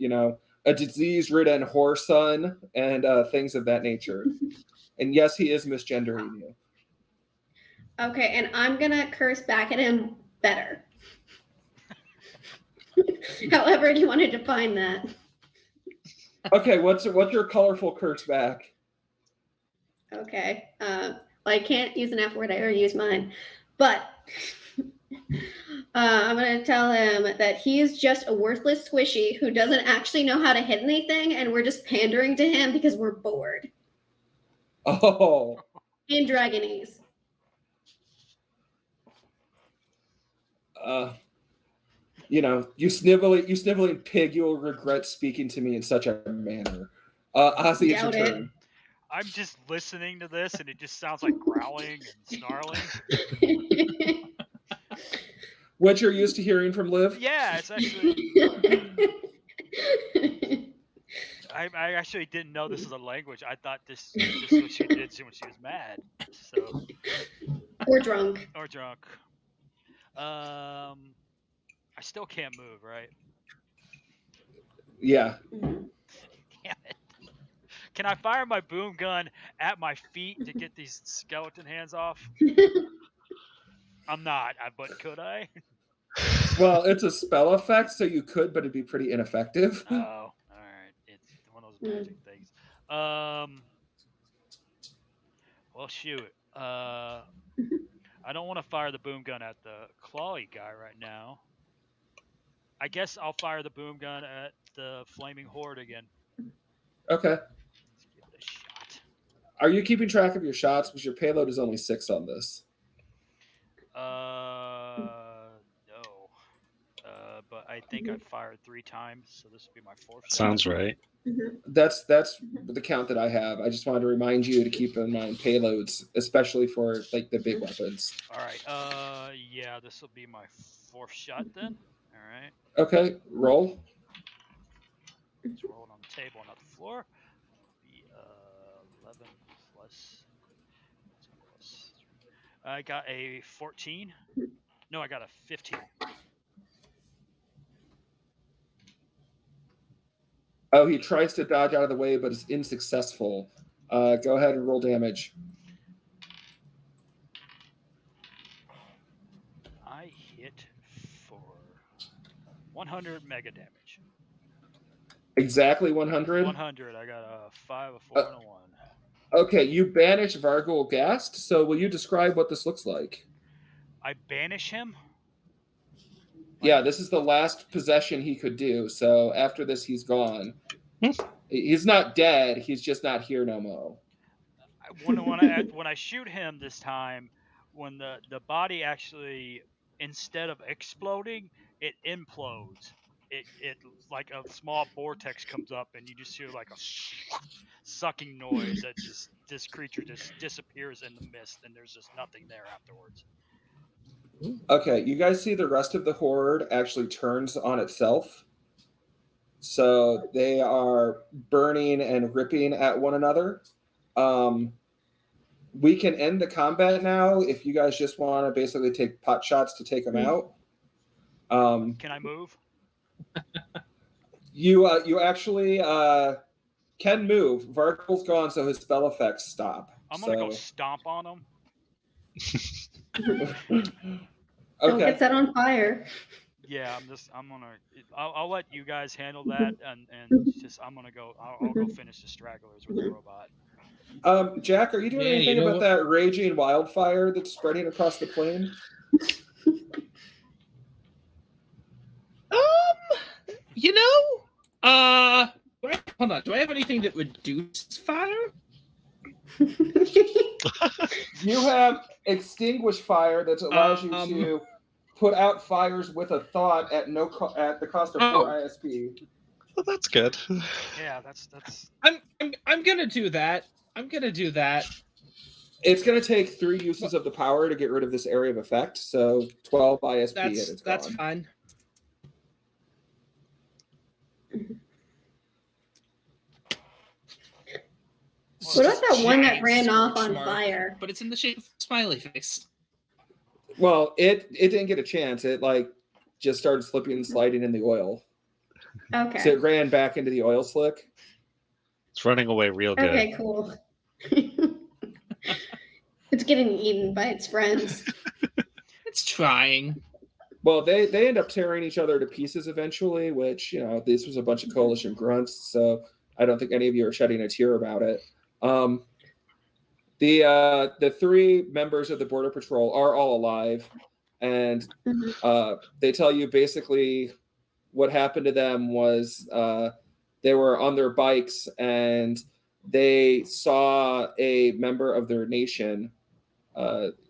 a disease-ridden whoreson and things of that nature. And yes, he is misgendering you. Okay, and I'm gonna curse back at him better. However you want to define that. Okay, what's your colorful curse back? Okay. Well, I can't use an F word. I already used mine. But I'm going to tell him that he is just a worthless squishy who doesn't actually know how to hit anything, and we're just pandering to him because we're bored. Oh. In Dragonese. You sniveling pig, you will regret speaking to me in such a manner. Ozzy, it's your turn. I'm just listening to this, and it just sounds like growling and snarling. What you're used to hearing from Liv? Yeah, it's actually... I actually didn't know this was a language. I thought this was what she did when she was mad. So. Or drunk. Or drunk. I still can't move, right? Yeah. Damn it. Can I fire my boom gun at my feet to get these skeleton hands off? I'm not, but could I? Well, it's a spell effect, so you could, but it'd be pretty ineffective. Oh, all right. It's one of those magic things. Well, shoot. I don't want to fire the boom gun at the clawy guy right now. I guess I'll fire the boom gun at the flaming horde again. Okay. Let's give it a shot. Are you keeping track of your shots? Because your payload is only 6 on this. No. But I think I fired 3 times, so this will be my 4th shot. Sounds right. That's the count that I have. I just wanted to remind you to keep in mind payloads, especially for like the big weapons. All right. Yeah, this will be my 4th shot then. All right. Okay, roll. Let's roll it on the table, not the floor. Be 11 plus. I got a 14. No, I got a 15. Oh, he tries to dodge out of the way, but is unsuccessful. Go ahead and roll damage. I hit for 100 mega damage. Exactly 100? 100. I got a 5, a 4, and a 1. Okay, you banish Vargul Gast, so will you describe what this looks like? I banish him? Yeah, this is the last possession he could do, so after this he's gone. He's not dead, he's just not here no more. When I shoot him this time, when the body actually, instead of exploding, it implodes. It like a small vortex comes up, and you just hear like a sucking noise that just this creature just disappears in the mist, and there's just nothing there afterwards. Okay, you guys see the rest of the horde actually turns on itself. So they are burning and ripping at one another. We can end the combat now if you guys just want to basically take pot shots to take them out. Can I move? You actually can move. Varkel's gone, so his spell effects stop. I'm gonna go stomp on him. Don't get set on fire. Yeah, I'll let you guys handle that, and just I'll go finish the stragglers with the robot. Jack, are you doing anything about that raging wildfire that's spreading across the plain? Hold on. Do I have anything that reduces fire? You have extinguish fire that allows you to put out fires with a thought at the cost of 4 ISP. Well, that's good. Yeah, that's. I'm gonna do that. It's gonna take 3 uses of the power to get rid of this area of effect, so 12 ISP. That's fine. What about that one that ran off on fire? But it's in the shape of a smiley face. Well, it didn't get a chance. It just started slipping and sliding in the oil. Okay. So it ran back into the oil slick. It's running away real good. Okay, cool. It's getting eaten by its friends. It's trying. Well, they end up tearing each other to pieces eventually, which, this was a bunch of coalition grunts, so I don't think any of you are shedding a tear about it. The 3 members of the Border Patrol are all alive, and they tell you basically what happened to them was they were on their bikes and they saw a member of their nation,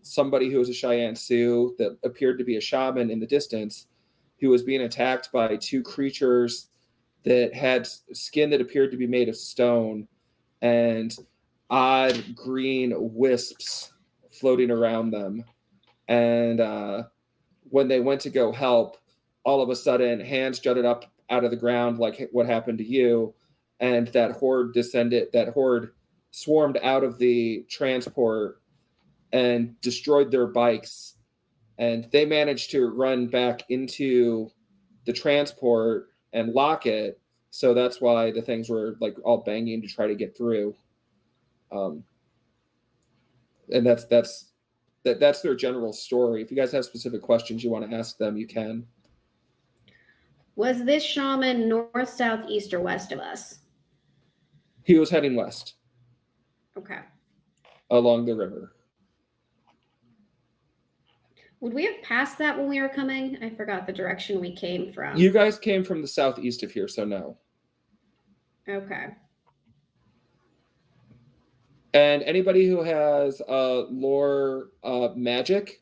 somebody who was a Cheyenne Sioux that appeared to be a shaman in the distance, who was being attacked by 2 creatures that had skin that appeared to be made of stone and odd green wisps floating around them. And when they went to go help, all of a sudden hands jutted up out of the ground like what happened to you, and that horde swarmed out of the transport and destroyed their bikes, and they managed to run back into the transport and lock it. So that's why the things were all banging to try to get through. And that's their general story. If you guys have specific questions you want to ask them, you can. Was this shaman north, south, east, or west of us? He was heading west. Okay. Along the river. Would we have passed that when we were coming? I forgot the direction we came from. You guys came from the southeast of here, so no. Okay. And anybody who has lore magic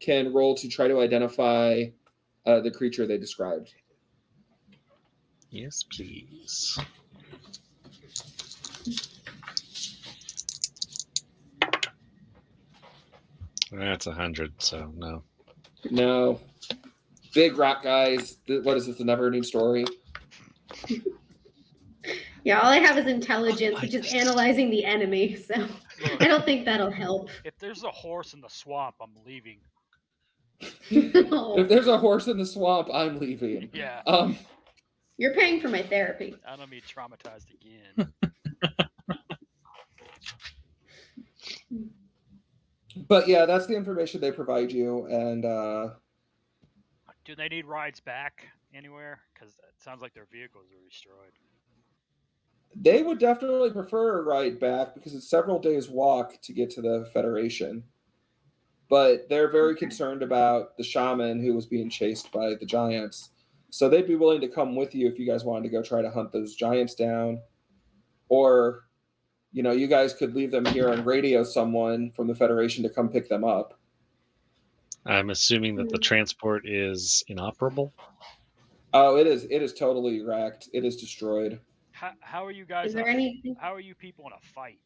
can roll to try to identify the creature they described. Yes, please. That's 100, so no. No. Big rock guys. What is this, a never-ending story? Yeah, all I have is intelligence, which is analyzing the enemy, so I don't think that'll help. If there's a horse in the swamp, I'm leaving. If there's a horse in the swamp, I'm leaving. Yeah. You're paying for my therapy. I don't be traumatized again. But yeah, that's the information they provide you. And do they need rides back anywhere? Because it sounds like their vehicles are destroyed. They would definitely prefer a ride back because it's several days' walk to get to the Federation. But they're very concerned about the shaman who was being chased by the giants. So they'd be willing to come with you if you guys wanted to go try to hunt those giants down. Or, you guys could leave them here and radio someone from the Federation to come pick them up. I'm assuming that the transport is inoperable? Oh, it is. It is totally wrecked. It is destroyed. How are you guys? Is there anything? How are you people in a fight?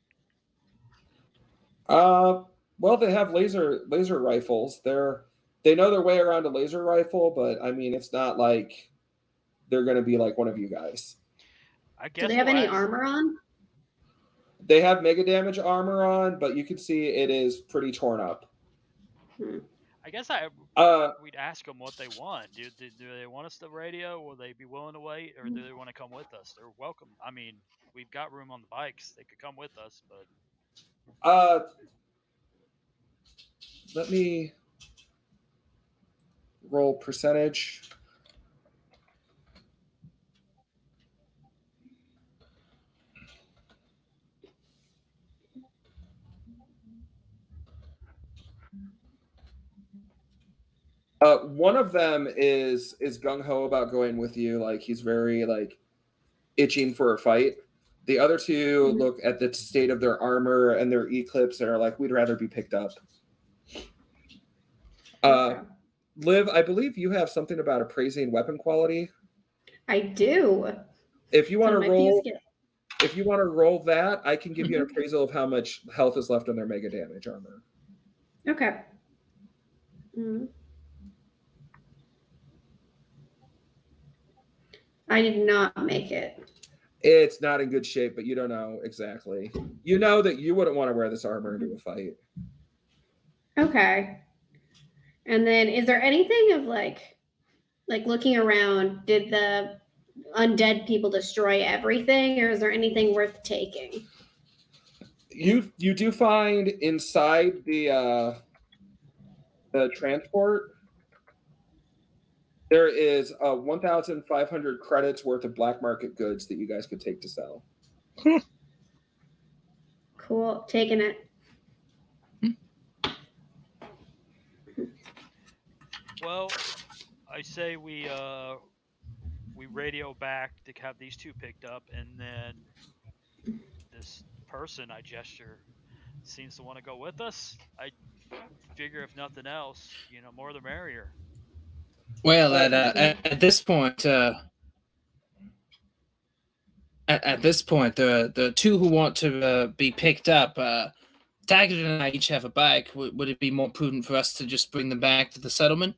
Well, they have laser rifles. They know their way around a laser rifle, but I mean, it's not like they're going to be like one of you guys. I guess. Do they have any armor on? They have mega damage armor on, but you can see it is pretty torn up. I guess we'd ask them what they want. Do they want us to radio? Will they be willing to wait, or do they want to come with us? They're welcome. I mean, we've got room on the bikes. They could come with us, but let me roll percentage. One of them is gung ho about going with you. Like he's very like itching for a fight. The other two look at the state of their armor and their eclipse and are like, we'd rather be picked up. Liv, I believe you have something about appraising weapon quality. I do. If you want to roll that, I can give you an appraisal of how much health is left on their mega damage armor. Okay. I did not make it. It's not in good shape, but you don't know exactly. You know that you wouldn't want to wear this armor into a fight. Okay. And then is there anything of like looking around, did the undead people destroy everything, or is there anything worth taking? You do find inside the transport, there is 1,500 credits worth of black market goods that you guys could take to sell. Cool. Taking it. Well, I say we radio back to have these two picked up, and then this person I gesture seems to want to go with us. I figure if nothing else, more the merrier. Well, at this point, the two who want to be picked up, Taggart and I each have a bike. Would it be more prudent for us to just bring them back to the settlement?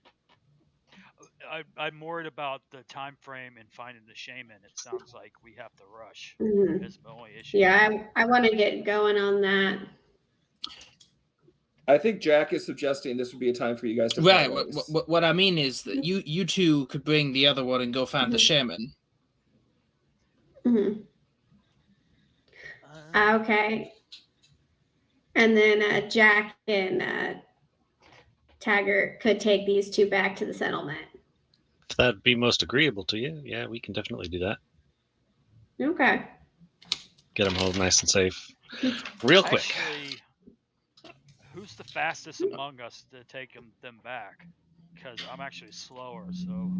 I'm worried about the time frame and finding the shaman. It sounds like we have to rush. That's the only issue. Yeah, I want to get going on that. I think Jack is suggesting this would be a time for you guys to right. What I mean is that you two could bring the other one and go find the shaman. Okay. And then Jack and Taggart could take these two back to the settlement. If that'd be most agreeable to you, yeah, we can definitely do that. Okay. Get them home nice and safe. Real quick. Actually, who's the fastest among us to take them back? Because I'm actually slower, so...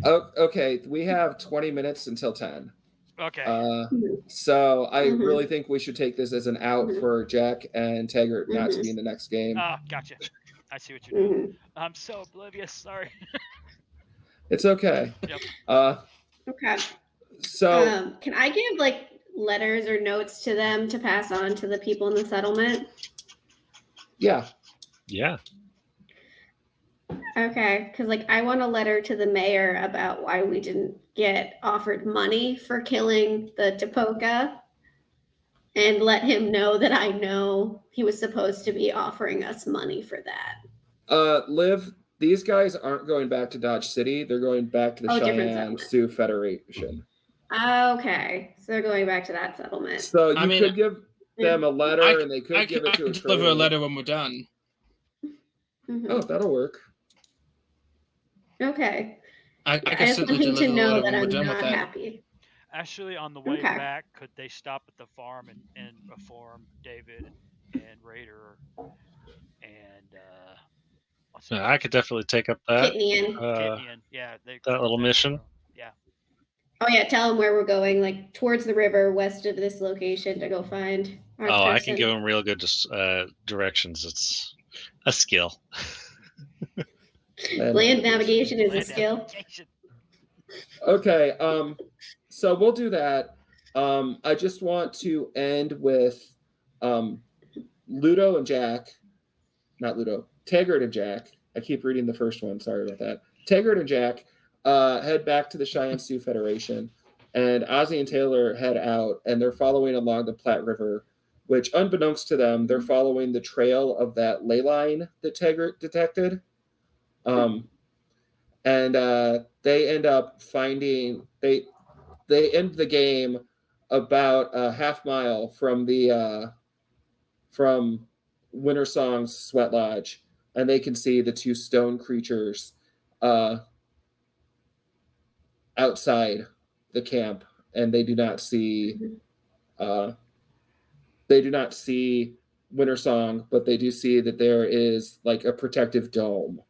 Oh, okay, we have 20 minutes until 10. Okay. So I really think we should take this as an out for Jack and Taggart not to be in the next game. Ah, gotcha. I see what you're doing. I'm so oblivious. Sorry. It's okay. Yep. Okay. So can I give letters or notes to them to pass on to the people in the settlement? Yeah. Yeah. Okay, because I want a letter to the mayor about why we didn't get offered money for killing the Tapoka, and let him know that I know he was supposed to be offering us money for that. Liv, these guys aren't going back to Dodge City. They're going back to the Cheyenne Sioux Federation. Okay, so they're going back to that settlement. So you could give them a letter, and they could give it to a deliver a letter when we're done. Oh, that'll work. Okay. I just want him to know that I'm not happy. Actually, on the way back, could they stop at the farm and inform David and Raider and I could definitely take up that. Kitnian. Yeah, that little mission. Yeah. Oh yeah, tell them where we're going, towards the river, west of this location, to go find our person. I can give them real good directions. It's a skill. Land navigation is a skill. Okay, so we'll do that. I just want to end with Ludo and Jack. Not Ludo. Taggart and Jack. I keep reading the first one. Sorry about that. Taggart and Jack head back to the Cheyenne Sioux Federation. and Ozzy and Taylor head out, and they're following along the Platte River, which, unbeknownst to them, they're following the trail of that ley line that Taggart detected. And they end up finding they end the game about a half mile from from Winter Song's Sweat Lodge, and they can see the two stone creatures outside the camp, and they do not see Winter Song, but they do see that there is like a protective dome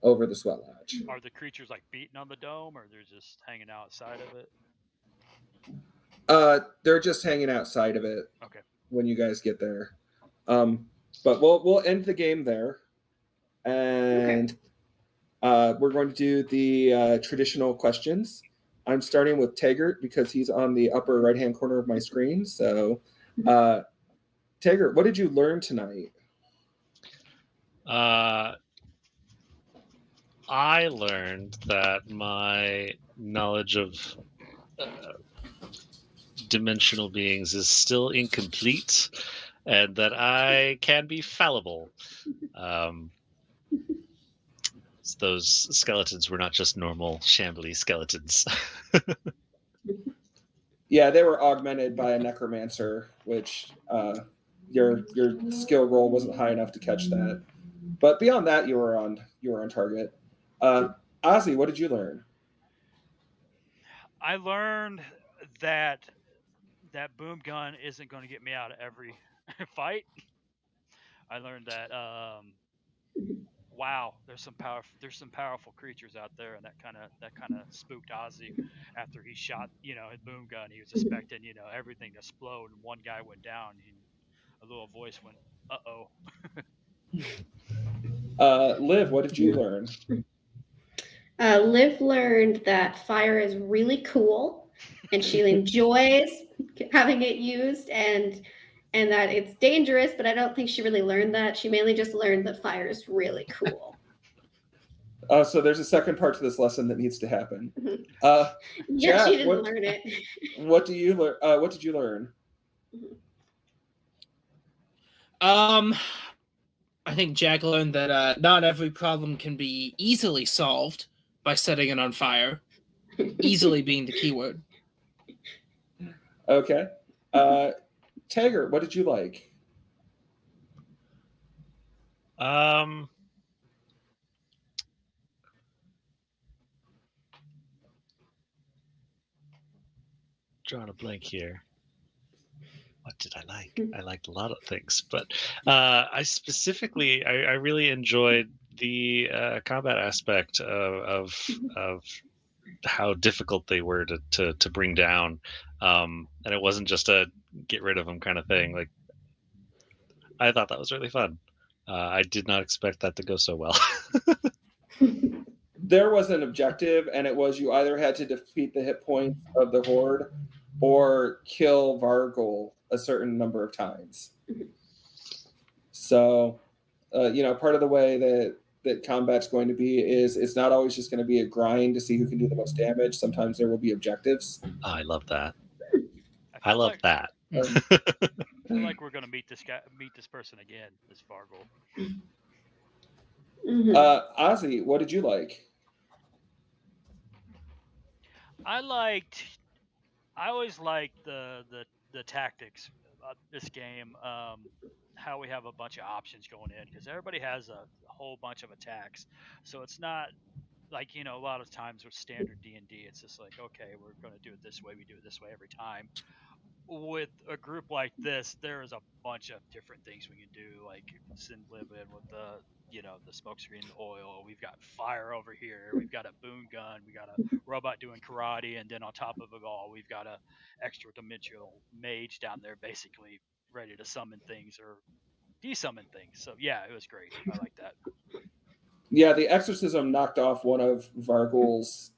over the Sweat Lodge. Are the creatures like beating on the dome, or they're just hanging outside of it? They're just hanging outside of it. Okay. When you guys get there. But we'll end the game there, and we're going to do the traditional questions. I'm starting with Taggart because he's on the upper right-hand corner of my screen. So, Taggart, what did you learn tonight? I learned that my knowledge of dimensional beings is still incomplete, and that I can be fallible. Those skeletons were not just normal shambly skeletons. Yeah, they were augmented by a necromancer, which your skill roll wasn't high enough to catch that. But beyond that, you were on target. Ozzy, what did you learn? I learned that boom gun isn't going to get me out of every fight. I learned that wow, there's some powerful creatures out there, and that kind of spooked Ozzy after he shot his boom gun. He was expecting everything to explode, and one guy went down, and a little voice went, "Uh-oh." Liv, what did you learn? Liv learned that fire is really cool, and she enjoys having it used, and that it's dangerous, but I don't think she really learned that. She mainly just learned that fire is really cool. So there's a second part to this lesson that needs to happen. Yeah, Jack, she didn't learn it. What do you learn? What did you learn? I think Jack learned that not every problem can be easily solved by setting it on fire. Easily being the key word. Okay. Taggart, what did you like? Drawing a blank here. What did I like? I liked a lot of things, but I specifically, I really enjoyed the combat aspect of how difficult they were to bring down, and it wasn't just a get rid of them kind of thing. Like, I thought that was really fun. I did not expect that to go so well. There was an objective, and it was you either had to defeat the hit points of the horde or kill Vargol a certain number of times. So, part of the way that combat's going to be is it's not always just going to be a grind to see who can do the most damage. Sometimes there will be objectives. Oh, I love that. I love that. I feel like we're going to meet this person again, this Vargol. Ozzy, what did you like? I always liked the tactics of this game. How we have a bunch of options going in because everybody has a whole bunch of attacks, so it's not like a lot of times with standard D&D, it's just like, okay, we're going to do it this way. We do it this way every time. With a group like this, there is a bunch of different things we can do, like send Liv in with the the smoke screen, the oil. We've got fire over here. We've got a boom gun. We got a robot doing karate, and then on top of it all, we've got a extra dimensional mage down there, basically ready to summon things or de-summon things. So yeah, it was great. I like that. Yeah, the exorcism knocked off one of Vargol's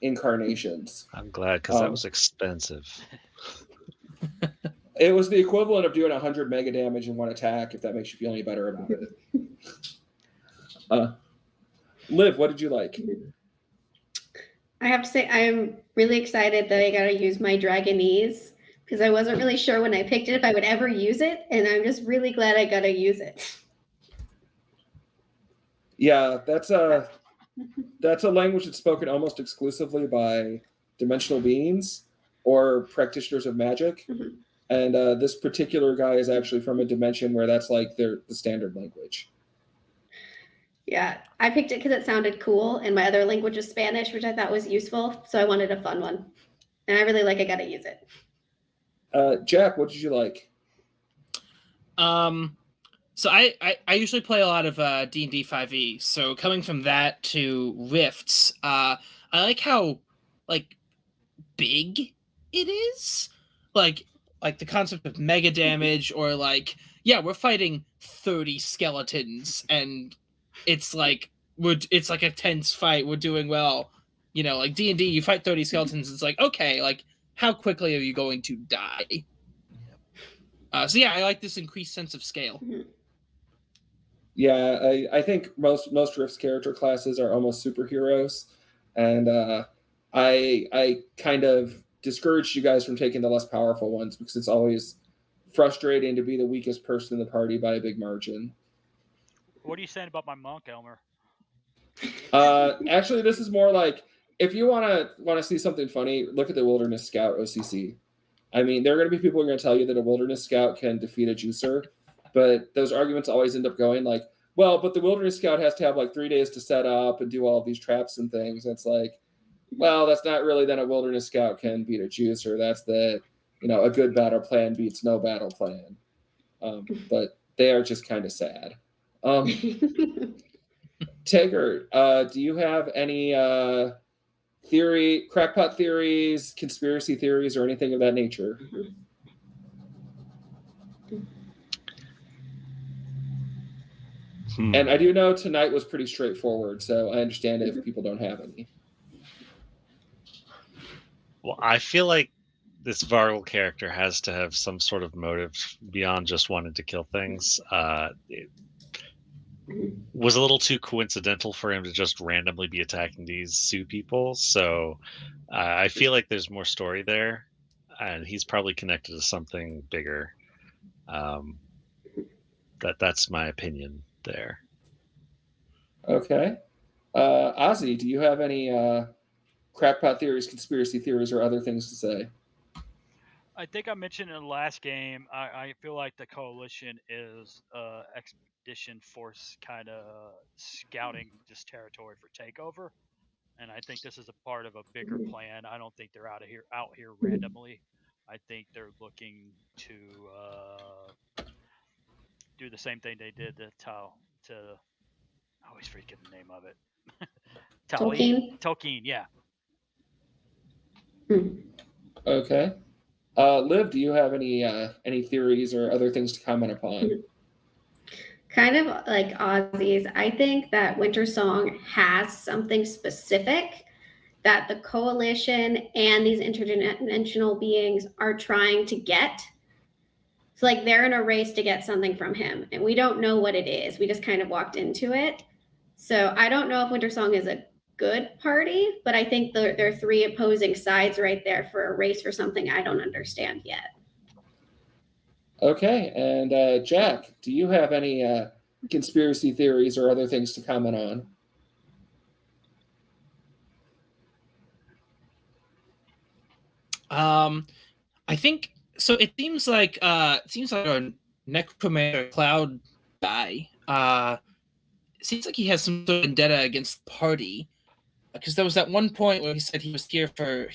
incarnations. I'm glad because that was expensive. It was the equivalent of doing 100 mega damage in one attack, if that makes you feel any better about it. Liv, what did you like? I have to say, I'm really excited that I got to use my Dragonese because I wasn't really sure when I picked it if I would ever use it, and I'm just really glad I got to use it. Yeah, that's a language that's spoken almost exclusively by dimensional beings or practitioners of magic. Mhm. And this particular guy is actually from a dimension where that's like the standard language. Yeah, I picked it because it sounded cool, and my other language is Spanish, which I thought was useful, so I wanted a fun one. And I really like I got to use it. Jack, what did you like? So I usually play a lot of D&D 5e. So coming from that to Rifts, I like how like big it is. Like the concept of mega damage, or like, yeah, we're fighting 30 skeletons and it's like it's like a tense fight, we're doing well. You know, like D&D, you fight 30 skeletons, it's like, okay, like how quickly are you going to die? So yeah, I like this increased sense of scale. Yeah, I think most Rift's character classes are almost superheroes, and I kind of discouraged you guys from taking the less powerful ones because it's always frustrating to be the weakest person in the party by a big margin. What are you saying about my monk, Elmer? Actually, this is more like if you want to see something funny, look at the Wilderness Scout OCC. I mean, there are going to be people who are going to tell you that a Wilderness Scout can defeat a juicer, but those arguments always end up going like, well, but the Wilderness Scout has to have like 3 days to set up and do all of these traps and things. And it's like, well, that's not really then a Wilderness Scout can beat a juicer. That's a good battle plan beats no battle plan. But they are just kind of sad. Taggart, do you have any crackpot theories, conspiracy theories, or anything of that nature? And I do know tonight was pretty straightforward, so I understand if people don't have any. Well, I feel like this Varl character has to have some sort of motive beyond just wanting to kill things. It was a little too coincidental for him to just randomly be attacking these Sioux people, so I feel like there's more story there, and he's probably connected to something bigger. That's my opinion there. Okay. Ozzy, do you have any crackpot theories, conspiracy theories, or other things to say? I think I mentioned in the last game, I feel like the coalition is expedition force kind of scouting this territory for takeover. And I think this is a part of a bigger plan. I don't think they're out here randomly. I think they're looking to do the same thing they did to I always forget the name of it. Tolkien, yeah. Okay. Liv, do you have any theories or other things to comment upon? Kind of like Ozzy's, I think that Winter Song has something specific that the coalition and these interdimensional beings are trying to get. So like they're in a race to get something from him, and we don't know what it is. We just kind of walked into it. So I don't know if Winter Song is a good party, but I think there are three opposing sides right there for a race for something I don't understand yet. Okay, and Jack, do you have any conspiracy theories or other things to comment on? I think so. It seems like a necromancer cloud guy. It seems like he has some sort of vendetta against the party, because there was that one point where he said he was here for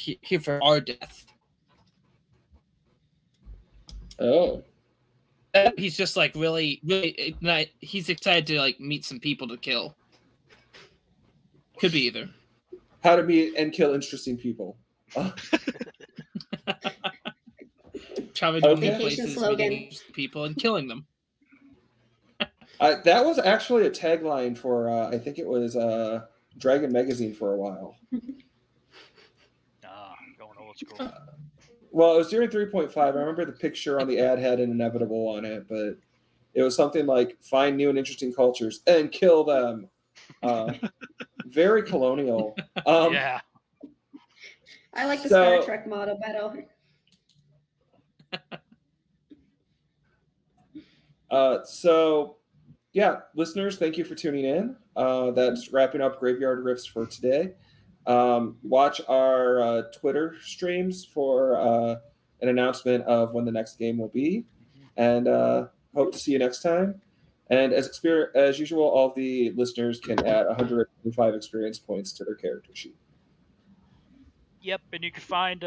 our death. Oh. He's just like really he's excited to like meet some people to kill. Could be either. How to meet and kill interesting people. Traveling to new places, meeting people, and killing them. That was actually a tagline for I think it was Dragon Magazine for a while. Going old school. Well, it was during 3.5. I remember the picture on the ad had an inevitable on it, but it was something like find new and interesting cultures and kill them. Very colonial. Yeah. I like the So- Star Trek model better. Yeah, listeners, thank you for tuning in. That's wrapping up Graveyard Rifts for today. Watch our Twitter streams for an announcement of when the next game will be, and hope to see you next time. And as usual, all the listeners can add 125 experience points to their character sheet. Yep, and you can find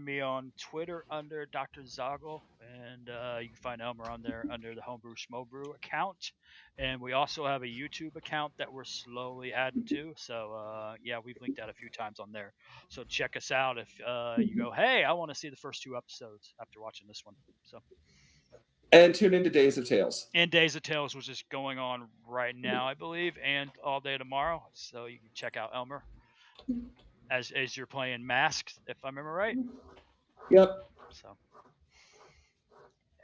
me on Twitter under Dr. Zoggle, and you can find Elmer on there under the Homebrew Shomebrew account, and we also have a YouTube account that we're slowly adding to. So yeah, we've linked that a few times on there. So check us out if you go, hey, I want to see the first 2 episodes after watching this one. So. And tune into Days of Tales. And Days of Tales, which is going on right now, I believe, and all day tomorrow. So you can check out Elmer as you're playing Masked, if I remember right. Yep. So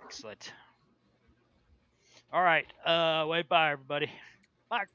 excellent. All right. Bye, everybody. Bye.